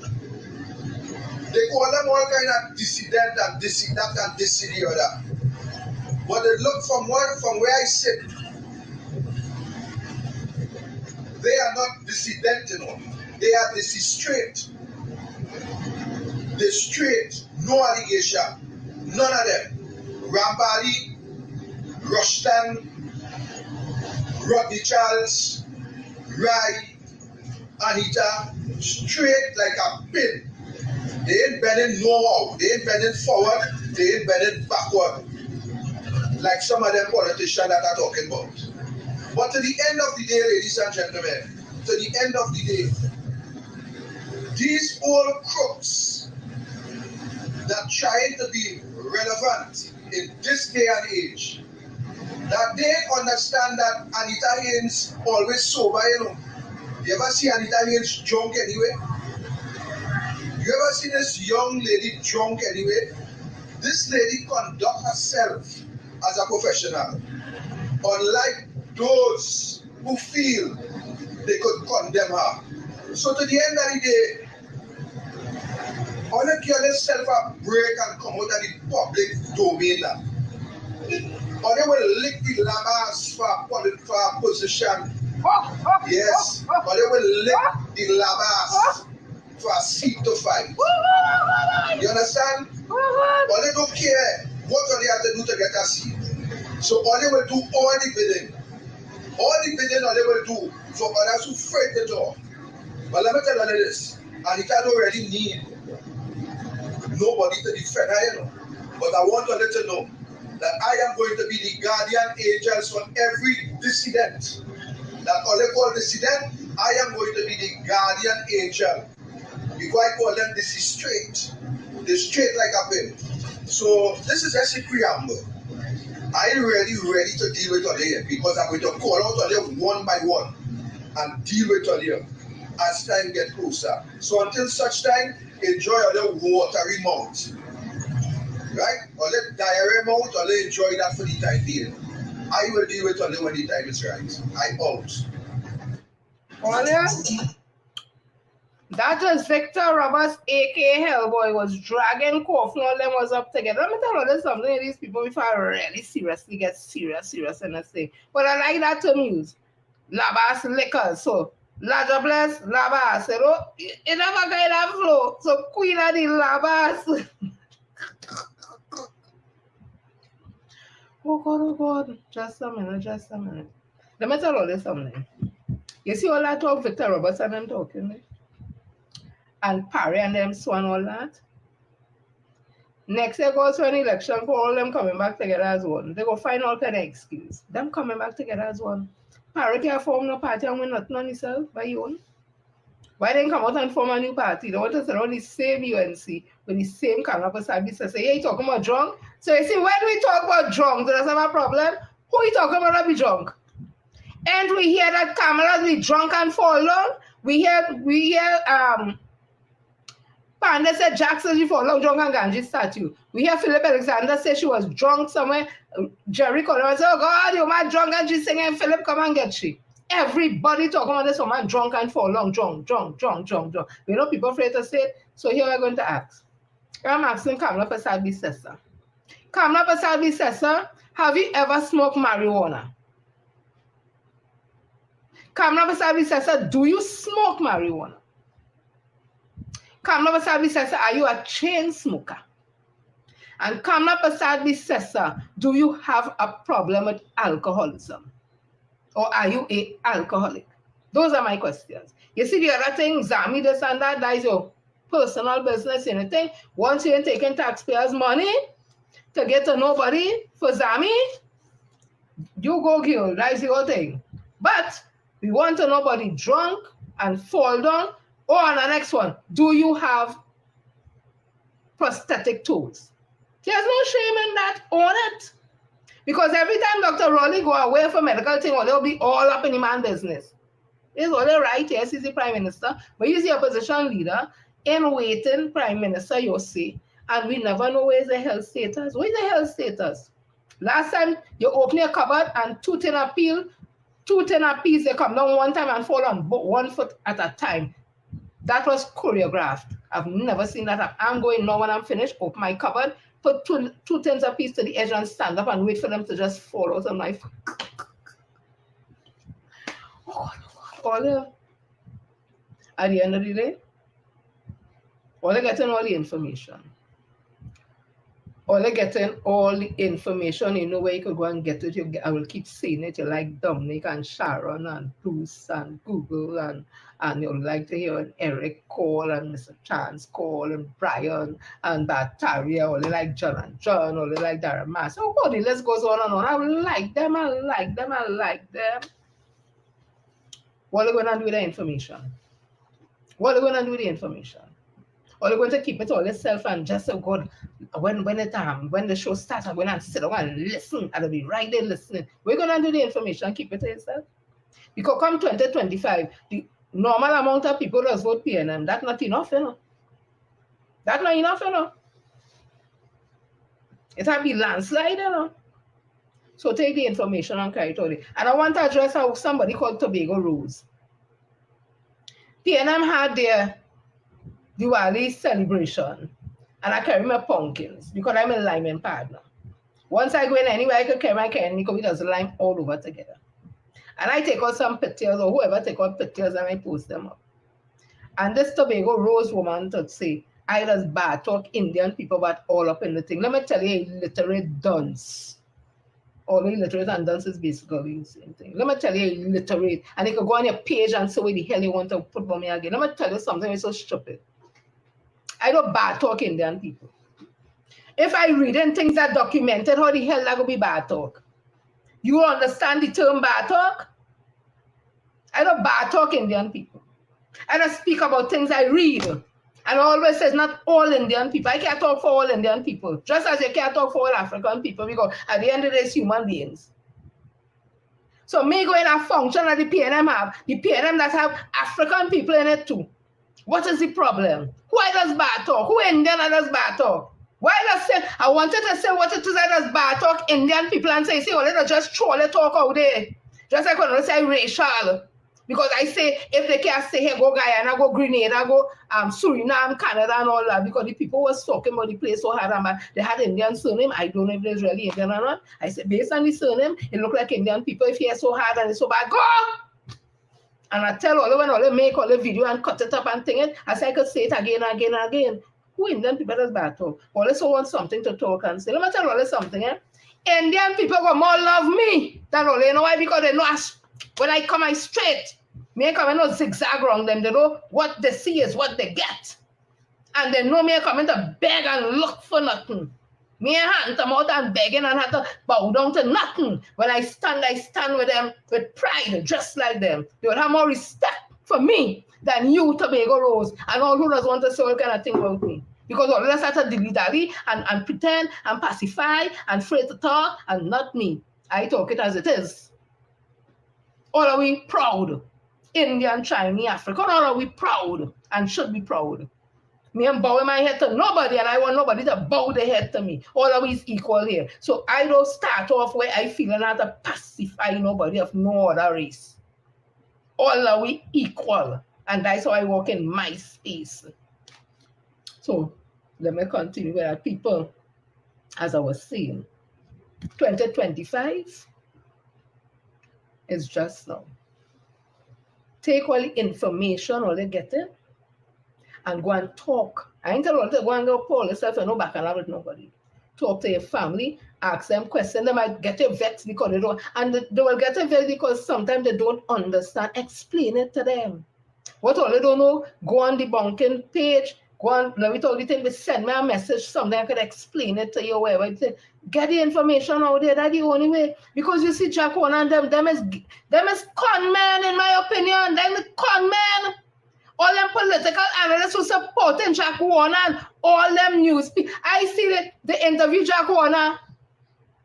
They call them all kind of dissident and this that and this the other. But they look from where I sit, they are not dissident, you know. They are straight. They straight, no allegation, none of them. Rambali, Rushton, Rodney Charles, Rai, Anita, straight like a pin. They ain't bending no, they ain't bending forward, they ain't bending backward. Like some of them politicians that are talking about. But to the end of the day, ladies and gentlemen, to the end of the day, these old crooks that trying to be relevant in this day and age, that they understand that Anita Haynes always sober, you know. You ever see Anita Haynes drunk anyway? You ever see this young lady drunk anyway? This lady conduct herself as a professional, unlike those who feel they could condemn her. So to the end of the day, all the careless self a break and come out of the public domain. Or they will lick the labas for a position. Yes, or they will lick the labas for a seat to fight. You understand? Or they don't care what they have to do to get a seat. So all they will do all the bidding. All the bidding all they will do for others who fight the door. But let me tell you this, Anita don't really need nobody to defend her, you know. But I want to let you know that I am going to be the guardian angels for every dissident. That all they call dissident, I am going to be the guardian angel. Before I call them, this is straight. They're straight like a pin. So this is just a preamble. I am ready to deal with all here because I'm going to call out all here one by one and deal with all here as time gets closer. So until such time, enjoy all the watery mouth. Right? Or let diarrhea mouth, or let enjoy that for the time being. I will deal with all when the time is right. I out. Olia, that was Victor Roberts, aka Hellboy, was dragging Coffin, all them was up together. Let me tell you something, these people, if I really seriously get serious in this thing. But I like that term used. Labas liquors. So Diablesse, labas. You know, it never kind of flow. So queen of the labas. Oh God. Just a minute. Let me tell you something. You see all that talk Victor Roberts and them talking? And Parry and them so and all that. Next year goes to an election for all them coming back together as one. They go find all kind of excuse. Them coming back together as one. Parry can't form no party and win nothing on himself by your own. Why didn't come out and form a new party? They want to surround the same UNC with the same kind of service and say, yeah, you talking about drunk? So you see, when we talk about drunk, does that have a problem? Who are you talking about to be drunk? And we hear that Kamala be drunk and fall down. We hear Panda said Jackson she fall down drunk and Ganji statue. We hear Philip Alexander say she was drunk somewhere. Jerry called her and said, oh God, you're mad drunk and she's singing Philip come and get she. Everybody talking about this woman drunk and fall down, drunk. You know, people afraid to say it. So here we're going to ask. I'm asking Kamala Persad-Bissessar. Kamala Persad-Bissessar, have you ever smoked marijuana? Kamala Persad-Bissessar, do you smoke marijuana? Kamala Persad-Bissessar, are you a chain smoker? And Kamala Persad-Bissessar, do you have a problem with alcoholism? Or are you an alcoholic? Those are my questions. You see the other thing, Zami, this and that is your personal business, anything. Once you're taking taxpayers' money to get to nobody for Zami, you go kill. That's the whole thing. But we want to nobody drunk and fall down. Or on the next one, do you have prosthetic toes? There's no shame in that. Own it. Because every time Dr. Rowley go away for medical thing, or they'll be all up in the man business. It's all right, yes, he's the prime minister, but he's the opposition leader in waiting prime minister, you see. And we never know where's the health status. Where's the health status? Last time you open your cupboard and two tin of peel, they come down one time and fall on 1 foot at a time. That was choreographed. I've never seen that. I'm going now when I'm finished, open my cupboard, put two tins of peas to the edge and stand up and wait for them to just fall out of my foot. At the end of the day, all they're getting all the information. All they're getting all the information, you know where you could go and get it. I will keep saying it. You like Dominic and Sharon and Bruce and Google and you'll like to hear Eric call and Mr. Chance call and Brian and Bataria, or they like John and John, or they like Dara Mass. Oh, the list goes on and on. I like them. What are they going to do with the information? What are they going to do with the information? Or they're going to keep it all themselves and just so good. When the show starts, I'm going to sit down and listen. I'll be right there listening. We're going to do the information and keep it to yourself. Because come 2025, the normal amount of people that vote PNM, that's not enough, you know. That's not enough, you know. It'll be landslide, you know. So take the information and carry it out. And I want to address how somebody called Tobago Rose. PNM had their Diwali celebration, and I carry my pumpkins because I'm a liming partner. Once I go in anywhere, I can carry my can because we just lime all over together. And I take out some pictures, or whoever take out pictures, and I post them up. And this Tobago Rose woman would say, I just bad talk Indian people, but all up in the thing. Let me tell you, illiterate dunce. All illiterate and dunce is basically the same thing. Let me tell you, illiterate. And you can go on your page and say what the hell you want to put on me again. Let me tell you something, it's so stupid. I don't bad talk Indian people. If I read in things that documented, how the hell that going to be bad talk? You understand the term bad talk? I don't bad talk Indian people. I don't speak about things I read. And I always says not all Indian people. I can't talk for all Indian people. Just as you can't talk for all African people, because at the end of the day, it's human beings. So me going a function that the PNM have, the PNM that have African people in it too. What is the problem? Why does bad talk? Who Indian does bad talk? Why does say, I wanted to say what it is that does bad talk Indian people and say, well, they just troll talk out there. Just like when I say racial. Because I say, if they can't say, hey, go Guyana, go Grenada, go Suriname, Canada, and all that, because the people was talking about the place so hard, and they had Indian surname. I don't know if it's really Indian or not. I said, based on the surname, it look like Indian people. If you're so hard and it's so bad, go! And I tell all of them, all they make all the video and cut it up and thing it, I say I could say it again and again and again. Who Indian people does bad talk? All they so want something to talk and say. Let me tell all they something, eh? Indian people go more love me than all they know why, because they know when I come, I straight. Me I come and no zigzag around them. They know what they see is what they get. And they know me I come in to beg and look for nothing. Me I hand them out and begging and have to bow down to nothing. When I stand with them with pride, just like them. They would have more respect for me than you, Tobago Rose, and all who does want to say all kind of thing about me. Because all of us have to dilly-dally and pretend and pacify and afraid to talk, and not me. I talk it as it is. All are we proud? Indian, Chinese, African, all are we proud and should be proud? Me am bowing my head to nobody, and I want nobody to bow their head to me. All of us equal here. So I don't start off where I feel and have to pacify nobody of no other race. All are we equal, and that's how I walk in my space. So let me continue with that. People, as I was saying, 2025 is just now. Take all the information, all they get it, and go and talk. I ain't telling you to go and go pull yourself and no back and with nobody. Talk to your family, ask them questions. They might get you vexed because they don't, and they will get you vexed because sometimes they don't understand. Explain it to them. What all they don't know, go on the bunking page, go on, let me tell you thing, send me a message, something I could explain it to you, wherever. Get the information out there, that's the only way. Because you see Jack Warner and them is con men, in my opinion. Them is con men. All them political analysts who supporting Jack Warner and all them news people. I see the interview Jack Warner.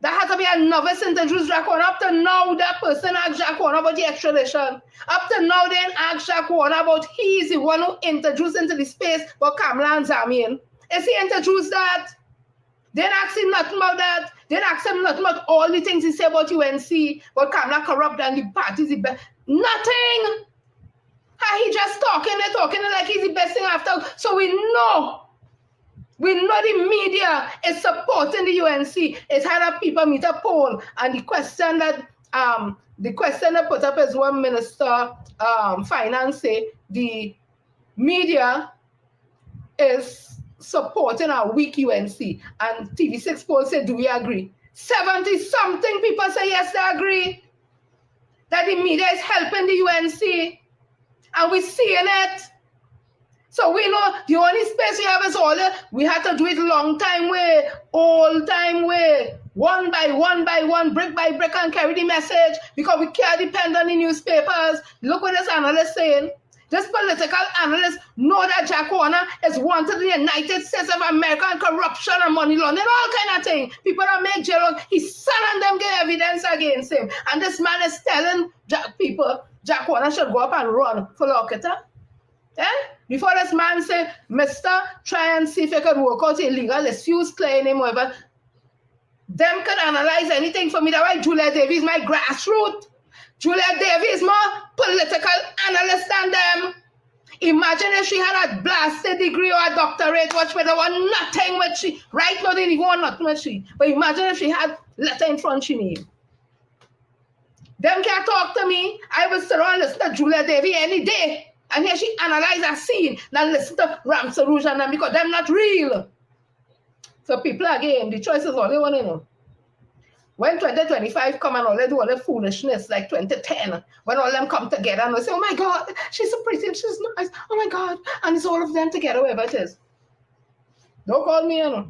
There has to be a novice interview Jack Warner. Up to now, that person asked Jack Warner about the extradition. Up to now, they asked Jack Warner about he's the one who introduced into the space for Kamala and Zamien. Is he introduced that? Didn't ask him nothing about that. Didn't ask him nothing about all the things he said about UNC, but Kamala corrupt and the parties the best. Nothing. He just talking like he's the best thing after. So we know the media is supporting the UNC. It's had a people meet a poll, and the question that put up is one minister finance say the media is supporting a weak UNC, and TV6 poll said, do we agree? 70-something people say yes, they agree that the media is helping the UNC, and we're seeing it. So we know the only space we have is all we had to do it long time way, all time way, one by one, brick by brick, and carry the message, because we can't depend on the newspapers. Look what this analyst saying. This political analyst know that Jack Warner is wanted in the United States of America and corruption and money laundering, all kind of thing. People that make jail, his son and them get evidence against him. And this man is telling Jack Warner should go up and run for Locketa. Eh? Before this man say, Mister, try and see if you could work out illegal, let's use clay name, whatever. Them can analyze anything for me. That's why Julia Davies my grassroots. Julia Davies more political analyst than them. Imagine if she had a blasted degree or a doctorate, which would have won nothing with she. Right now, they didn't want nothing with she. But imagine if she had letter in front she name. Them can't talk to me. I will sit around and listen to Julia Davies any day. And here she analyze a scene. Then listen to Ramsey Rouge and them, because they're not real. So people again, the choice is all they want to know. When 2025 come and all they do all the foolishness like 2010, when all them come together and they say, oh my God, she's so pretty, she's nice, oh my God, and it's all of them together, wherever it is. Don't call me, you know.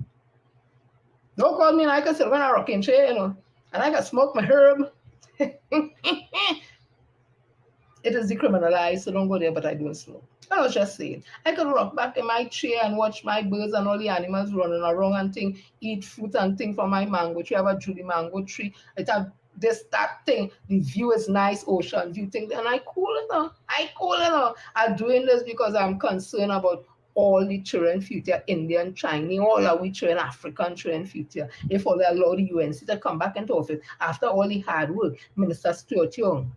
Don't call me and I can sit in a rocking chair, you know, and I can smoke my herb. It is decriminalized, so don't go there, but I don't smoke. I was just saying, I could rock back in my chair and watch my birds and all the animals running around and thing, eat fruit and thing from my mango tree. I have a Judy mango tree. It have this, that thing. The view is nice, ocean view thing. And I cool it. I'm doing this because I'm concerned about all the children future, Indian, Chinese, all our children, African children future. If all they allow the UNC to come back into office after all the hard work, Minister Stuart Young,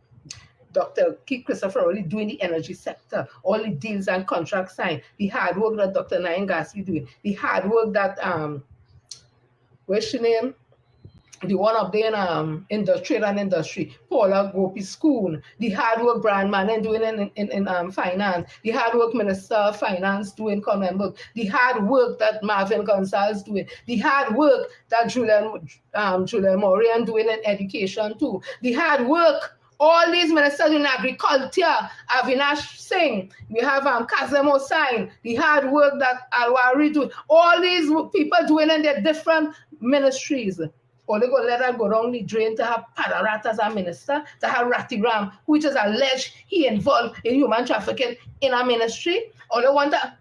Dr. Keith Christopher already doing the energy sector, all the deals and contracts signed, the hard work that Dr. Nayan Gaspi doing, the hard work that what's she name? The one up there in trade and industry, Paula Gopi School, the hard work Brian Manning doing in finance, the hard work Minister of Finance doing comment book, the hard work that Marvin Gonzalez doing, the hard work that Julian Morian doing in education too, the hard work all these ministers in agriculture, Avinash Singh, we have Kazem Hossain, the hard work that Alwari do, all these people doing in their different ministries. Or they go let her go down the drain to have Padarat as a minister, to have Ratiram, which is alleged he involved in human trafficking in a ministry. Or they want to,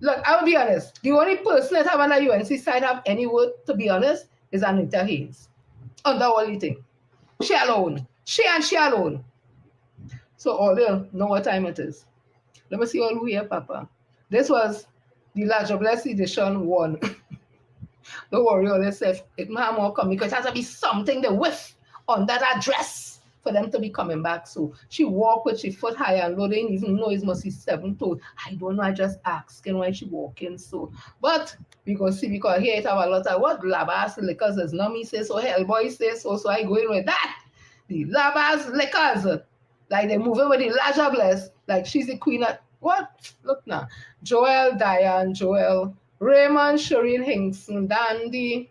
look, I'll be honest, the only person that have on the UNC side have any word, to be honest, is Anita Hayes. On the only thing. She alone. She alone. So all you know what time it is. Let me see all who here, Papa. This was the Diablesse edition 1. Don't worry, all yourself. It might have more come because it has to be something they whiff on that address for them to be coming back. So she walked with she foot high and low. They didn't even know it must be 7 toes. I don't know. I just asking why she walking. So, but we go see because here it have a lot of what Labas liquors is. No me say so. Hellboy says so. So I go in with that. The Labas liquors, like they moving with the Diablesse, like she's the queen of what? Look now, Joel, Diane, Joel, Raymond, Shireen, Hinkson, Dandy,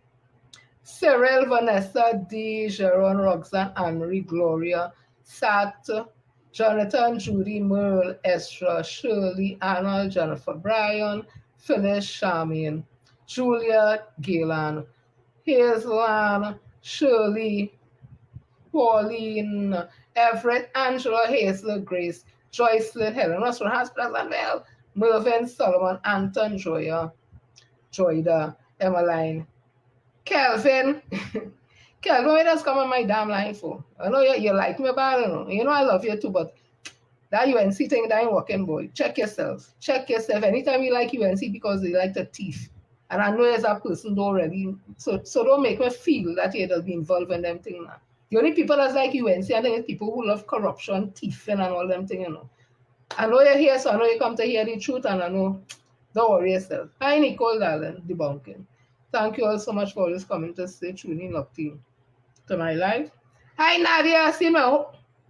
Cyril, Vanessa, D, Sharon, Roxanne, Anne-Marie, Gloria, Sat, Jonathan, Judy, Merle, Estra, Shirley, Arnold, Jennifer, Bryan, Phyllis, Charmaine, Julia, Galen, Hazel, Shirley, Pauline, Everett, Angela, Hazel, Grace, Joycelyn, Helen, Russell, Hospital, Mel, Mervyn, Solomon, Anton, Joya, Joyda, Emmeline, Kelvin. Kelvin, why does come on my damn line for? I know you like me, but I don't know. You know I love you too, but That UNC thing, that ain't working, boy. Check yourself. Check yourself. Anytime you like UNC because they like the thief. And I know there's a person already. So don't make me feel that you'll be involved in them things now. The only people that like UNC, I think, is people who love corruption, thieving, and all them things, you know. I know you're here, so I know you come to hear the truth, and I know, don't worry yourself. Hi, Nicole, darling, debunking. Thank you all so much for always coming to stay tuned in up to my life. Hi, Nadia. See me.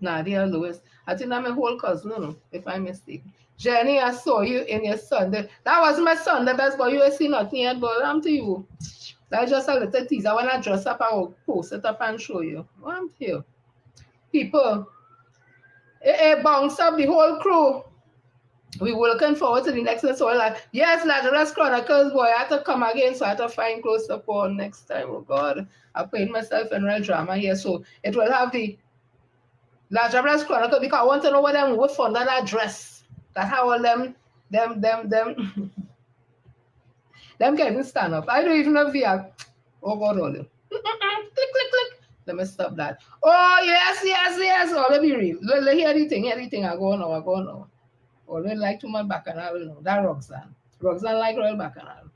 Nadia Lewis. I think I'm a whole cousin, no, if I'm mistaken. Jenny, I saw you in your Sunday. That was my Sunday best, but you ain't seen nothing yet, but I'm to you. That's just a little teaser. When I dress up, I will post it up and show you. Well, I'm here. People, bounce up the whole crew. We were looking forward to the next one. So we're like, yes, Diablesse Chronicles, boy, I have to come again, so I have to find close support next time. Oh, God. I played myself in real drama here. So it will have the Diablesse Chronicles because I want to know what them with under that dress. That's how all them them can't even stand up. I don't even know if they are. Oh, God, all them. Click, click, click. Let me stop that. Oh, yes. Oh, let me read. Let hear anything. I go now. Or they like too much bacchanal, you know. That Roxanne. Roxanne like real bacchanal.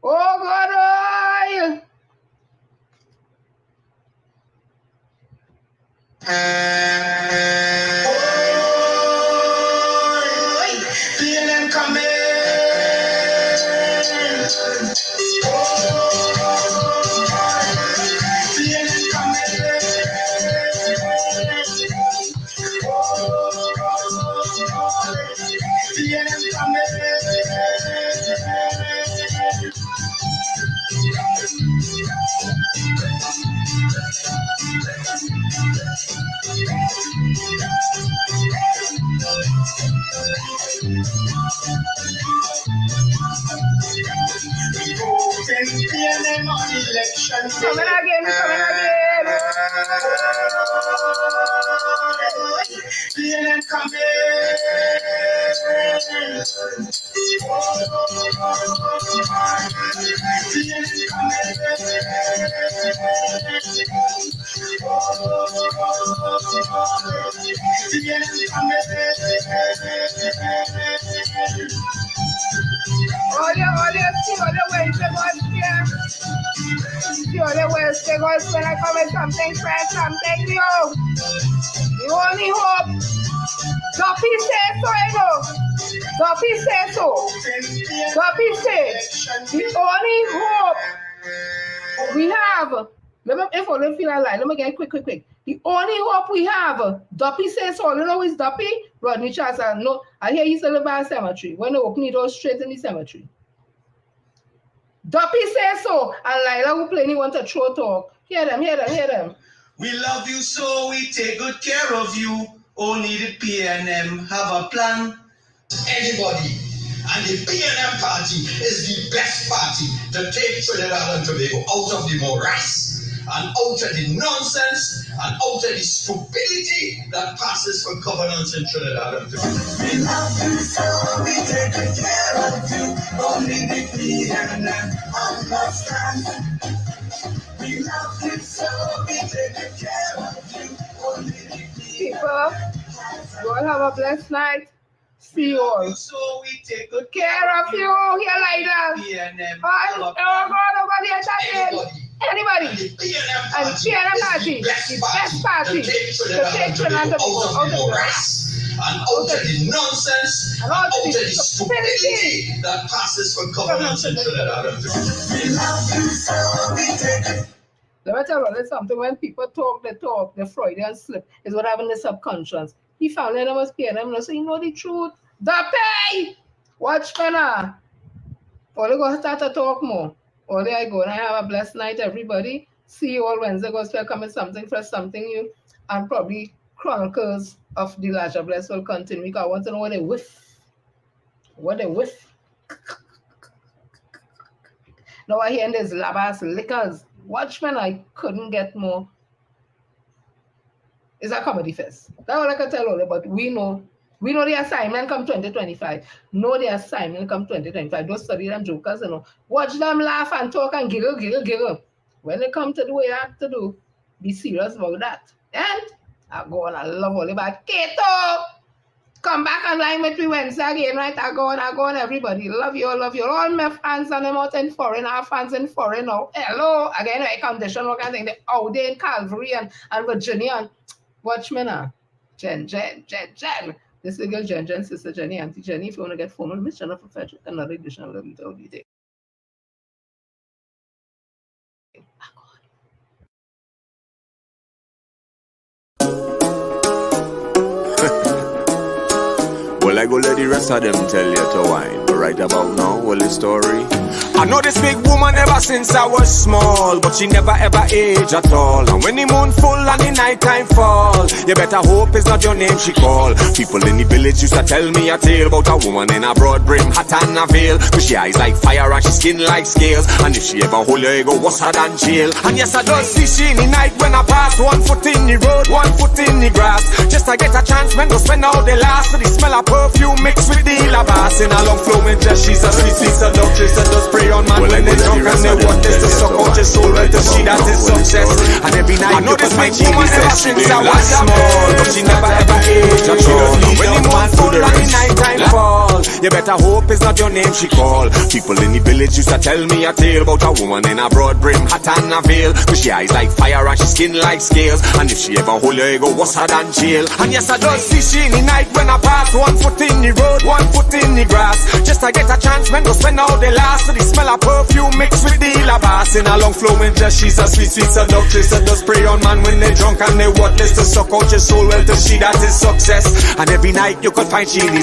Oh, God, PNM coming. PNM PNM on election. Coming again. PNM coming. All the Wednesday goes when I come with something fresh, something new. The only hope. Duffy says so, you know. Duffy says so. Duffy says the only hope we have. If I don't feel like, let me get quick. The only hope we have, Duffy says so. You know who is Duffy? Rodney Charles. No, I hear he's live by a cemetery. When they open it, goes straight in the cemetery. Duffy says so. And Lila who plainly want to throw talk. Hear them. We love you so we take good care of you. Only the PNM have a plan. Anybody. And the PNM party is the best party to take Trinidad and Tobago out of the morass and out of the nonsense and out of the stupidity that passes for governance in Trinidad and Tobago. We love you so we take good care of you. Only the PNM understand. We love you so we take good care of you. Only the PNM. People, you all have a blessed night. See you all. So we take good care of you. Here later. Oh, God, anybody. And PNM party, the best party to take Trinidad out of the morass and out of the nonsense and out of the stupidity that passes for governance in Trinidad and Tobago. Let me tell you something. When people talk, the Freudian slip is what happened in the subconscious. He found that it was PNM, so you know the truth. The pay! Watch for now. All you go start to talk more. All I go and I have a blessed night, everybody. See you all Wednesday. Gospel coming something for something new. And probably Chronicles of the Diablesse will continue. Because I want to know what they whiff. Now I hear there's labas liquors. Watchmen, I couldn't get more. It's a comedy fest. That's all I can tell you, but we know the assignment come 2025. Know the assignment come 2025. Don't study them jokers, you know. Watch them laugh and talk and giggle. When they come to do what you have to do, be serious about that. And I go on, I love all about Kato. Come back online with me Wednesday again, right? I go on, everybody. Love you. All my fans and them out in foreign, our fans in foreign now. Hello. Again, I condition what kind of thing. They out there in Calvary and Virginia. And watch me now. Jen. This is the girl Jen, sister Jenny, Auntie Jenny. If you want to get formal, Miss Jennifer Frederick, another edition of the Well, I go let the rest of them tell you to whine. But right about now, well, the story. I know this big woman ever since I was small, but she never ever age at all. And when the moon full and the nighttime fall, you better hope it's not your name she call. People in the village used to tell me a tale about a woman in a broad brim hat and a veil, but she eyes like fire and she skin like scales. And if she ever hold you go worse than jail. And yes, I don't see she in the night when I pass. 1 foot in the road, 1 foot in the grass. Just to get a chance, men go spend all the last. So the smell of perfume mixed with the labas. In a long flowing dress, she's a sweet seductress and does spray on man when they drunk and they want this to suck out your soul. Well, to see that is success. And every night I know this big woman ever since I was small, but she never ever aged at all. When the moon full and the nighttime fall, you better hope it's not your name she call. People in the village used to tell me a tale about a woman in a broad brim hat and a veil, but she eyes like fire and she skin like scales. And if she ever hold you go worse than jail. And yes, I don't see she in the night when I pass. 1 foot in the road, 1 foot in the grass. Just to get a chance, men go spend all the last. So the smell of perfume mixed with the labas. In a long flowing dress, she's a sweet seductress and does spray on man when they drunk and they worthless to suck out your soul. Well, to see that is success. And every night you could find she in the